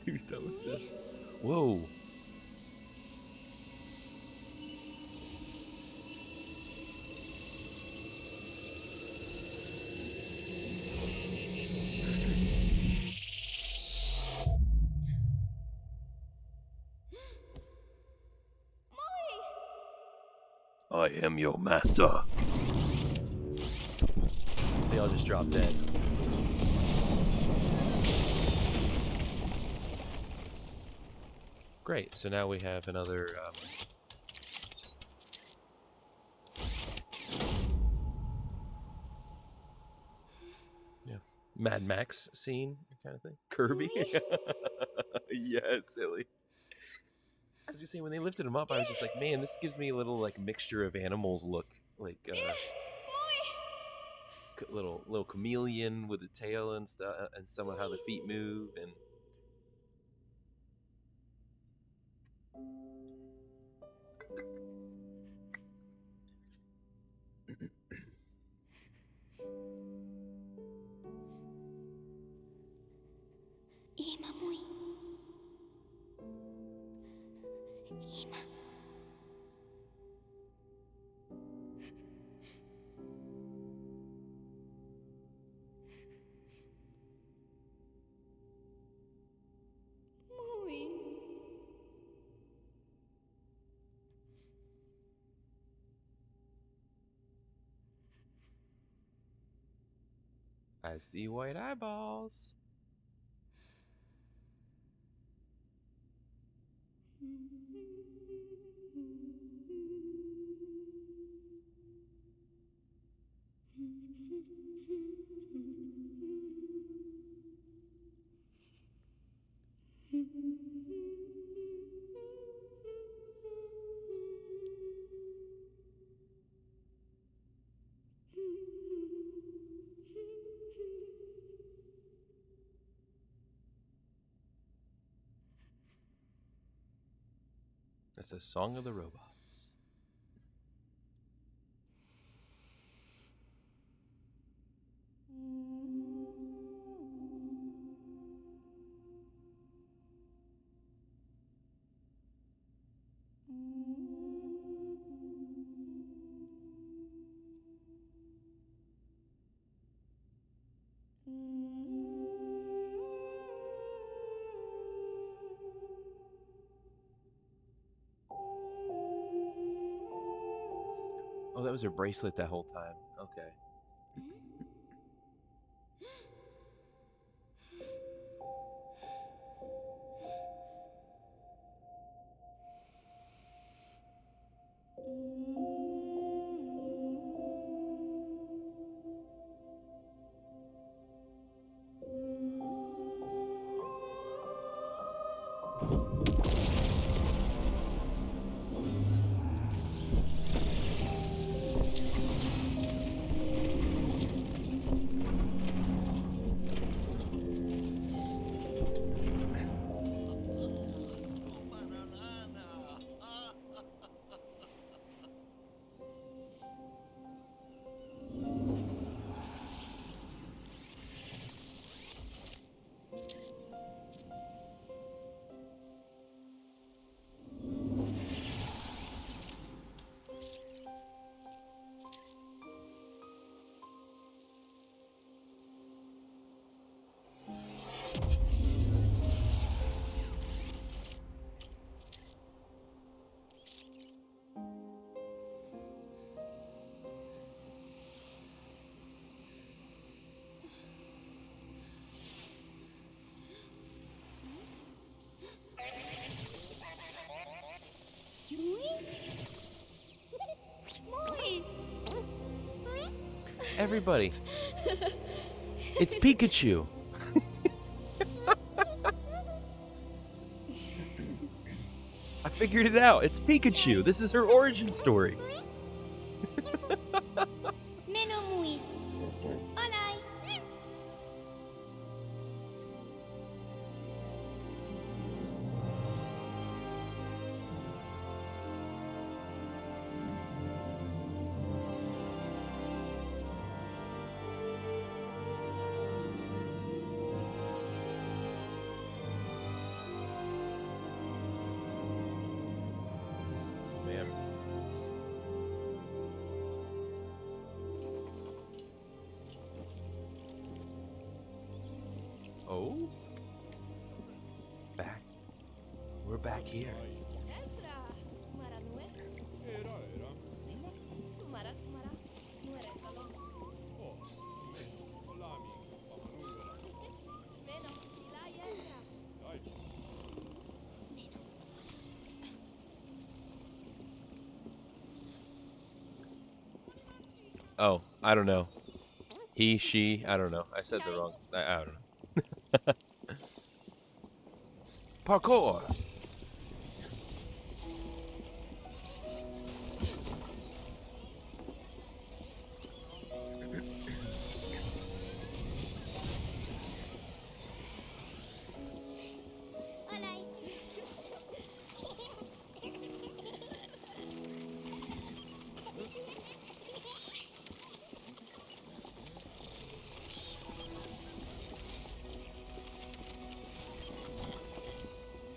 Dude, that was just... Whoa. I am your master. They all just dropped dead. Great, so now we have another Mad Max scene kind of thing. Kirby. Yeah, silly. I was just saying, when they lifted him up, I was just like, man, this gives me a little like mixture of animals look, like little chameleon with a tail and stuff, and some of how the feet move and. I see white eyeballs. That's the song of the robots. Oh, that was her bracelet that whole time. Okay. Everybody, it's Pikachu. I figured it out. It's Pikachu. This is her origin story. Man. Oh? Back. We're back here. Oh, I don't know. He, she, I don't know. I said the wrong. I don't know. Parkour.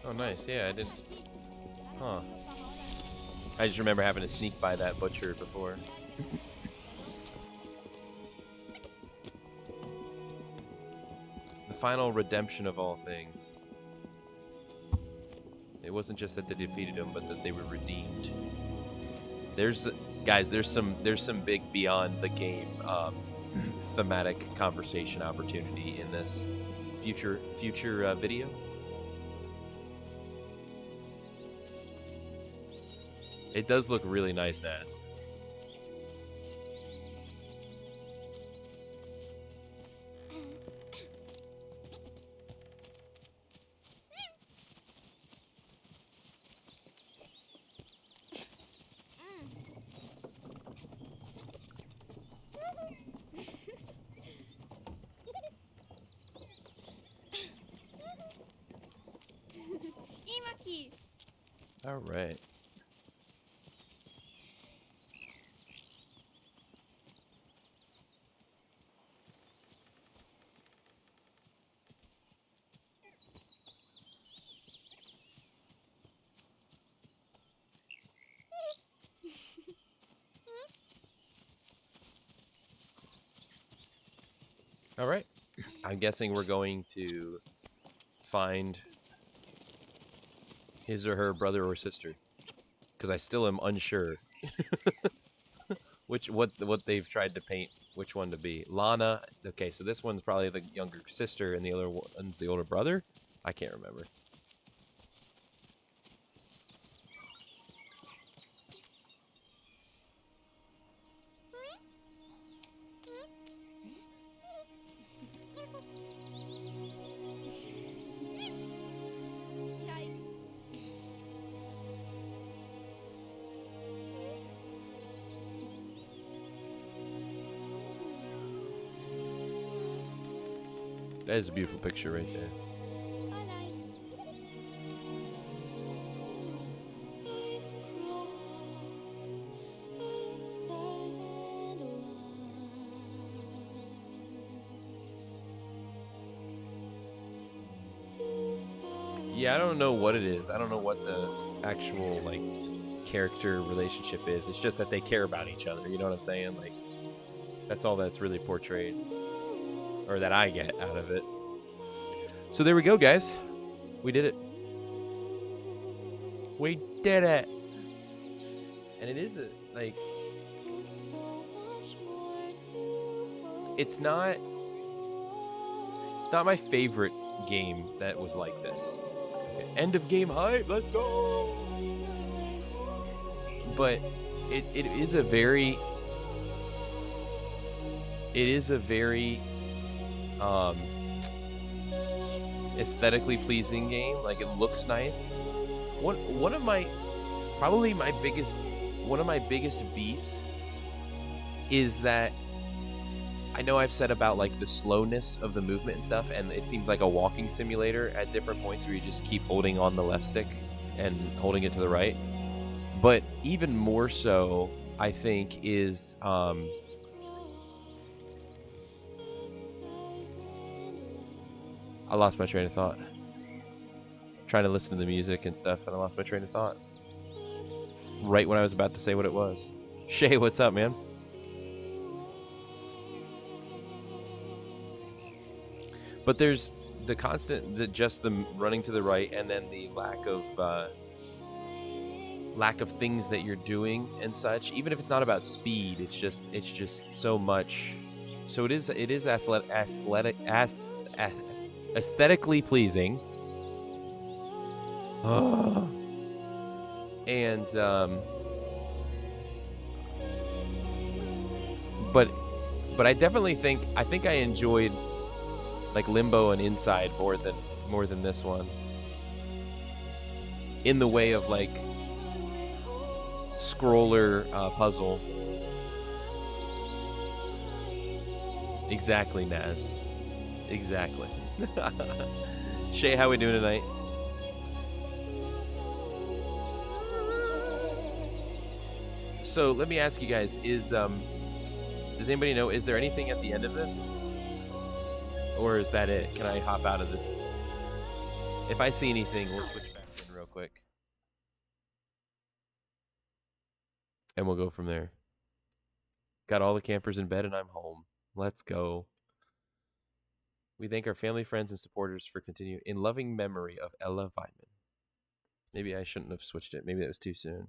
Oh, nice. Yeah, I didn't. Huh. I just remember having to sneak by that butcher before. The final redemption of all things. It wasn't just that they defeated him, but that they were redeemed. There's, guys, there's some big beyond the game thematic conversation opportunity in this future video. It does look really nice, Naz. All right. All right. I'm guessing we're going to find his or her brother or sister, because I still am unsure what they've tried to paint which one to be. Lana. Okay, so this one's probably the younger sister, and the other one's the older brother. I can't remember. That is a beautiful picture right there. Yeah, I don't know what it is. I don't know what the actual like character relationship is. It's just that they care about each other. You know what I'm saying? Like that's all that's really portrayed, or that I get out of it. So there we go, guys. We did it. We did it. And it is like it's not my favorite game that was like this. Okay, end of game hype. Let's go. But it is a very aesthetically pleasing game. Like it looks nice. One of my biggest beefs is that I know I've said about like the slowness of the movement and stuff, and it seems like a walking simulator at different points where you just keep holding on the left stick and holding it to the right. But even more so, I think, is I lost my train of thought. Trying to listen to the music and stuff, and I lost my train of thought. Right when I was about to say what it was. Shay, what's up, man? But there's the constant, just the running to the right, and then the lack of things that you're doing and such. Even if it's not about speed, it's just so much. So it is aesthetically pleasing. And but I definitely think I enjoyed like Limbo and Inside more than this one, in the way of like scroller puzzle. Exactly, Naz. Exactly. Shay, how we doing tonight? So let me ask you guys: does anybody know? Is there anything at the end of this, or is that it? Can I hop out of this? If I see anything, we'll switch back in real quick, and we'll go from there. Got all the campers in bed, and I'm home. Let's go. We thank our family, friends, and supporters for continuing in loving memory of Ella Vineman. Maybe I shouldn't have switched it. Maybe that was too soon.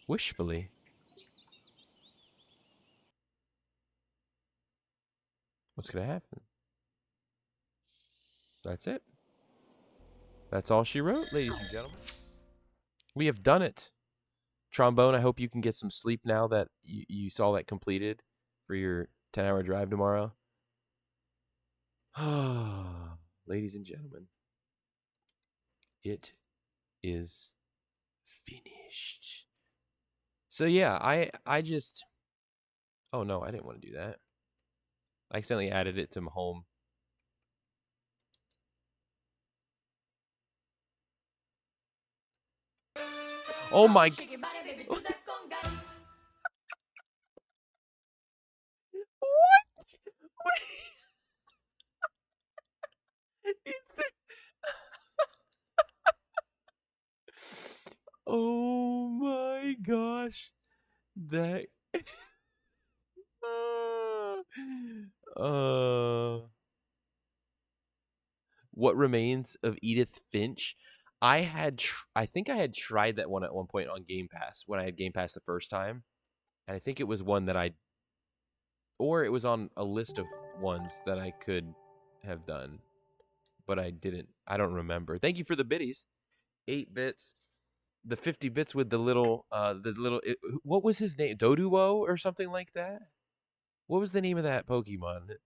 Wishfully. What's going to happen? That's it. That's all she wrote, ladies and gentlemen. We have done it. Trombone, I hope you can get some sleep now that you saw that completed for your 10-hour drive tomorrow. Ladies and gentlemen, it is finished. So yeah, I just... Oh no, I didn't want to do that. I accidentally added it to my home. Oh my... What? Oh my gosh. That... What Remains of Edith Finch? I think I had tried that one at one point on Game Pass when I had Game Pass the first time, and I think it was one that or it was on a list of ones that I could have done, but I didn't. I don't remember. Thank you for the biddies. 8 bits, the 50 bits with the little, what was his name? Doduo or something like that. What was the name of that Pokemon?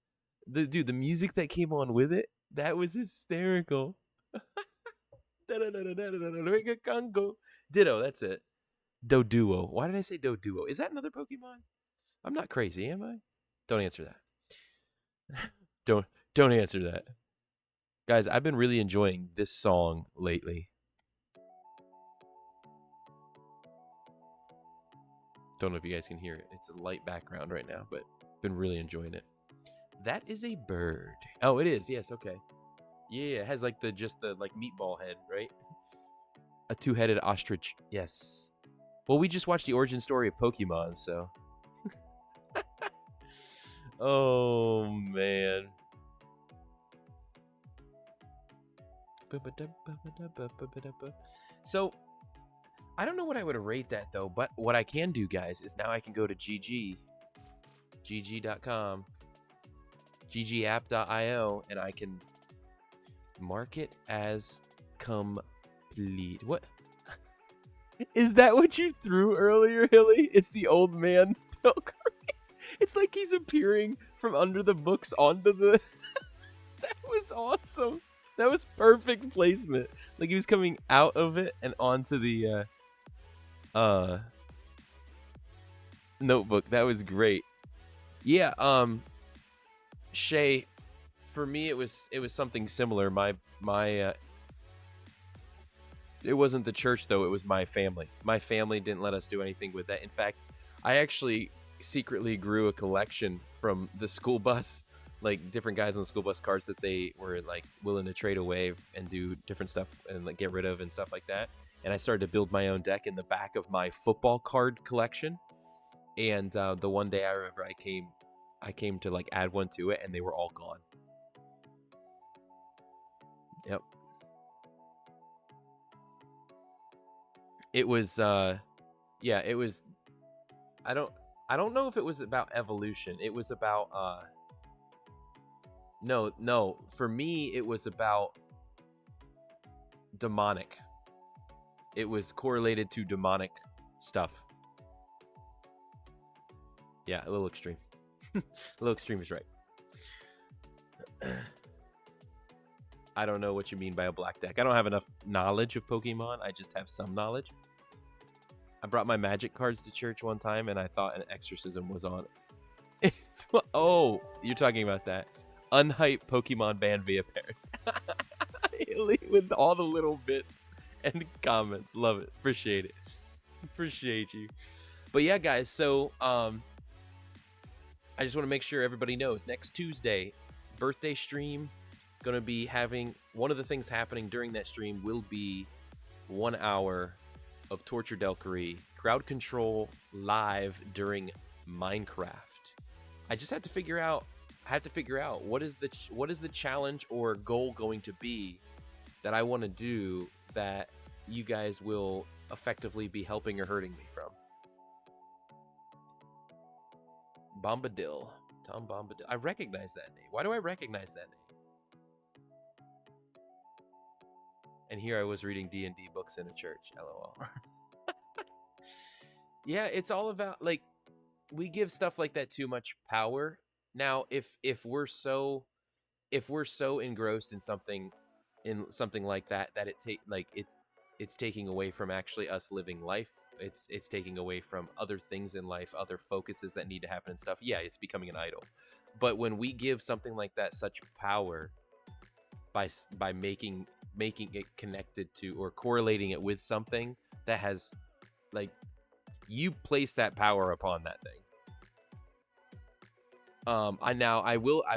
The music that came on with it, that was hysterical. Ditto, that's it. Doduo. Why did I say Doduo? Is that another Pokemon? I'm not crazy, am I? Don't answer that. Don't answer that. Guys, I've been really enjoying this song lately. Don't know if you guys can hear it. It's a light background right now, but been really enjoying it. That is a bird. Oh, it is. Yes, okay. Yeah, it has like the like meatball head, right? A two-headed ostrich. Yes. Well, we just watched the origin story of Pokemon, so. Oh man. So, I don't know what I would rate that though, but what I can do, guys, is now I can go to gg.com, ggapp.io, and I can mark it as complete. What? Is that what you threw earlier, Hilly? It's the old man Delkery. It's like he's appearing from under the books onto the... That was awesome. That was perfect placement. Like he was coming out of it and onto the notebook. That was great. Yeah, Shay, for me it was something similar. My it wasn't the church though, it was my family. My family didn't let us do anything with that. In fact, I actually secretly grew a collection from the school bus, like different guys on the school bus cards that they were like willing to trade away and do different stuff and like get rid of and stuff like that. And I started to build my own deck in the back of my football card collection. And the one day I remember I came to like add one to it and they were all gone. Yep. It was yeah, it was I don't know if it was about evolution. It was about no, for me it was about demonic. It was correlated to demonic stuff. Yeah, a little extreme. A little extreme is right. I don't know what you mean by a black deck. I don't have enough knowledge of Pokemon. I just have some knowledge. I brought my magic cards to church one time and I thought an exorcism was on. Oh, you're talking about that. Unhyped Pokemon banned via Paris. With all the little bits and comments. Love it. Appreciate it. Appreciate you. But yeah, guys, so I just want to make sure everybody knows next Tuesday, birthday stream, gonna be having one of the things happening during that stream will be 1 hour of Torture Delkery crowd control live during Minecraft. I just have to figure out what is the challenge or goal going to be that I want to do that you guys will effectively be helping or hurting me from. Bombadil. Tom Bombadil. I recognize that name. Why do I recognize that name? And here I was reading D&D books in a church. LOL. Yeah, it's all about, like, we give stuff like that too much power. Now, if we're so engrossed in something like that it's taking away from actually us living life. It's taking away from other things in life, other focuses that need to happen and stuff. Yeah, it's becoming an idol. But when we give something like that such power by making it connected to or correlating it with something that has, like, you place that power upon that thing. I will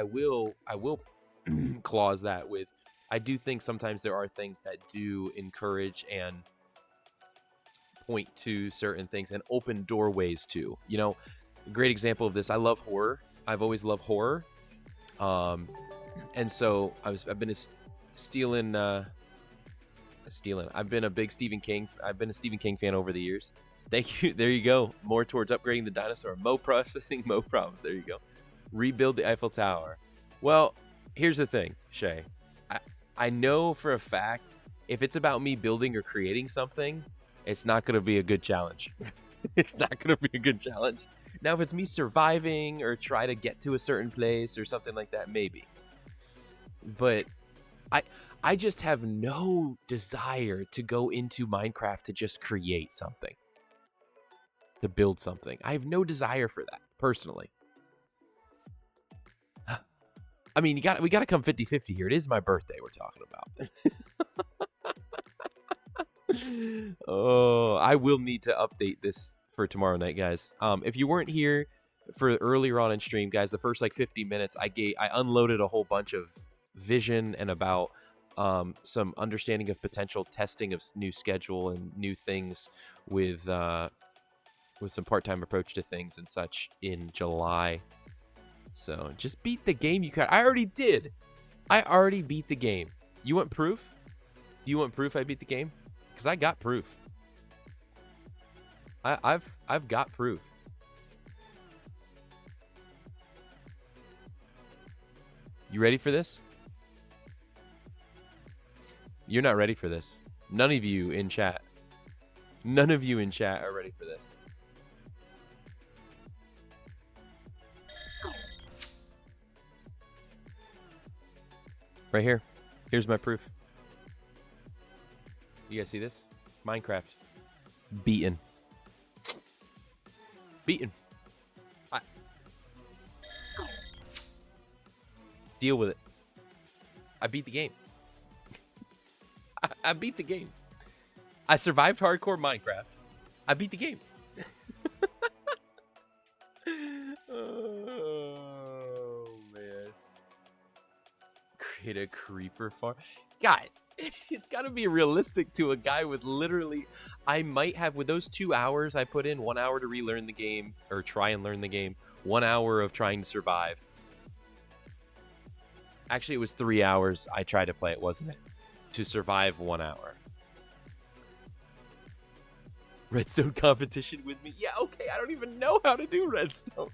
clause that with, I do think sometimes there are things that do encourage and point to certain things and open doorways to, a great example of this. I love horror. I've always loved horror. And so I've been I've been a big Stephen King. I've been a Stephen King fan over the years. Thank you. There you go. More towards upgrading the dinosaur. Mo processing, mo problems. There you go. Rebuild the Eiffel Tower. Well, here's the thing, Shay. I know for a fact if it's about me building or creating something, it's not going to be a good challenge. It's not going to be a good challenge. Now, if it's me surviving or try to get to a certain place or something like that, maybe. But I just have no desire to go into Minecraft to just create something, to build something. I have no desire for that, personally. I mean, we got to come 50-50 here. It is my birthday we're talking about. Oh, I will need to update this for tomorrow night, guys. If you weren't here for earlier on in stream, guys, the first like 50 minutes, I unloaded a whole bunch of vision and about some understanding of potential testing of new schedule and new things with some part-time approach to things and such in July. So just beat the game you got. I already did. I already beat the game. You want proof? Do you want proof I beat the game? Because I got proof. I've got proof. You ready for this? You're not ready for this. None of you in chat. None of you in chat are ready for this. Right here. Here's my proof. You guys see this? Minecraft. Beaten. Beaten. Deal with it. I beat the game. I beat the game. I survived hardcore Minecraft. I beat the game. Oh, man. Create a creeper farm. Guys, it's got to be realistic to a guy with literally... I might have, with those 2 hours I put in, 1 hour to relearn the game, or try and learn the game, 1 hour of trying to survive. Actually, it was 3 hours I tried to play it, wasn't it? To survive 1 hour. Redstone competition with me? Yeah, okay, I don't even know how to do redstone.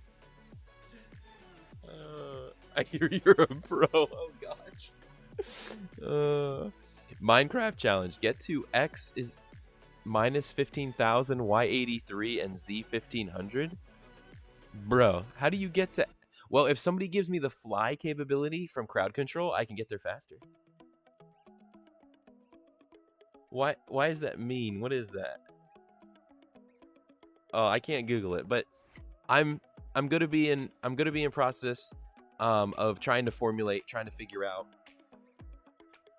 I hear you're a pro. Oh, gosh. Minecraft challenge. Get to X is minus 15,000, Y 83, and Z 1500. Bro, how do you get to... Well, if somebody gives me the fly capability from crowd control, I can get there faster. Why does that mean? What is that? Oh, I can't Google it, but I'm gonna be in process of trying to figure out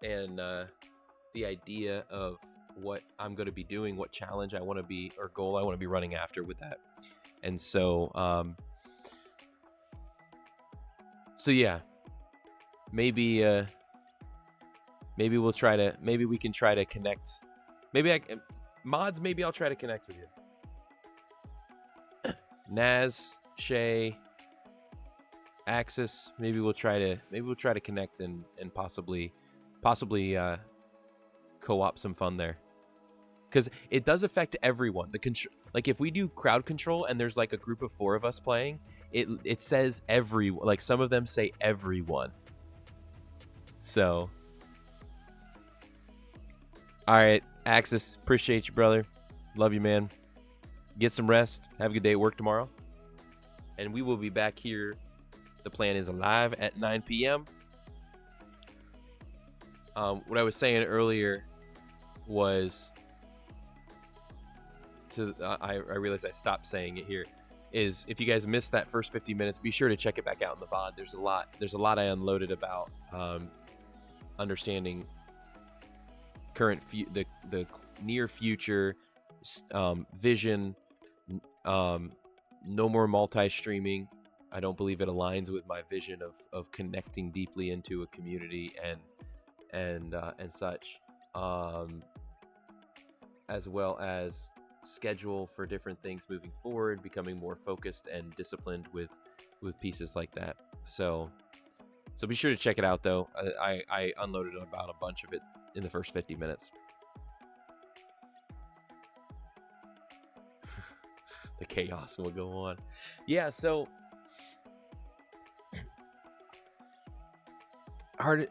and the idea of what I'm gonna be doing, what challenge I want to be, or goal I want to be running after with that. And so yeah, maybe we can try to connect. Mods, maybe I'll try to connect with you. Naz, Shay, Axis, maybe we'll try to connect and possibly co-op some fun there. Because it does affect everyone. Like if we do crowd control and there's like a group of 4 of us playing, it says like some of them say everyone. So, all right, Axis, appreciate you, brother. Love you, man. Get some rest. Have a good day at work tomorrow. And we will be back here. The plan is live at 9 p.m. What I was saying earlier was I realized I stopped saying it here, is if you guys missed that first 50 minutes, be sure to check it back out in the VOD. There's a lot I unloaded about understanding the near future vision. No more multi-streaming. I don't believe it aligns with my vision of connecting deeply into a community and such, as well as schedule for different things moving forward, becoming more focused and disciplined with pieces like that. So be sure to check it out, though. I unloaded about a bunch of it in the first 50 minutes. The chaos will go on. Yeah, so hard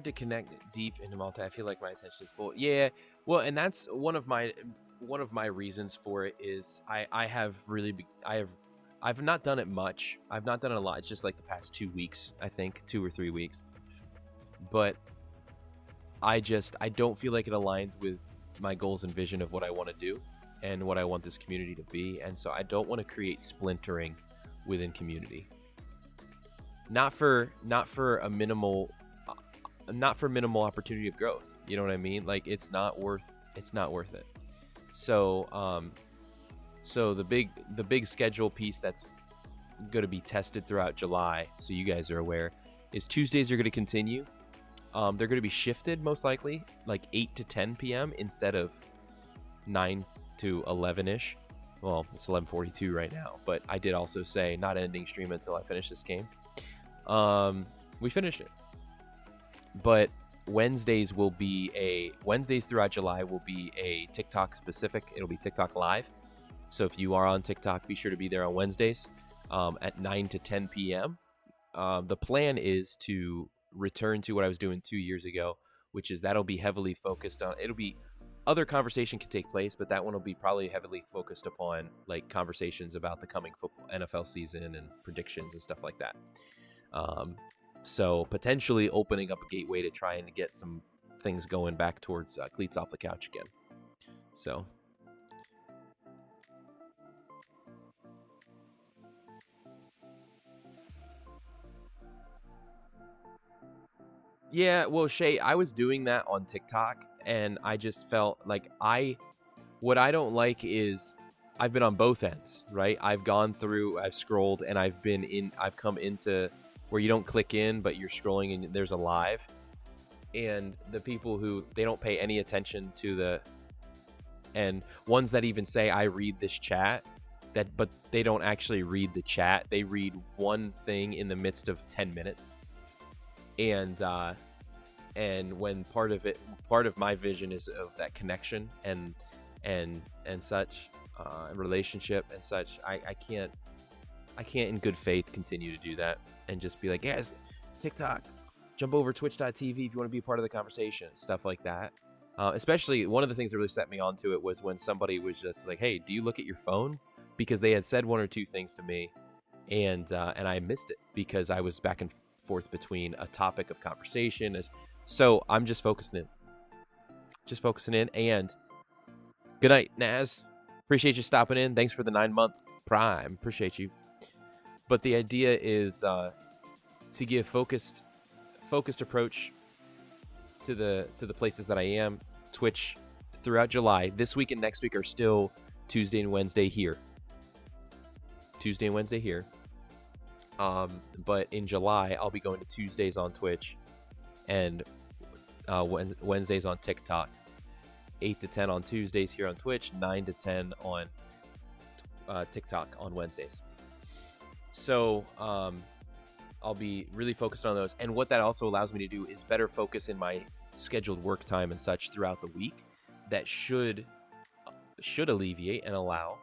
to connect deep into multi. I feel like my attention is full. Yeah, well, and that's one of my reasons for it is I've not done it much. I've not done it a lot. It's just like the past 2 weeks, I think, 2 or 3 weeks. But I don't feel like it aligns with my goals and vision of what I want to do and what I want this community to be. And so I don't want to create splintering within community. not for a minimal not for minimal opportunity of growth. You know what I mean? Like it's not worth it. So so the big schedule piece that's going to be tested throughout July, so you guys are aware, is Tuesdays are going to continue. They're going to be shifted most likely, like 8 to 10 p.m. instead of 9 to 11-ish. Well, it's 11:42 right now, but I did also say not ending stream until I finish this game. We finish it. But Wednesdays throughout July will be a TikTok specific. It'll be TikTok live. So if you are on TikTok, be sure to be there on Wednesdays at 9 to 10 p.m. The plan is to return to what I was doing 2 years ago, which is that'll be heavily focused on, it'll be, other conversation can take place, but that one will be probably heavily focused upon like conversations about the coming football NFL season and predictions and stuff like that. So potentially opening up a gateway to try and get some things going back towards cleats off the couch again. So yeah, well, Shay, I was doing that on TikTok, and I just felt like what I don't like is I've been on both ends, right? I've gone through, I've scrolled, and I've come into where you don't click in, but you're scrolling and there's a live, and the people who they don't pay any attention to and ones that even say I read this chat, but they don't actually read the chat. They read one thing in the midst of 10 minutes. And when part of my vision is of that connection and such relationship and such, I can't in good faith continue to do that and just be like, yes, TikTok, jump over twitch.tv if you want to be a part of the conversation, stuff like that. Especially one of the things that really set me onto it was when somebody was just like, hey, do you look at your phone? Because they had said one or two things to me, and I missed it because I was back and forth between a topic of conversation. So I'm just focusing in. And good night, Naz. Appreciate you stopping in. Thanks for the 9-month Prime. Appreciate you. But the idea is to give focused approach to the places that I am. Twitch throughout July. This week and next week are still Tuesday and Wednesday here. But in July, I'll be going to Tuesdays on Twitch and Wednesdays on TikTok. 8 to 10 on Tuesdays here on Twitch, 9 to 10 on TikTok on Wednesdays. So I'll be really focused on those. And what that also allows me to do is better focus in my scheduled work time and such throughout the week. That should alleviate and allow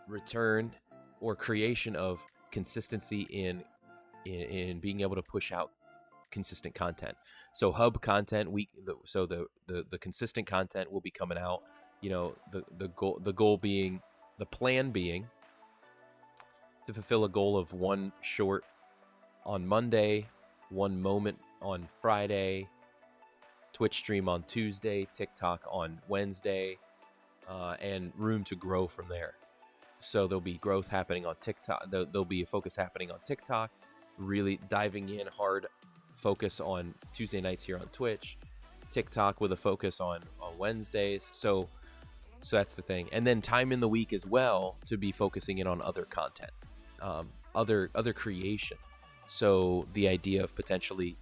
return or creation of consistency in being able to push out consistent content. So hub content the consistent content will be coming out. You know, the goal being, the plan being to fulfill a goal of one short on Monday, one moment on Friday, Twitch stream on Tuesday, TikTok on Wednesday, and room to grow from there. So there'll be growth happening on TikTok. There'll be a focus happening on TikTok, really diving in hard focus on Tuesday nights here on Twitch, TikTok with a focus on Wednesdays. So that's the thing. And then time in the week as well to be focusing in on other content, other creation. So the idea of potentially,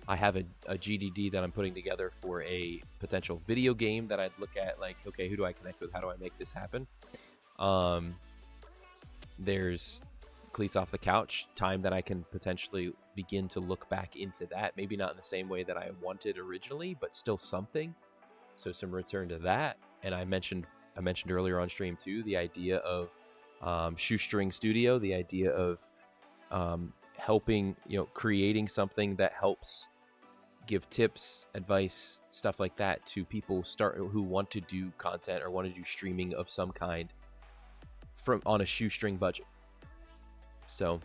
I have a GDD that I'm putting together for a potential video game that I'd look at, like, okay, who do I connect with? How do I make this happen? There's Cleats Off the Couch, time that I can potentially begin to look back into that. Maybe not in the same way that I wanted originally, but still something. So some return to that. And I mentioned earlier on stream too, the idea of Shoestring Studio, the idea of helping, creating something that helps give tips, advice, stuff like that to people who want to do content or want to do streaming of some kind on a shoestring budget. So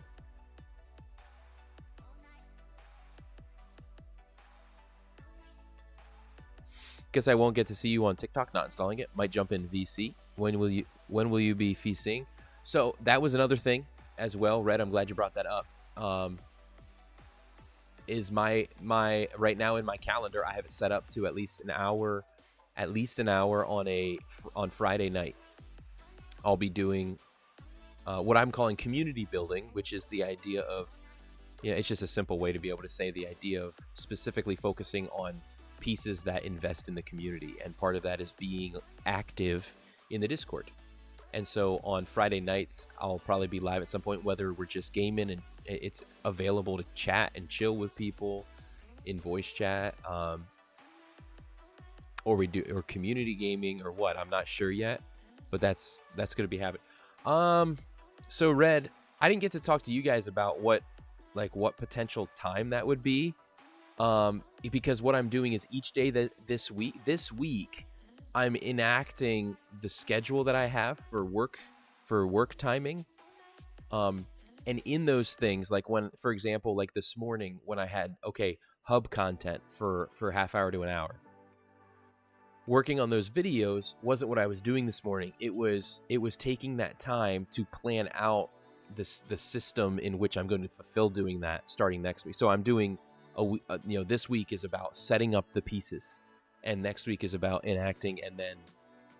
guess I won't get to see you on TikTok, not installing it. Might jump in VC. When will you be VCing? So that was another thing as well, Red. I'm glad you brought that up. is my right now in my calendar. I have it set up to at least an hour on Friday night. I'll be doing what I'm calling community building, which is the idea of, it's just a simple way to be able to say the idea of specifically focusing on pieces that invest in the community. And part of that is being active in the Discord. And so on Friday nights, I'll probably be live at some point, whether we're just gaming and it's available to chat and chill with people in voice chat, or community gaming or what. I'm not sure yet, but that's going to be happening. So Red, I didn't get to talk to you guys about what potential time that would be. Because what I'm doing is each day this week, I'm enacting the schedule that I have for work timing. And in those things, like when, for example, like this morning when I had, hub content for half hour to an hour, working on those videos wasn't what I was doing this morning. It was taking that time to plan out the system in which I'm going to fulfill doing that starting next week. So I'm doing this week is about setting up the pieces, and next week is about enacting, and then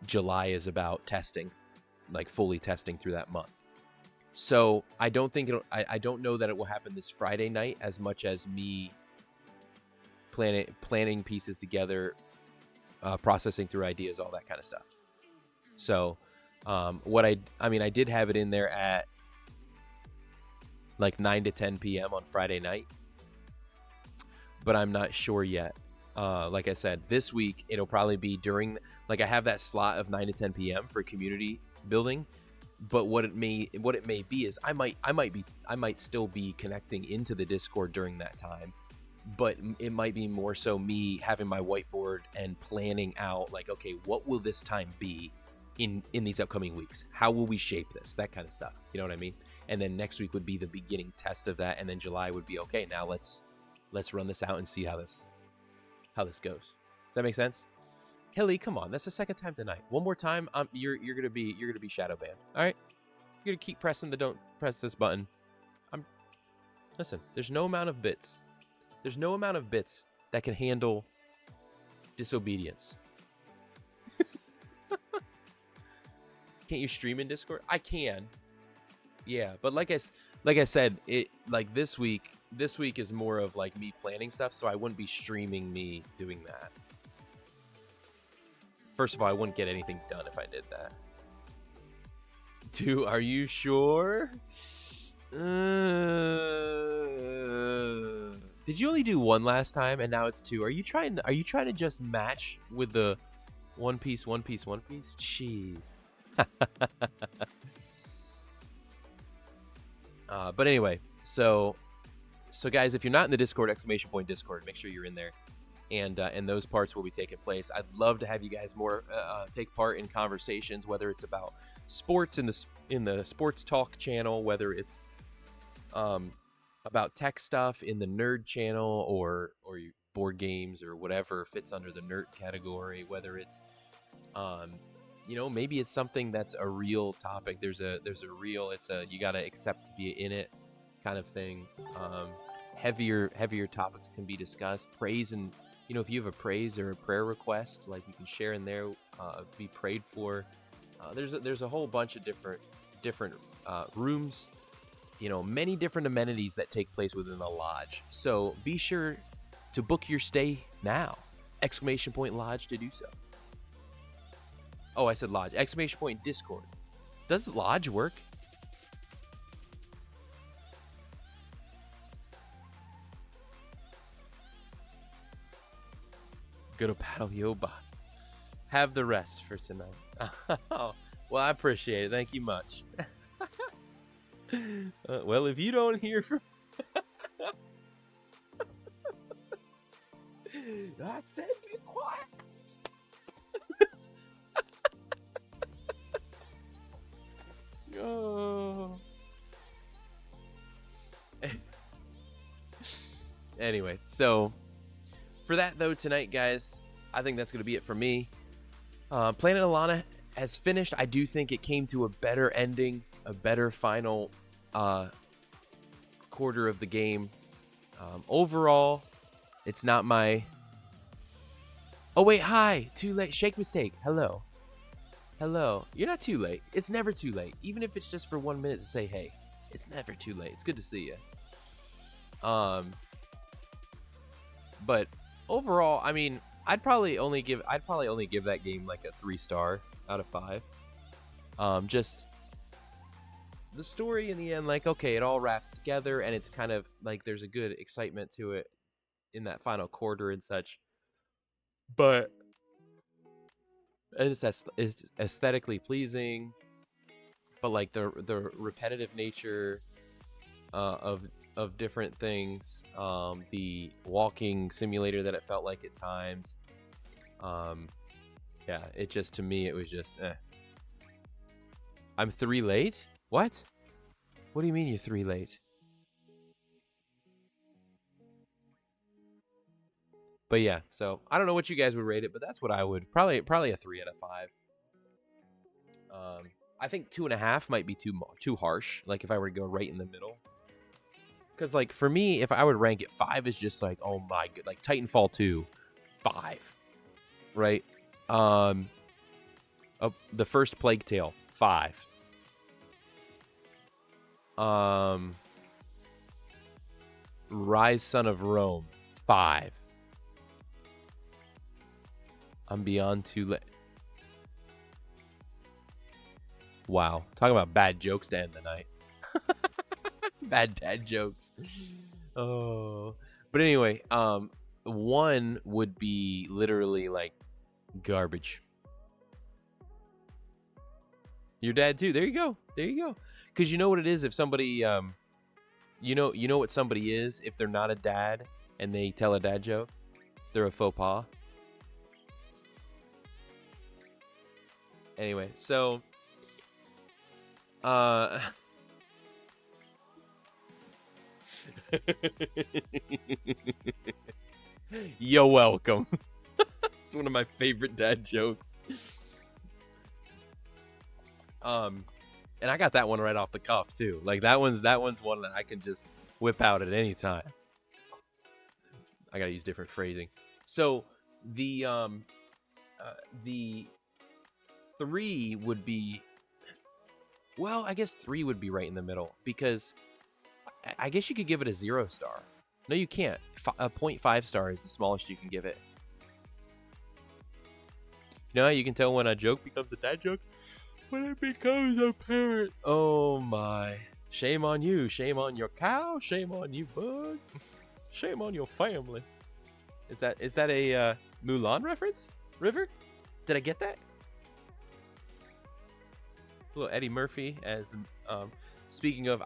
July is about testing, like fully testing through that month. So I don't think I don't know that it will happen this Friday night as much as me planning pieces together, processing through ideas, all that kind of stuff. So I did have it in there at like 9 to 10 p.m. on Friday night, but I'm not sure yet. Like I said, this week it'll probably be during, I have that slot of 9 to 10 p.m. for community building, but what it may be is I might still be connecting into the Discord during that time, but it might be more so me having my whiteboard and planning out what will this time be in these upcoming weeks? How will we shape this? That kind of stuff. You know what I mean? And then next week would be the beginning test of that, and then July would be now let's run this out and see how this goes. Does that make sense? Hilly, come on, that's the second time tonight. One more time, you're gonna be shadow banned. All right, you're gonna keep pressing the don't press this button. Listen. There's no amount of bits that can handle disobedience. Can't you stream in Discord? I can. Yeah, but like I said, it this week is more of me planning stuff, so I wouldn't be streaming me doing that. First of all, I wouldn't get anything done if I did that. Dude, are you sure? Did you only do one last time and now it's two? Are you trying to just match with the one piece? Jeez. But anyway, so guys, if you're not in the Discord, !Discord, make sure you're in there, and those parts will be taking place. I'd love to have you guys more take part in conversations, whether it's about sports in the sports talk channel, whether it's about tech stuff in the nerd channel, or board games or whatever fits under the nerd category, whether it's maybe it's something that's a real topic. There's a real, you got to accept to be in it kind of thing. Heavier topics can be discussed. Praise, and if you have a praise or a prayer request, you can share in there, be prayed for. There's a whole bunch of different rooms, many different amenities that take place within the lodge. So be sure to book your stay now. !Lodge to do so. Oh, I said lodge. !Discord. Does lodge work? Go to battle Yoba. Have the rest for tonight. Well, I appreciate it. Thank you much. Well, if you don't hear from... I said be quiet. Oh. Anyway, so for that though tonight, guys, I think that's gonna be it for me. Planet Alana has finished. I do think it came to a better ending, a better final quarter of the game. Overall, it's not my... Oh, wait, hi. Too late. Shake mistake. Hello. Hello. You're not too late. It's never too late. Even if it's just for 1 minute to say, hey, it's never too late. It's good to see you. But overall, I mean, I'd probably only give that game like a 3-star out of 5. Just the story in the end, like, okay, it all wraps together, and it's kind of like there's a good excitement to it in that final quarter and such. But it's aesthetically pleasing, but like the repetitive nature of different things, the walking simulator that it felt like at times, yeah, it just, to me, it was just I'm 3 late? What do you mean you're 3 late? But yeah, so I don't know what you guys would rate it, but that's what I would probably a 3 out of 5. I think 2.5 might be too harsh. Like if I were to go right in the middle, because like for me, if I would rank it, 5 is just like, oh my god, like Titanfall 2, 5, right? The first Plague Tale, 5. Rise Son of Rome, 5. I'm beyond too late. Wow. Talking about bad jokes to end the night. Bad dad jokes. Oh. But anyway, 1 would be literally like garbage. Your dad too. There you go. There you go. Because you know what it is if somebody, you know what somebody is if they're not a dad and they tell a dad joke? They're a faux pas. Anyway, so you're welcome. It's one of my favorite dad jokes. And I got that one right off the cuff too. Like that one's one that I can just whip out at any time. I gotta use different phrasing. So the 3 would be, well, I guess 3 would be right in the middle, because I guess you could give it a 0 star. No, you can't. A 0.5 star is the smallest you can give it. You know how you can tell when a joke becomes a dad joke? When it becomes a parent. Oh my. Shame on you. Shame on your cow. Shame on you, bud. Shame on your family. Is that a Mulan reference? River? Did I get that? A little Eddie Murphy as speaking of,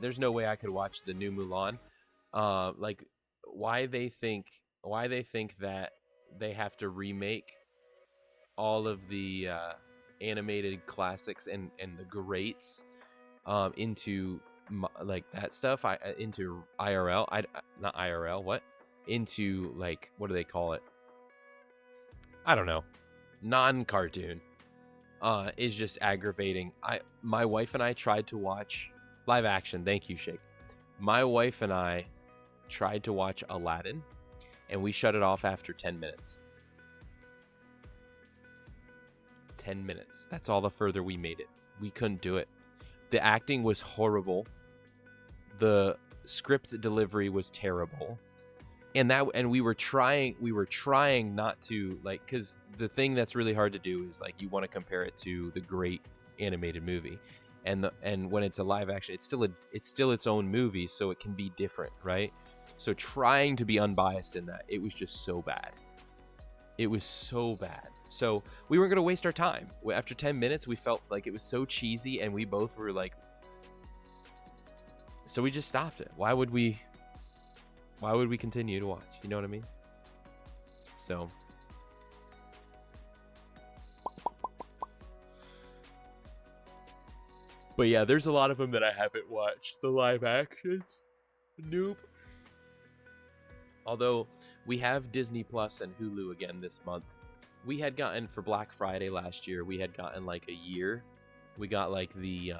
there's no way I could watch the new Mulan. Like why they think that they have to remake all of the animated classics and the greats into like that stuff, into IRL, not IRL, what? Into like, what do they call it? I don't know. Non-cartoon. Is just aggravating. My wife and I tried to watch live action. Thank you, Shake. My wife and I tried to watch Aladdin, and we shut it off after 10 minutes. 10 minutes. That's all the further we made it. We couldn't do it. The acting was horrible. The script delivery was terrible. And we were trying not to, like, because the thing that's really hard to do is like you want to compare it to the great animated movie, and when it's a live action, it's still its own movie, so it can be different, right? So trying to be unbiased in that, it was just so bad. It was so bad. So we weren't gonna waste our time. After 10 minutes, we felt like it was so cheesy, and we both were like, so we just stopped it. Why would we continue to watch? You know what I mean? So but yeah, there's a lot of them that I haven't watched. The live actions, nope. Although we have Disney Plus and Hulu again this month. We had gotten, for Black Friday last year, we had gotten like a year. We got like the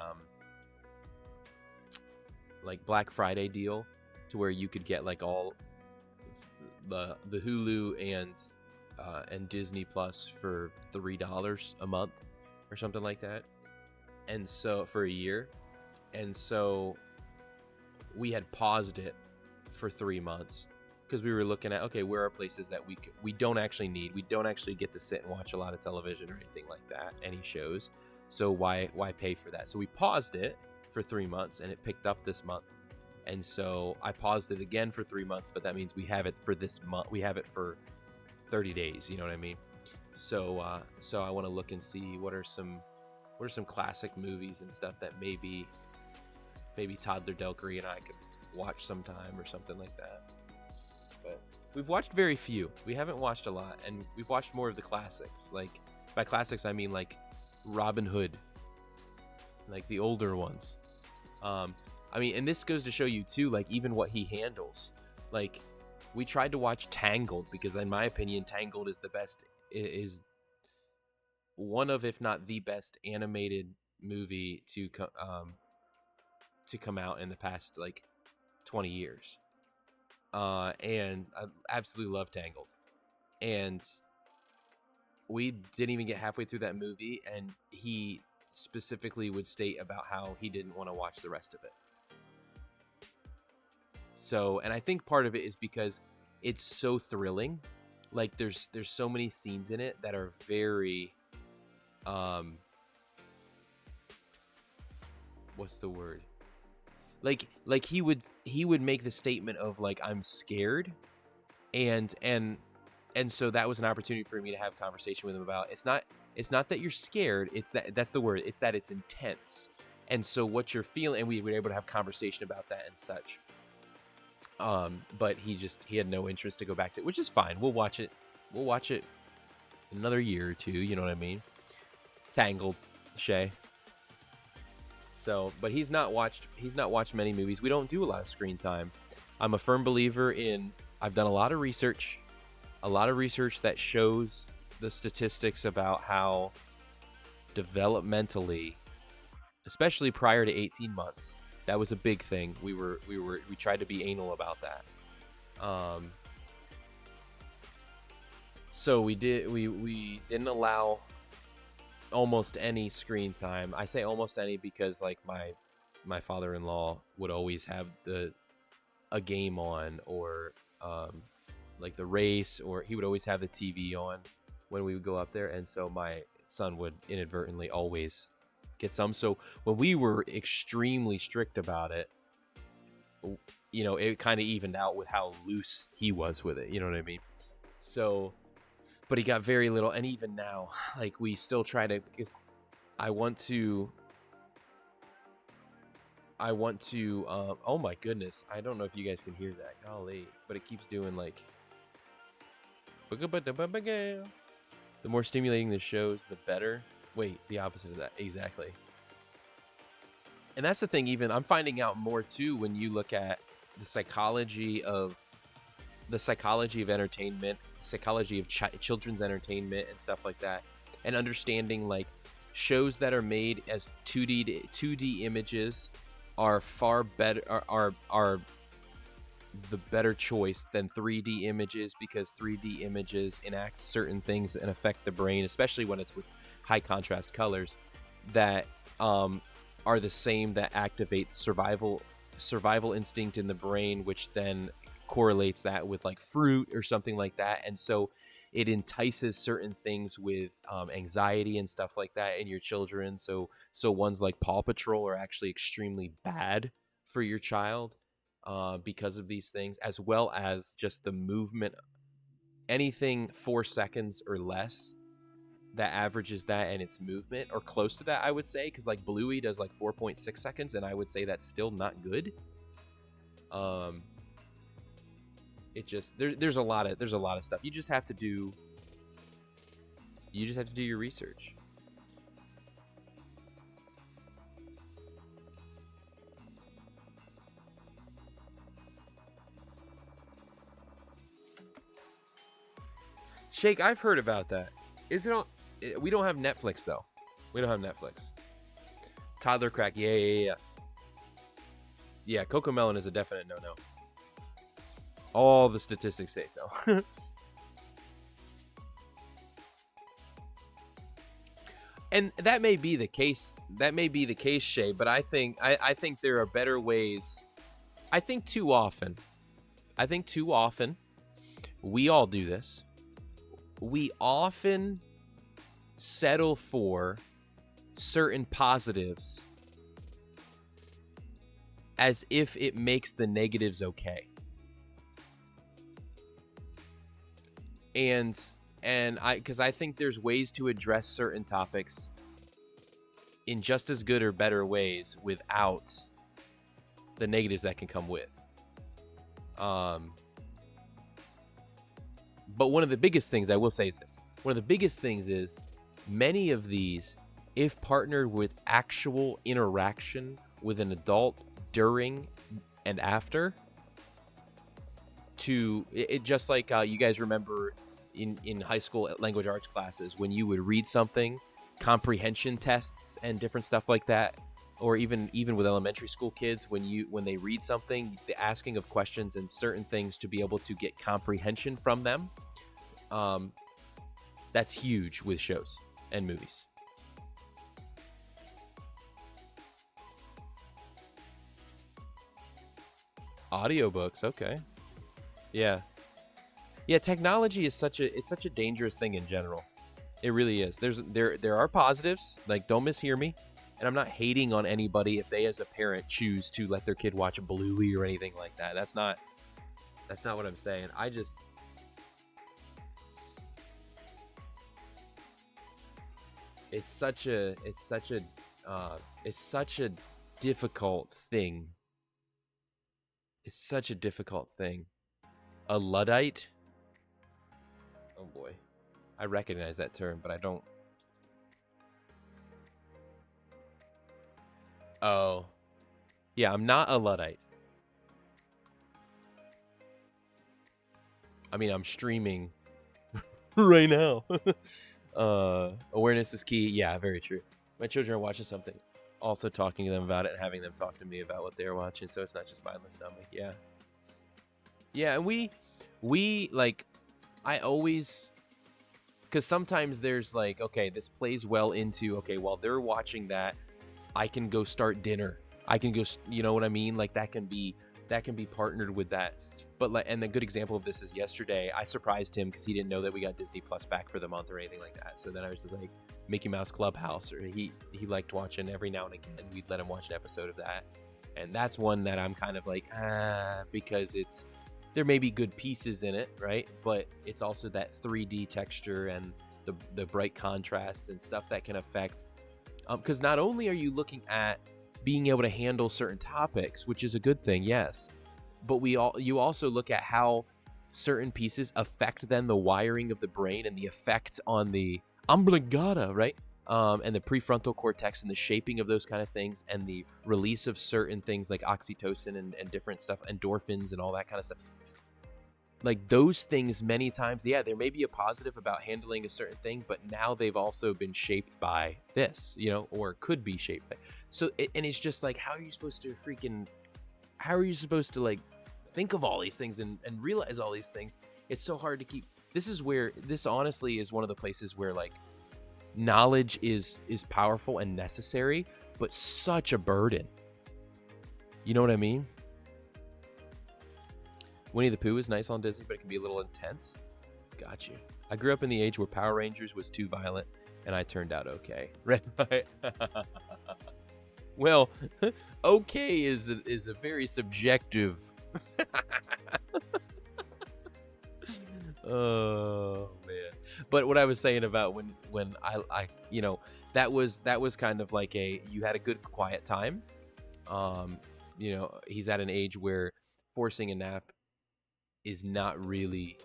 like Black Friday deal to where you could get like all the Hulu and Disney Plus for $3 a month or something like that, and so for a year, and so we had paused it for 3 months because we were looking at, okay, where are places that we don't actually need, we don't actually get to sit and watch a lot of television or anything like that, any shows, so why pay for that? So we paused it for 3 months, and it picked up this month, and so I paused it again for 3 months, but that means we have it for this month, we have it for 30 days, you know what I mean? So so I want to look and see what are some classic movies and stuff that maybe Toddler Delkery and I could watch sometime or something like that. But we've watched very few. We haven't watched a lot, and we've watched more of the classics. Like, by classics I mean like Robin Hood, like the older ones. I mean, and this goes to show you too, like even what he handles. Like, we tried to watch Tangled because, in my opinion, Tangled is the best. Is one of, if not the best, animated movie to come out in the past like 20 years. And I absolutely love Tangled. And we didn't even get halfway through that movie, and he specifically would state about how he didn't want to watch the rest of it. So, and I think part of it is because it's so thrilling. Like, there's so many scenes in it that are very what's the word? Like he would make the statement of like, I'm scared, and so that was an opportunity for me to have a conversation with him about, it's not that you're scared, that's the word, it's that it's intense, and so what you're feeling, and we were able to have conversation about that and such. But he had no interest to go back to it, which is fine. We'll watch it in another year or two, you know what I mean? Tangled, Shay. So, but he's not watched many movies. We don't do a lot of screen time. I'm a firm believer in, I've done a lot of research that shows the statistics about how developmentally, especially prior to 18 months, that was a big thing. We tried to be anal about that. So we didn't allow almost any screen time. I say almost any because like my father-in-law would always have a game on, or like the race, or he would always have the TV on when we would go up there, and so my son would inadvertently always get some. So when we were extremely strict about it, you know, it kind of evened out with how loose he was with it, you know what I mean? So, but he got very little, and even now, like, we still try to, because I want to oh my goodness, I don't know if you guys can hear that, golly, but it keeps doing like, the more stimulating the shows, the better. Wait, the opposite of that, exactly. And that's the thing, even I'm finding out more too when you look at the psychology of entertainment, psychology of children's entertainment and stuff like that, and understanding like shows that are made as 2D images are far better, are the better choice than 3D images, because 3D images enact certain things and affect the brain, especially when it's with high contrast colors that are the same, that activate survival instinct in the brain, which then correlates that with like fruit or something like that, and so it entices certain things with anxiety and stuff like that in your children. So ones like Paw Patrol are actually extremely bad for your child because of these things, as well as just the movement. Anything 4 seconds or less that averages that and its movement, or close to that, I would say, because like Bluey does like 4.6 seconds, and I would say that's still not good. It just there's a lot of stuff. You just have to do your research. Shake, I've heard about that. Is it on? We don't have Netflix though. We don't have Netflix. Toddler Crack, yeah. Yeah, Cocomelon is a definite no-no. All the statistics say so. And that may be the case. That may be the case, Shay. But I think there are better ways. I think too often. I think too often. We all do this. We often settle for certain positives as if it makes the negatives okay. And because I think there's ways to address certain topics in just as good or better ways without the negatives that can come with. But one of the biggest things I will say is this. One of the biggest things is many of these, if partnered with actual interaction with an adult during and after, to it just like you guys remember in high school language arts classes when you would read something, comprehension tests and different stuff like that, or even with elementary school kids when they read something, the asking of questions and certain things to be able to get comprehension from them. That's huge with shows and movies. Audiobooks, okay. Yeah. Yeah, technology is such a dangerous thing in general. It really is. There are positives, like don't mishear me, and I'm not hating on anybody if they as a parent choose to let their kid watch Bluey or anything like that. That's not what I'm saying. It's such a difficult thing. It's such a difficult thing. A Luddite? Oh boy. I recognize that term, but I don't. Oh. Yeah, I'm not a Luddite. I mean, I'm streaming right now. Awareness is key. Yeah, very true. My children are watching something, also talking to them about it and having them talk to me about what they're watching, so it's not just mindless numbing. Yeah. Yeah, and we like, I always, because sometimes there's like, okay, this plays well into, okay, while they're watching that, I can go start dinner. I can go, you know what I mean? Like that can be partnered with that. But like, and the good example of this is yesterday, I surprised him because he didn't know that we got Disney Plus back for the month or anything like that. So then I was just like, Mickey Mouse Clubhouse, or he liked watching every now and again. We'd let him watch an episode of that, and that's one that I'm kind of like, because there may be good pieces in it, right? But it's also that 3D texture and the bright contrast and stuff that can affect. Because not only are you looking at being able to handle certain topics, which is a good thing, yes, but you also look at how certain pieces affect then the wiring of the brain and the effect on the oblongata, right? And the prefrontal cortex and the shaping of those kind of things and the release of certain things like oxytocin and different stuff, endorphins and all that kind of stuff. Like those things many times, yeah, there may be a positive about handling a certain thing, but now they've also been shaped by this, or could be shaped by. So, and it's just like, how are you supposed to like think of all these things and realize all these things? It's so hard to keep. This honestly is one of the places where like knowledge is powerful and necessary, but such a burden. You know what I mean? Winnie the Pooh is nice on Disney, but it can be a little intense. Got you. I grew up in the age where Power Rangers was too violent, and I turned out okay. Right? Well, okay is a very subjective. Oh man! But what I was saying about when I that was kind of like you had a good quiet time. He's at an age where forcing a nap is not really.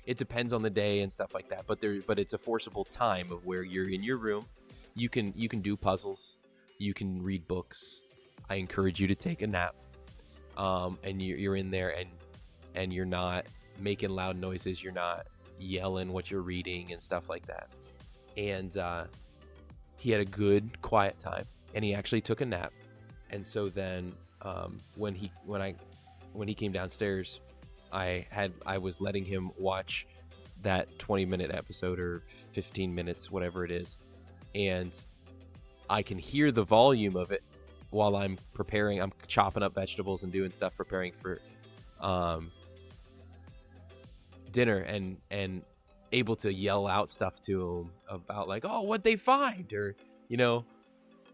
It depends on the day and stuff like that, but it's a forcible time of where you're in your room. You can do puzzles, you can read books. I encourage you to take a nap, and you're in there and you're not making loud noises, you're not yelling what you're reading and stuff like that. And he had a good quiet time, and he actually took a nap, And so then when he came downstairs, I was letting him watch that 20-minute episode or 15 minutes, whatever it is, and I can hear the volume of it while I'm preparing. I'm chopping up vegetables and doing stuff, preparing for dinner, and able to yell out stuff to him about like, oh, what'd they find, or you know,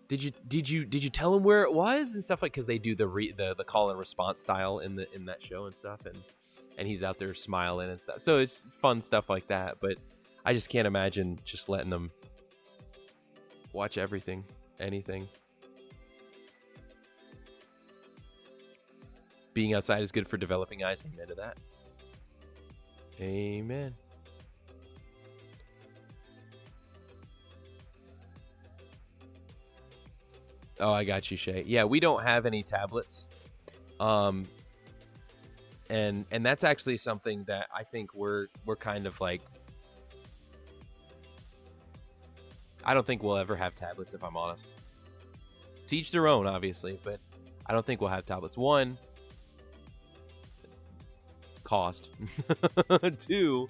did you tell him where it was and stuff, like, because they do the call and response style in that show and stuff, and he's out there smiling and stuff. So it's fun stuff like that. But I just can't imagine just letting them watch everything, anything. Being outside is good for developing eyes. Amen to that. Amen. Oh, I got you, Shay. Yeah, we don't have any tablets. And that's actually something that I think we're kind of like, I don't think we'll ever have tablets, if I'm honest. To each their own, obviously, but I don't think we'll have tablets. One, cost. Two,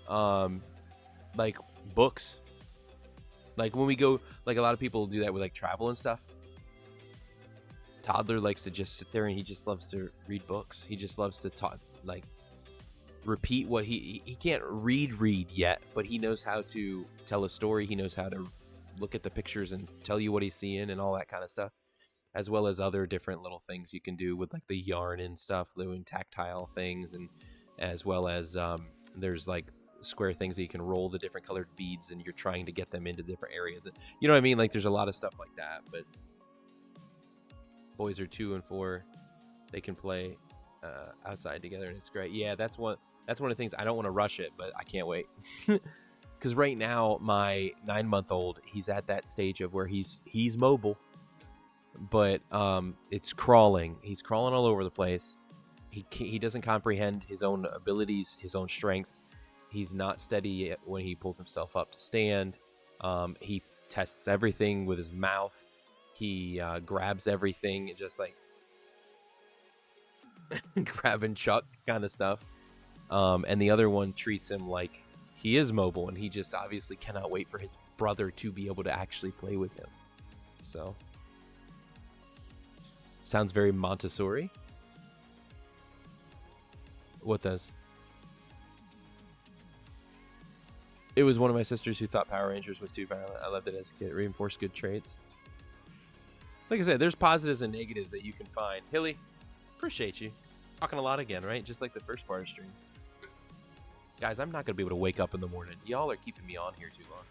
like books. Like when we go, like a lot of people do that with like travel and stuff. Toddler likes to just sit there and he just loves to read books. He just loves to talk, like repeat what he can't read yet, but he knows how to tell a story. He knows how to look at the pictures and tell you what he's seeing and all that kind of stuff, as well as other different little things you can do with like the yarn and stuff, doing tactile things, and as well as there's like square things that you can roll the different colored beads and you're trying to get them into different areas. You know what I mean? Like there's a lot of stuff like that, but boys are 2 and 4. They can play outside together, and it's great. Yeah, that's one of the things. I don't want to rush it, but I can't wait. Because right now, my 9-month-old, he's at that stage of where he's mobile, but it's crawling. He's crawling all over the place. He doesn't comprehend his own abilities, his own strengths. He's not steady when he pulls himself up to stand. He tests everything with his mouth. He grabs everything, just like grab and chuck kind of stuff. And the other one treats him like he is mobile, and he just obviously cannot wait for his brother to be able to actually play with him. So, sounds very Montessori. What does? It was one of my sisters who thought Power Rangers was too violent. I loved it as a kid. It reinforced good traits. Like I said, there's positives and negatives that you can find. Hilly, appreciate you. Talking a lot again, right? Just like the first part of stream. Guys, I'm not going to be able to wake up in the morning. Y'all are keeping me on here too long.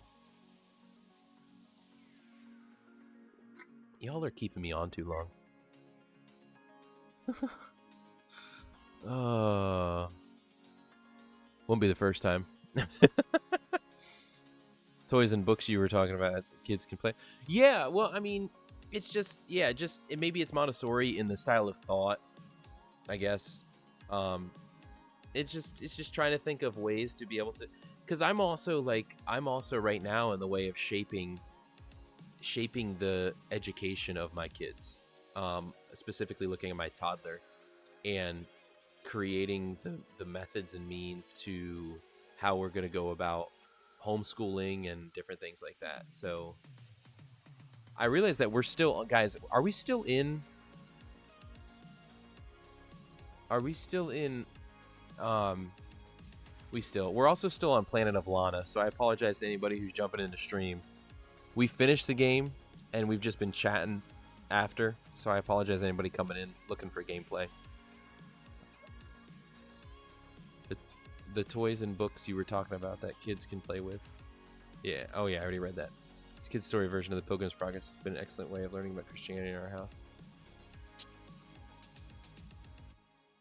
Y'all are keeping me on too long. Won't be the first time. Toys and books you were talking about, kids can play. Yeah, well, I mean, it's just, yeah, maybe it's Montessori in the style of thought, I guess. It's just trying to think of ways to be able to, because I'm also right now in the way of shaping the education of my kids, specifically looking at my toddler and creating the methods and means to how we're going to go about homeschooling and different things like that. So I realize that we're still, guys, we're also still on Planet of Lana, so I apologize to anybody who's jumping into stream. We finished the game and we've just been chatting after, so I apologize to anybody coming in looking for gameplay. The toys and books you were talking about that kids can play with. Yeah. Oh yeah, I already read that. This kid's story version of the Pilgrim's Progress has been an excellent way of learning about Christianity in our house.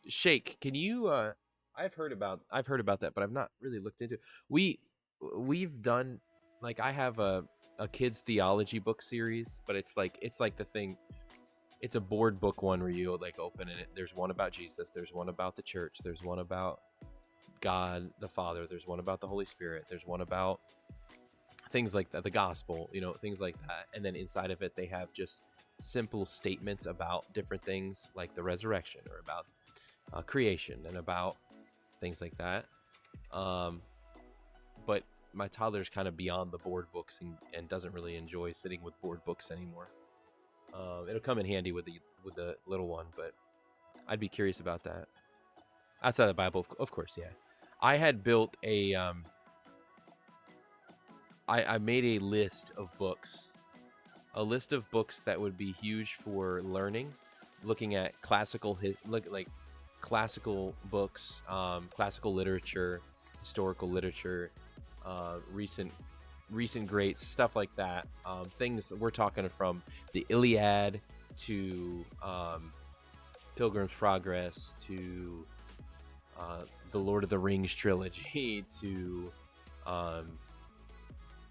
Shake, can you I've heard about that, but I've not really looked into it. We've done, like, I have a kids theology book series, but it's like the thing, it's a board book one where you like open it. There's one about Jesus, there's one about the church, there's one about God the Father, there's one about the Holy Spirit, there's one about things like that, the gospel, things like that. And then inside of it they have just simple statements about different things like the resurrection or about creation and about things like that. Um, but my toddler's kind of beyond the board books and doesn't really enjoy sitting with board books anymore. It'll come in handy with the little one, but I'd be curious about that. Outside of the Bible, of course, yeah. I had built I made a list of books that would be huge for learning, looking at classical books, classical literature, historical literature, recent greats, stuff like that. Things we're talking from the Iliad to Pilgrim's Progress to the Lord of the Rings trilogy to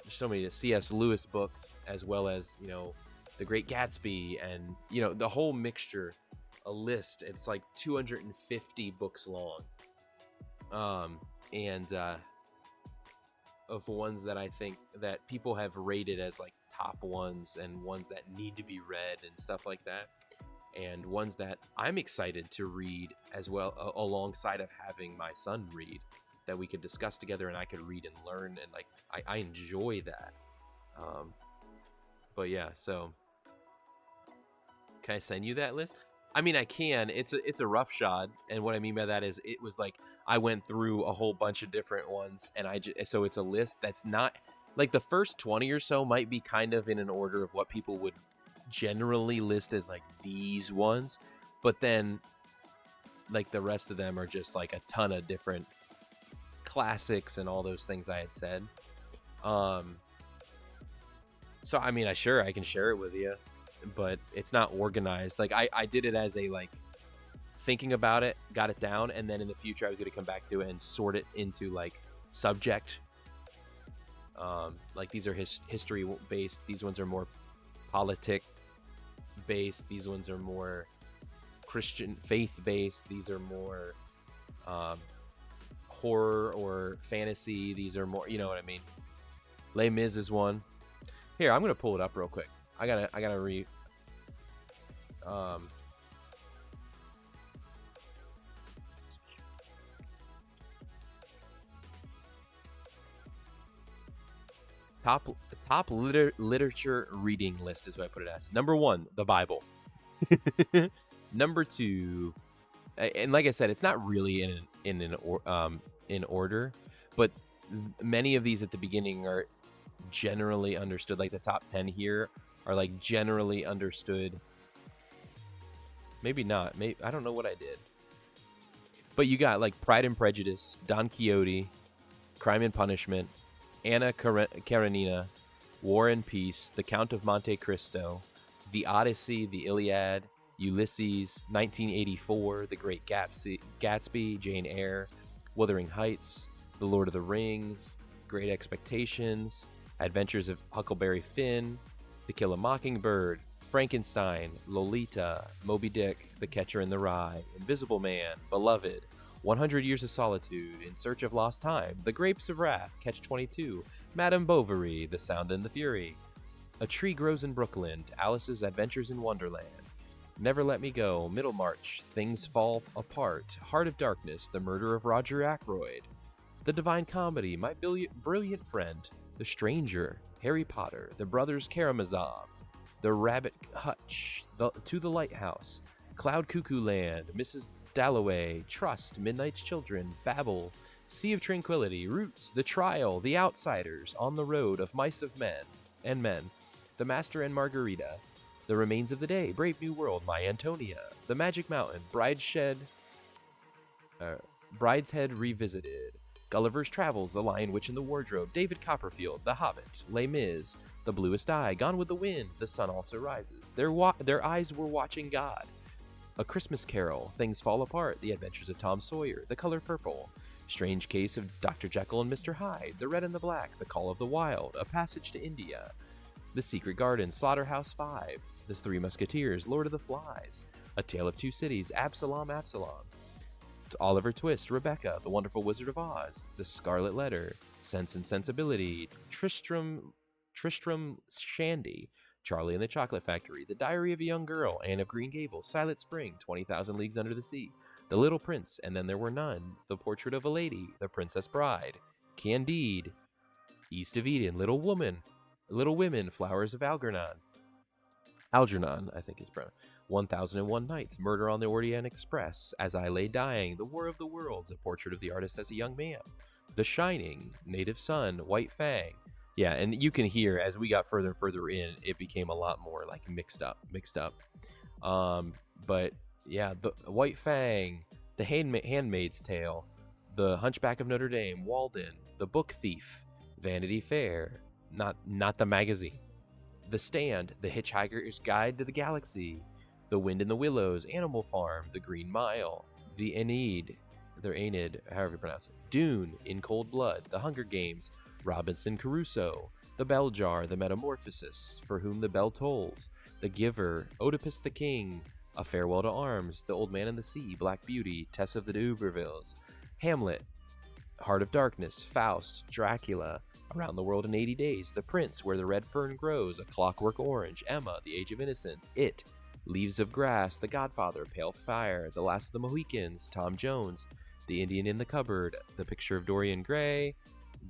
so many C.S. Lewis books, as well as The Great Gatsby, and the whole mixture. A list. It's like 250 books long, and of ones that I think that people have rated as like top ones and ones that need to be read and stuff like that, and ones that I'm excited to read as well, alongside of having my son read, that we could discuss together and I could read and learn, and like I enjoy that. But yeah, so can I send you that list? I mean, I can. It's a rough shot, and what I mean by that is it was like I went through a whole bunch of different ones, and so it's a list that's not like the first 20 or so might be kind of in an order of what people would generally list as like these ones, but then like the rest of them are just like a ton of different classics and all those things I had said. So I mean, I can share it with you, but it's not organized. Like I did it as a like thinking about it, got it down, and then in the future I was going to come back to it and sort it into like subject. Like these are history based. These ones are more politic based. These ones are more Christian faith based. These are more horror or fantasy. These are more, you know what I mean? Les Mis is one. Here, I'm gonna pull it up real quick. I gotta read. Top literature reading list is what I put it as. Number 1, the Bible. Number 2, and like I said, it's not really in order, but many of these at the beginning are generally understood. Like the top 10 here are like generally understood. Maybe not. Maybe I don't know what I did. But you got like Pride and Prejudice, Don Quixote, Crime and Punishment, Anna Karenina, War and Peace, The Count of Monte Cristo, The Odyssey, The Iliad, Ulysses, 1984, The Great Gatsby, Jane Eyre, Wuthering Heights, The Lord of the Rings, Great Expectations, Adventures of Huckleberry Finn, To Kill a Mockingbird, Frankenstein, Lolita, Moby Dick, The Catcher in the Rye, Invisible Man, Beloved, 100 Years of Solitude, In Search of Lost Time, The Grapes of Wrath, Catch-22, Madame Bovary, The Sound and the Fury, A Tree Grows in Brooklyn, Alice's Adventures in Wonderland, Never Let Me Go, Middlemarch, Things Fall Apart, Heart of Darkness, The Murder of Roger Ackroyd, The Divine Comedy, My Brilliant Friend, The Stranger, Harry Potter, The Brothers Karamazov, The Rabbit Hutch, To the Lighthouse, Cloud Cuckoo Land, Mrs. Dalloway, Trust, Midnight's Children, Babel, Sea of Tranquility, Roots, The Trial, The Outsiders, On the Road of Mice of Men, The Master and Margarita, The Remains of the Day, Brave New World, My Antonia, The Magic Mountain, Brideshead Revisited, Gulliver's Travels, The Lion, Witch, and the Wardrobe, David Copperfield, The Hobbit, Les Mis, The Bluest Eye, Gone with the Wind, The Sun Also Rises, Their Eyes Were Watching God, A Christmas Carol, Things Fall Apart, The Adventures of Tom Sawyer, The Color Purple, Strange Case of Dr. Jekyll and Mr. Hyde, The Red and the Black, The Call of the Wild, A Passage to India, The Secret Garden, Slaughterhouse-Five, The Three Musketeers, Lord of the Flies, A Tale of Two Cities, Absalom, Oliver Twist, Rebecca, The Wonderful Wizard of Oz, The Scarlet Letter, Sense and Sensibility, Tristram Shandy, Charlie and the Chocolate Factory, The Diary of a Young Girl, Anne of Green Gables, Silent Spring, 20,000 Leagues Under the Sea, The Little Prince, And Then There Were None, The Portrait of a Lady, The Princess Bride, Candide, East of Eden, Little Women, Flowers of Algernon, I think is pronounced. 1001 Nights, Murder on the Orient Express, As I Lay Dying, The War of the Worlds, A Portrait of the Artist as a Young Man, The Shining, Native Son, White Fang. Yeah, and you can hear as we got further and further in, it became a lot more like mixed up. But yeah, the White Fang, The Handmaid's Tale, The Hunchback of Notre Dame, Walden, The Book Thief, Vanity Fair, not the magazine, The Stand, The Hitchhiker's Guide to the Galaxy, The Wind in the Willows, Animal Farm, The Green Mile, The Aeneid, however you pronounce it, Dune, In Cold Blood, The Hunger Games, Robinson Crusoe, The Bell Jar, The Metamorphosis, For Whom the Bell Tolls, The Giver, Oedipus the King, A Farewell to Arms, The Old Man and the Sea, Black Beauty, Tess of the D'Urbervilles, Hamlet, Heart of Darkness, Faust, Dracula, Around the World in 80 Days, The Prince, Where the Red Fern Grows, A Clockwork Orange, Emma, The Age of Innocence, It, Leaves of Grass, The Godfather, Pale Fire, The Last of the Mohicans, Tom Jones, The Indian in the Cupboard, The Picture of Dorian Gray,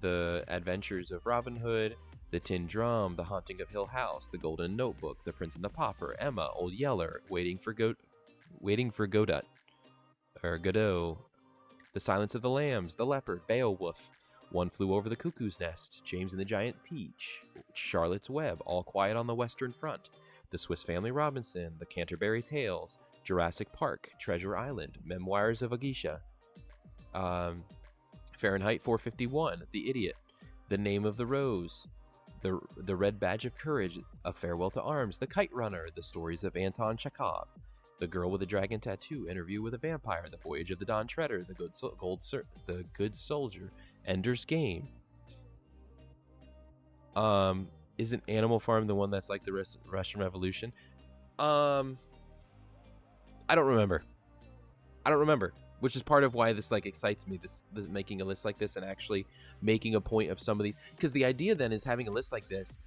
The Adventures of Robin Hood, The Tin Drum, The Haunting of Hill House, The Golden Notebook, The Prince and the Pauper, Emma, Old Yeller, Waiting for Godot, The Silence of the Lambs, The Leopard, Beowulf, One Flew Over the Cuckoo's Nest, James and the Giant Peach, Charlotte's Web, All Quiet on the Western Front, The Swiss Family Robinson, The Canterbury Tales, Jurassic Park, Treasure Island, Memoirs of a Geisha, Fahrenheit 451, The Idiot, The Name of the Rose, The Red Badge of Courage, A Farewell to Arms, The Kite Runner, The Stories of Anton Chekhov, The Girl with a Dragon Tattoo, Interview with a Vampire, The Voyage of the Dawn Treader, The Good Soldier, Ender's Game. Isn't Animal Farm the one that's like the Russian Revolution? I don't remember. Which is part of why this like excites me, this making a list like this and actually making a point of some of these, because the idea then is having a list like this,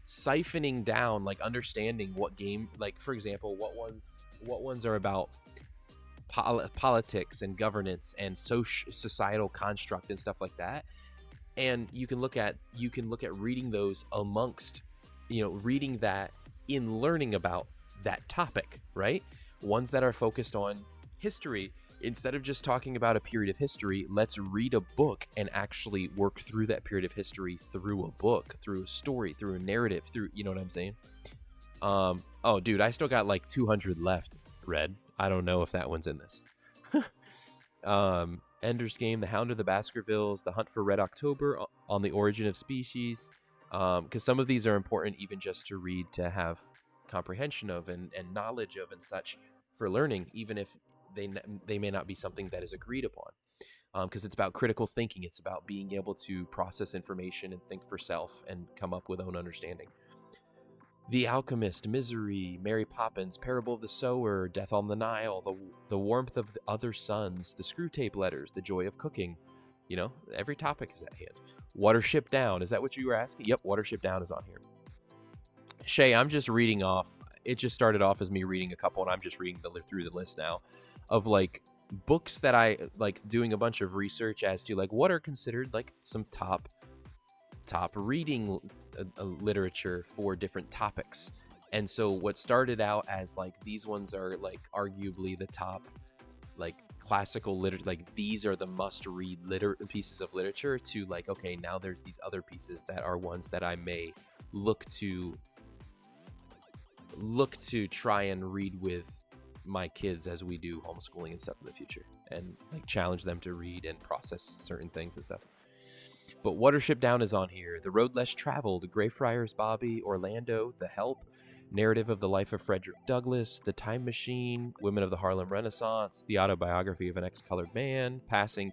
siphoning down, like understanding what game, like for example, what ones are about politics and governance and societal construct and stuff like that, and you can look at reading those amongst, reading that in learning about that topic, right? Ones that are focused on history. Instead of just talking about a period of history, let's read a book and actually work through that period of history through a book, through a story, through a narrative, through, you know what I'm saying? Oh, dude, I still got like 200 left read. I don't know if that one's in this. Ender's Game, The Hound of the Baskervilles, The Hunt for Red October, On the Origin of Species, because some of these are important even just to read, to have comprehension of and knowledge of and such for learning, even if they may not be something that is agreed upon, because it's about critical thinking. It's about being able to process information and think for self and come up with own understanding. The Alchemist, Misery, Mary Poppins, Parable of the Sower, Death on the Nile, the Warmth of the Other Suns, The Screwtape Letters, The Joy of Cooking. Every topic is at hand. Watership Down, is that what you were asking? Yep, Watership Down is on here. Shay, I'm just reading off. It just started off as me reading a couple, and I'm just reading through the list now of like books that I like, doing a bunch of research as to like what are considered like some top reading literature for different topics. And so what started out as like these ones are like arguably the top like classical literature, like these are the must read pieces of literature, to like, okay, now there's these other pieces that are ones that I may look to try and read with my kids as we do homeschooling and stuff in the future, and like challenge them to read and process certain things and stuff. But Watership Down is on here. The Road Less Traveled, Greyfriars Bobby, Orlando, The Help, Narrative of the Life of Frederick Douglass, The Time Machine, Women of the Harlem Renaissance, The Autobiography of an Ex-Colored Man, Passing,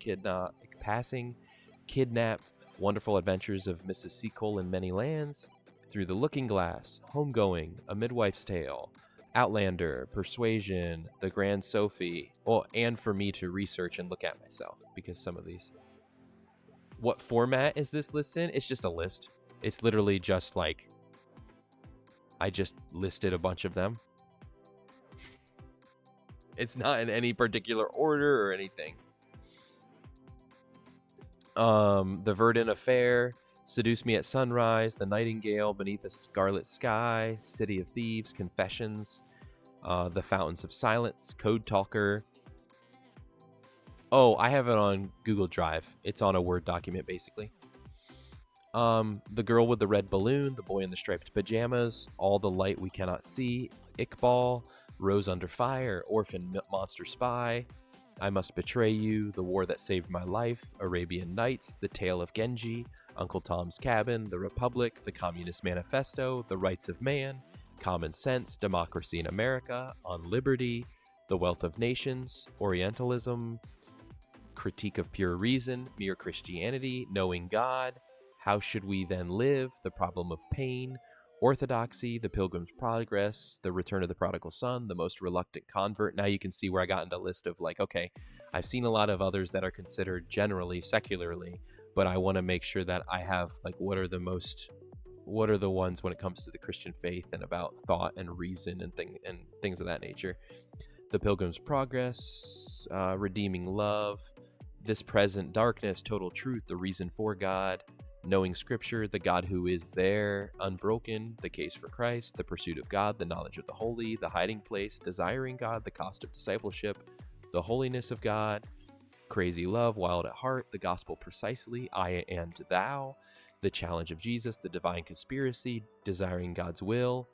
Kidnapped, Wonderful Adventures of Mrs. Seacole in Many Lands, Through the Looking Glass, Homegoing, A Midwife's Tale, Outlander, Persuasion, The Grand Sophie. Well, and for me to research and look at myself, because some of these. What format is this list in? It's just a list. It's literally just like I just listed a bunch of them. It's not in any particular order or anything. The Verdun Affair, Seduce Me at Sunrise, The Nightingale, Beneath a Scarlet Sky, City of Thieves, Confessions, The Fountains of Silence, Code Talker. Oh, I have it on Google Drive. It's on a Word document, basically. The Girl with the Red Balloon, The Boy in the Striped Pajamas, All the Light We Cannot See, Iqbal, Rose Under Fire, Orphan Monster Spy, I Must Betray You, The War That Saved My Life, Arabian Nights, The Tale of Genji, Uncle Tom's Cabin, The Republic, The Communist Manifesto, The Rights of Man, Common Sense, Democracy in America, On Liberty, The Wealth of Nations, Orientalism, Critique of Pure Reason, Mere Christianity, Knowing God, How Should We Then Live, The Problem of Pain, Orthodoxy, The Pilgrim's Progress, The Return of the Prodigal Son, The Most Reluctant Convert. Now you can see where I got into a list of like, okay, I've seen a lot of others that are considered generally secularly, but I want to make sure that I have like what are the ones when it comes to the Christian faith and about thought and reason and things of that nature. The Pilgrim's Progress, Redeeming Love, This Present Darkness, Total Truth, The Reason for God, Knowing Scripture, The God Who Is There, Unbroken, The Case for Christ, The Pursuit of God, The Knowledge of the Holy, The Hiding Place, Desiring God, The Cost of Discipleship, The Holiness of God, Crazy Love, Wild at Heart, The Gospel Precisely, I and Thou, The Challenge of Jesus, The Divine Conspiracy, Desiring God's Will,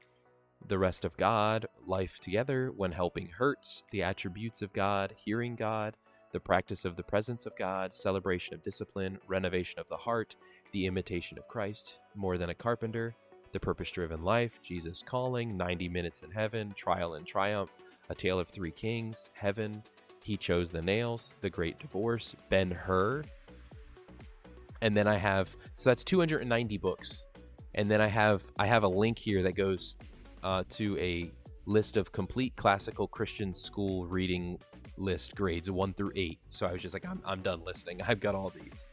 The Rest of God, Life Together, When Helping Hurts, The Attributes of God, Hearing God, The Practice of the Presence of God, Celebration of Discipline, Renovation of the Heart, The Imitation of Christ, More Than a Carpenter, The Purpose-Driven Life, Jesus Calling, 90 Minutes in Heaven, Trial and Triumph, A Tale of Three Kings, Heaven, He Chose the Nails, The Great Divorce, Ben-Hur. And then I have, so that's 290 books. And then I have a link here that goes to a list of complete classical Christian school reading list grades 1 through 8. So I was just like, I'm done listing. I've got all these.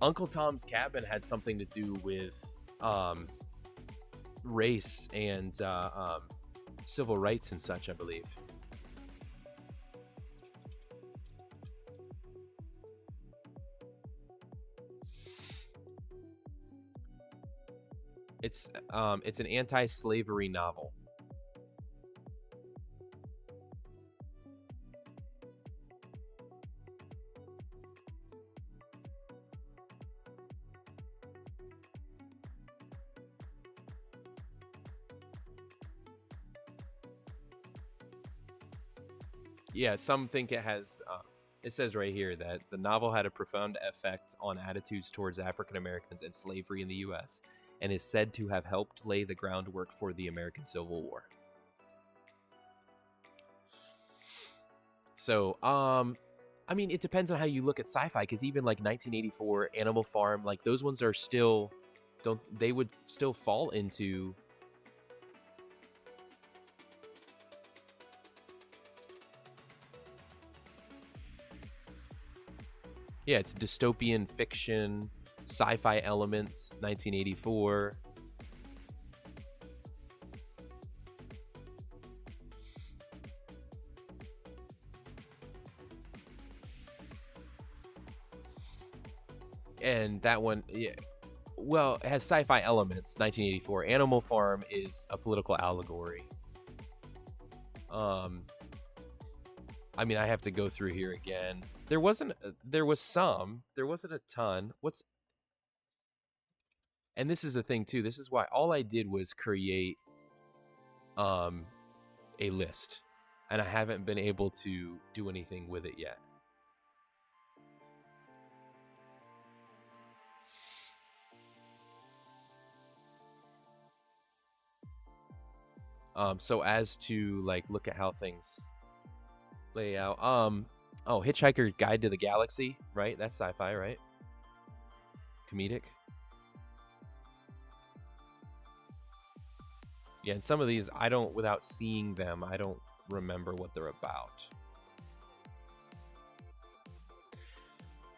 Uncle Tom's Cabin had something to do with race and civil rights and such, I believe. It's an anti-slavery novel. Yeah, some think it has. It says right here that the novel had a profound effect on attitudes towards African Americans and slavery in the U.S. and is said to have helped lay the groundwork for the American Civil War. So, I mean, it depends on how you look at sci-fi, because even like 1984, Animal Farm, like those ones are still, they would still fall into. Yeah, it's dystopian fiction, sci-fi elements, 1984. And that one, yeah, well, it has sci-fi elements, 1984. Animal Farm is a political allegory. I mean, I have to go through here again. There was some. There wasn't a ton. And this is the thing too. This is why all I did was create a list, and I haven't been able to do anything with it yet. So as to like look at how things lay out. Hitchhiker's Guide to the Galaxy, right? That's sci-fi, right? Comedic. Yeah, and some of these I don't, without seeing them, I don't remember what they're about.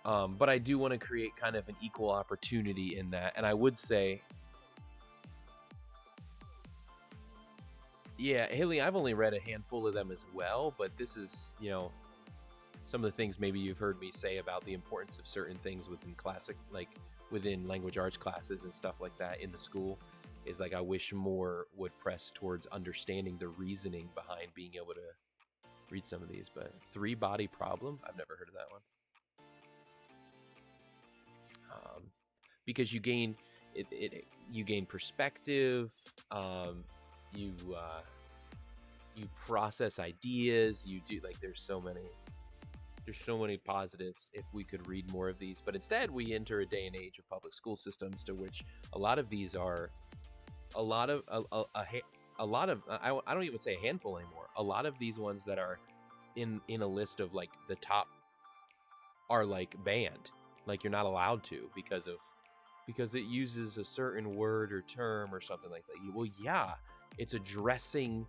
But I do want to create kind of an equal opportunity in that. And I would say, yeah, Haley, I've only read a handful of them as well, but this is, some of the things maybe you've heard me say about the importance of certain things within classic, like within language arts classes and stuff like that in the school, is like I wish more would press towards understanding the reasoning behind being able to read some of these. But three body problem, I've never heard of that one. Because you gain you gain perspective, you you process ideas, you do, like, there's so many positives if we could read more of these. But instead we enter a day and age of public school systems to which a lot of these are a lot of I don't even say a handful anymore. A lot of these ones that are in a list of like the top are like banned, like you're not allowed to because it uses a certain word or term or something like that. Well, yeah, it's addressing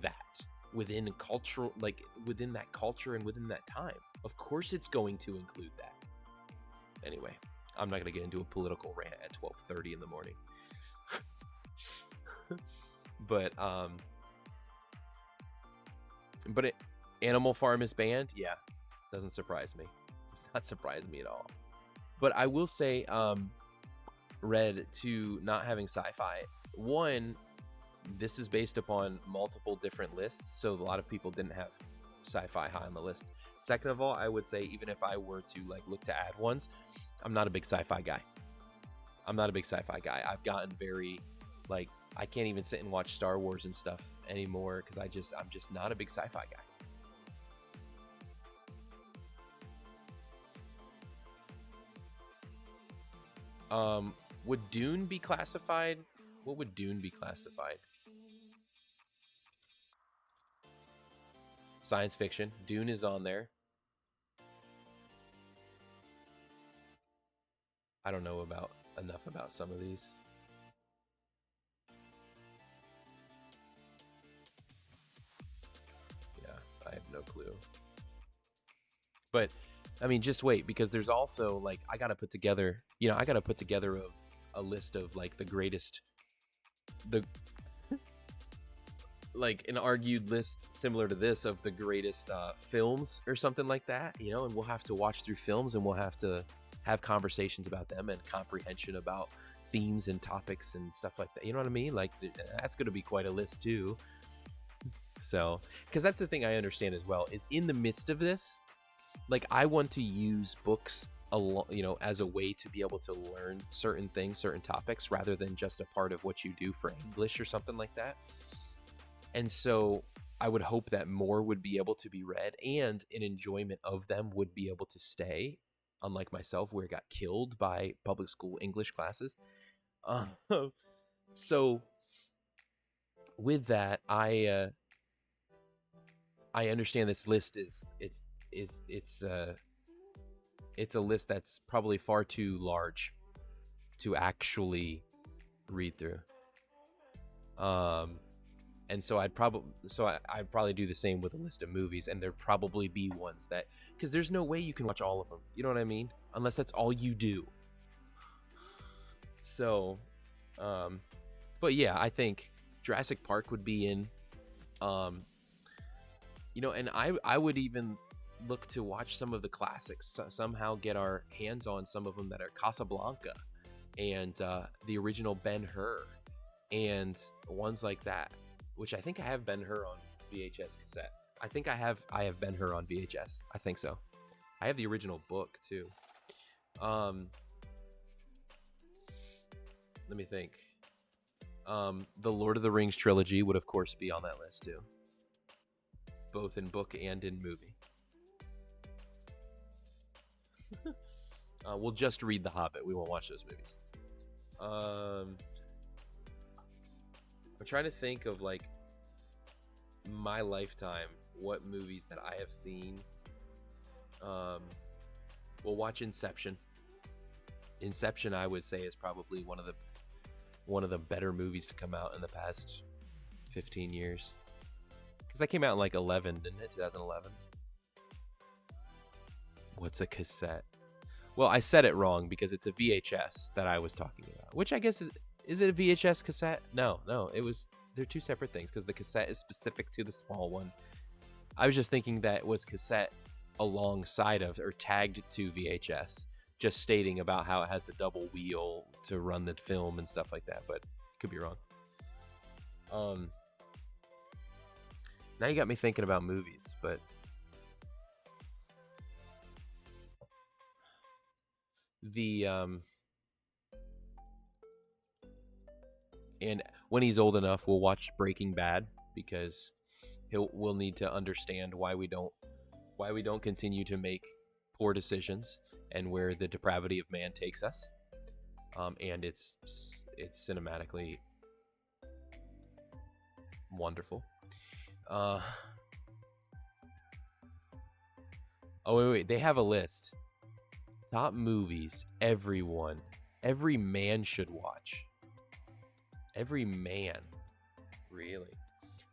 that within cultural, like within that culture and within that time. Of course it's going to include that. Anyway, I'm not going to get into a political rant at 12:30 in the morning. But Animal Farm is banned. Yeah, doesn't surprise me. It's not surprising me at all. But I will say, Red, to not having sci-fi, one, this is based upon multiple different lists, so a lot of people didn't have sci-fi high on the list. Second of all, I would say even if I were to like look to add ones, I'm not a big sci-fi guy. I've gotten very, like, I can't even sit and watch Star Wars and stuff anymore because I'm just not a big sci-fi guy. Would Dune be classified? What would Dune be classified? Science fiction. Dune is on there. I don't know enough about some of these. Yeah, I have no clue. But I mean, just wait, because there's also like I gotta put together a list of like the greatest, like an argued list similar to this of the greatest films or something like that, and we'll have to watch through films and we'll have to have conversations about them and comprehension about themes and topics and stuff like that. You know what I mean? Like that's going to be quite a list too. So, because that's the thing I understand as well, is in the midst of this, like I want to use books as a way to be able to learn certain things, certain topics, rather than just a part of what you do for English or something like that. And so I would hope that more would be able to be read and an enjoyment of them would be able to stay, unlike myself, where it got killed by public school English classes. So with that, I understand this list it's a list that's probably far too large to actually read through. And so I'd probably do the same with a list of movies, and there'd probably be ones that, because there's no way you can watch all of them, you know what I mean, unless that's all you do. So but yeah, I think Jurassic Park would be in, and I would even look to watch some of the classics, somehow get our hands on some of them that are Casablanca and the original Ben-Hur and ones like that, which I think I have Ben-Hur on VHS cassette. I think I have Ben-Hur on VHS. I think so. I have the original book too. Let me think. The Lord of the Rings trilogy would of course be on that list too, both in book and in movie. We'll just read The Hobbit. We won't watch those movies. I'm trying to think of like my lifetime, what movies that I have seen. We'll watch Inception. Inception, I would say, is probably one of the better movies to come out in the past 15 years. Because that came out in like 11, didn't it? 2011. What's a cassette? Well, I said it wrong because it's a VHS that I was talking about, which I guess is it a VHS cassette? No, no, it was. They're two separate things because the cassette is specific to the small one. I was just thinking that it was cassette alongside of or tagged to VHS, just stating about how it has the double wheel to run the film and stuff like that, but could be wrong. Um, Now you got me thinking about movies, but the and when he's old enough, we'll watch Breaking Bad because we'll need to understand why we don't continue to make poor decisions and where the depravity of man takes us. And it's cinematically wonderful. Uh, oh wait, they have a list. Top movies every man should watch. Every man, really.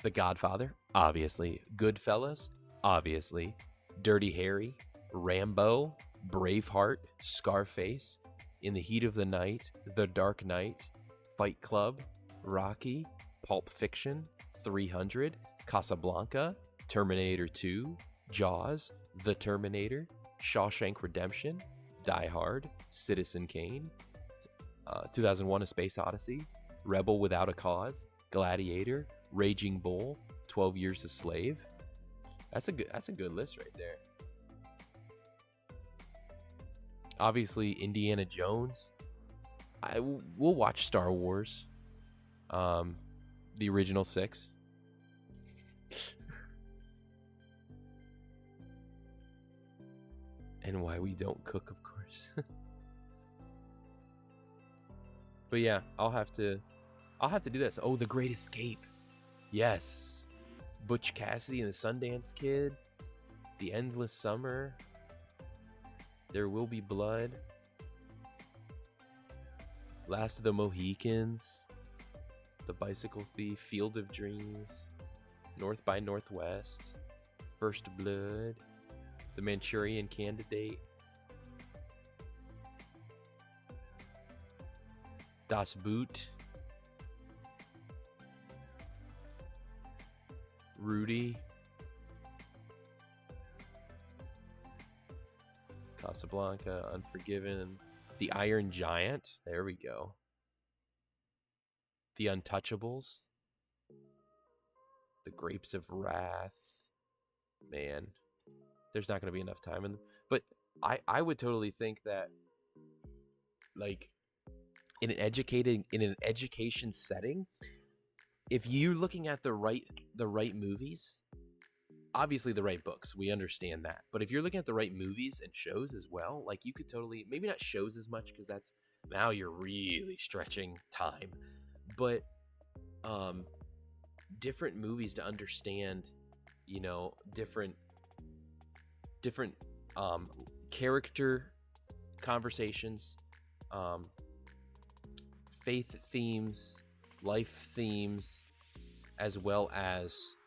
The Godfather, obviously. Goodfellas, obviously. Dirty Harry, Rambo, Braveheart, Scarface, In the Heat of the Night, The Dark Knight, Fight Club, Rocky, Pulp Fiction, 300, Casablanca, Terminator 2, Jaws, The Terminator, Shawshank Redemption, Die Hard, Citizen Kane, 2001: A Space Odyssey, Rebel Without a Cause, Gladiator, Raging Bull, 12 Years a Slave. That's a good list right there. Obviously, Indiana Jones. We'll watch Star Wars, the original 6. And Why We Don't Cook, of course. But yeah, I'll have to do this. Oh, The Great Escape. Yes. Butch Cassidy and the Sundance Kid. The Endless Summer. There Will Be Blood. Last of the Mohicans. The Bicycle Thief. Field of Dreams. North by Northwest. First Blood. The Manchurian Candidate. Das Boot. Rudy. Casablanca, Unforgiven. The Iron Giant. There we go. The Untouchables. The Grapes of Wrath. Man, there's not going to be enough time. But I would totally think that, like, in an education setting, if you're looking at the right movies, obviously the right books, we understand that. But if you're looking at the right movies and shows as well, like, you could totally, maybe not shows as much because that's, now you're really stretching time, but different movies to understand, you know, different character conversations, faith themes, life themes, as well as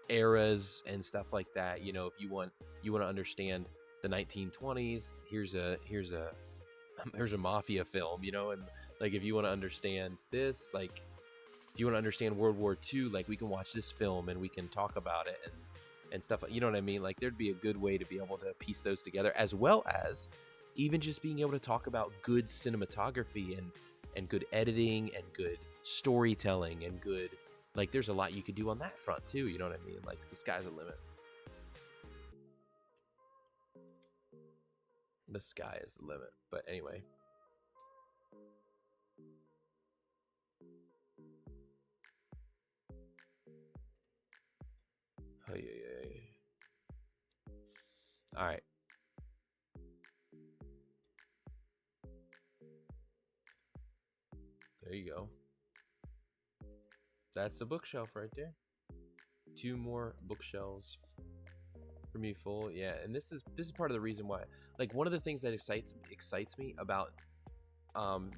eras and stuff like that. You know, if you want to understand the 1920s, here's a mafia film, you know, and like, if you want to understand this, like, if you want to understand World War II, like, we can watch this film and we can talk about it and stuff, you know what I mean? Like, there'd be a good way to be able to piece those together, as well as even just being able to talk about good cinematography and good editing and good storytelling and good, like, there's a lot you could do on that front too, you know what I mean? Like, the sky's the limit. The sky is the limit. But anyway. Oh, yeah. All right. There you go. That's the bookshelf right there. 2 more bookshelves for me full. Yeah, and this is part of the reason why. Like, one of the things that excites me about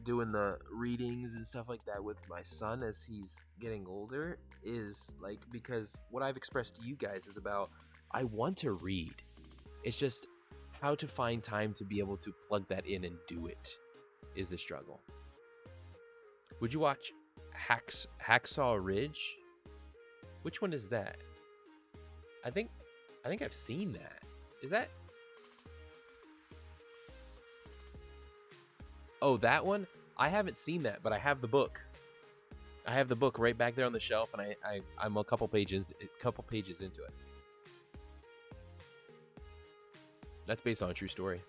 doing the readings and stuff like that with my son as he's getting older is, like, because what I've expressed to you guys is about, I want to read. It's just how to find time to be able to plug that in and do it is the struggle. Would you watch Hacksaw Ridge? Which one is that? I think I've seen that. Is that? Oh, that one? I haven't seen that, but I have the book. I have the book right back there on the shelf, and I'm a couple pages into it. That's based on a true story.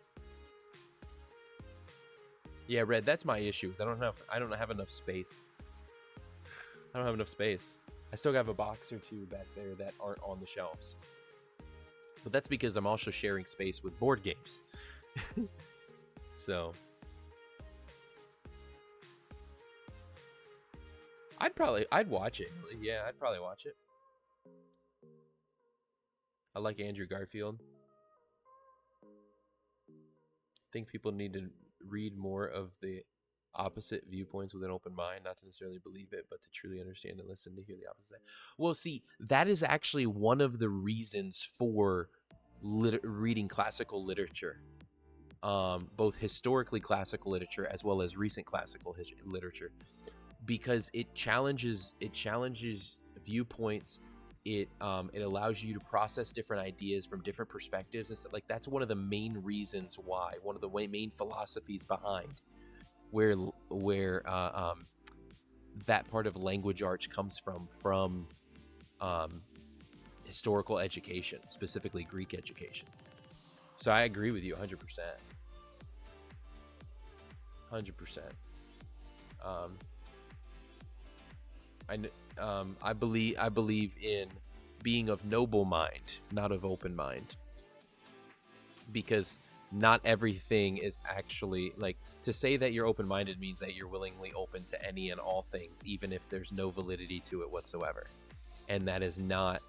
Yeah, Red, that's my issue. Is I don't have enough space. I don't have enough space. I still have a box or two back there that aren't on the shelves. But that's because I'm also sharing space with board games. So I'd watch it. Yeah, I'd probably watch it. I like Andrew Garfield. I think people need to read more of the opposite viewpoints with an open mind, not to necessarily believe it, but to truly understand and listen to hear the opposite. Well, see, that is actually one of the reasons for reading classical literature, both historically classical literature as well as recent classical literature, because it challenges viewpoints. It allows you to process different ideas from different perspectives and stuff. Like, that's one of the main reasons why, one of the main philosophies behind where that part of language arts comes from historical education, specifically Greek education. So I agree with you 100%. 100%. I believe in being of noble mind, not of open mind, because not everything is actually, like, to say that you're open-minded means that you're willingly open to any and all things, even if there's no validity to it whatsoever. And that's not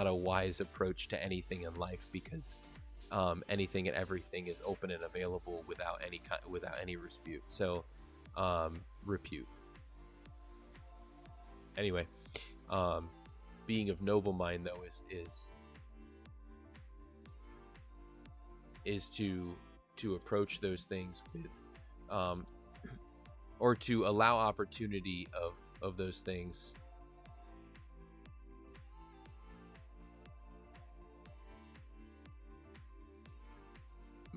a wise approach to anything in life, because anything and everything is open and available without any repute. So repute. Anyway, being of noble mind, though, is to approach those things with or to allow opportunity of those things.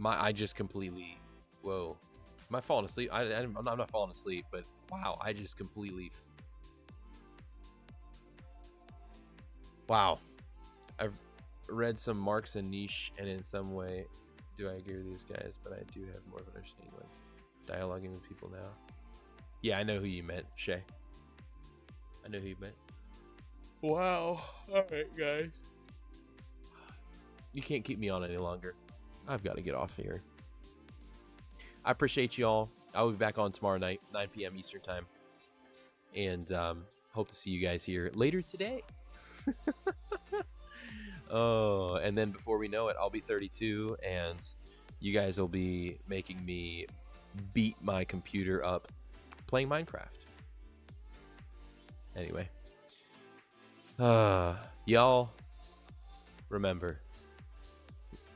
I just completely, whoa, am I falling asleep? I'm not falling asleep, but wow, I just completely, wow. I've read some Marx and Nietzsche, and in some way do I agree with these guys, but I do have more of an understanding when dialoguing with people now. Yeah, I know who you meant, Shay. I know who you meant. Wow. All right, guys. You can't keep me on any longer. I've got to get off here. I appreciate you all. I'll be back on tomorrow night, 9 p.m. Eastern time. And hope to see you guys here later today. Oh, and then before we know it, I'll be 32, and you guys will be making me beat my computer up playing Minecraft. Anyway, y'all remember,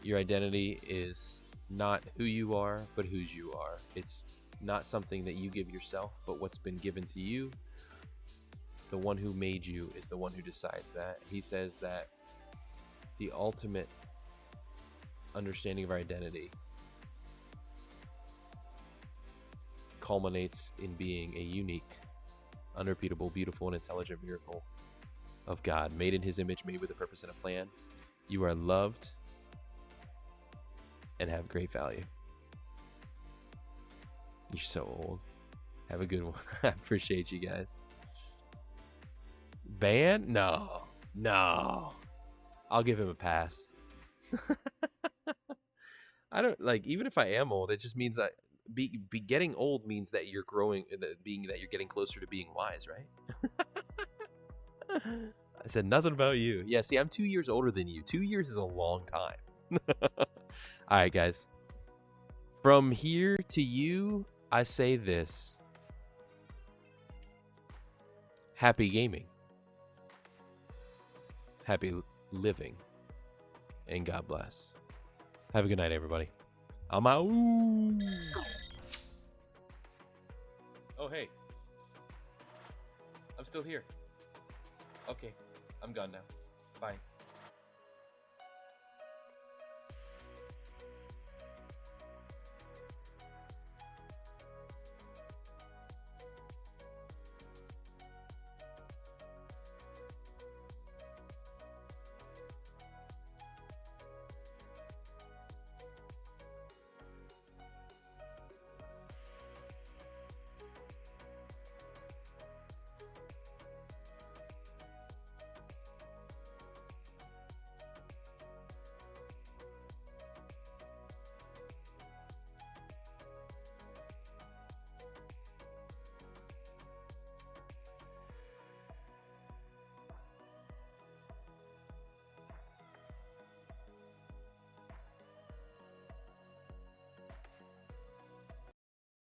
your identity is not who you are, but whose you are. It's not something that you give yourself, but what's been given to you. The one who made you is the one who decides that. He says that the ultimate understanding of our identity culminates in being a unique, unrepeatable, beautiful, and intelligent miracle of God, made in his image, made with a purpose and a plan. You are loved and have great value. You're so old. Have a good one. I appreciate you guys. Ban? No. I'll give him a pass. I don't, like, even if I am old, it just means that be getting old means that you're growing, that you're getting closer to being wise, right? I said nothing about you. Yeah, see, I'm 2 years older than you. 2 years is a long time. All right, guys. From here to you, I say this. Happy gaming. Happy living. and God bless. Have a good night, everybody. I'm out. Oh, hey. I'm still here. Okay, I'm gone now. Bye.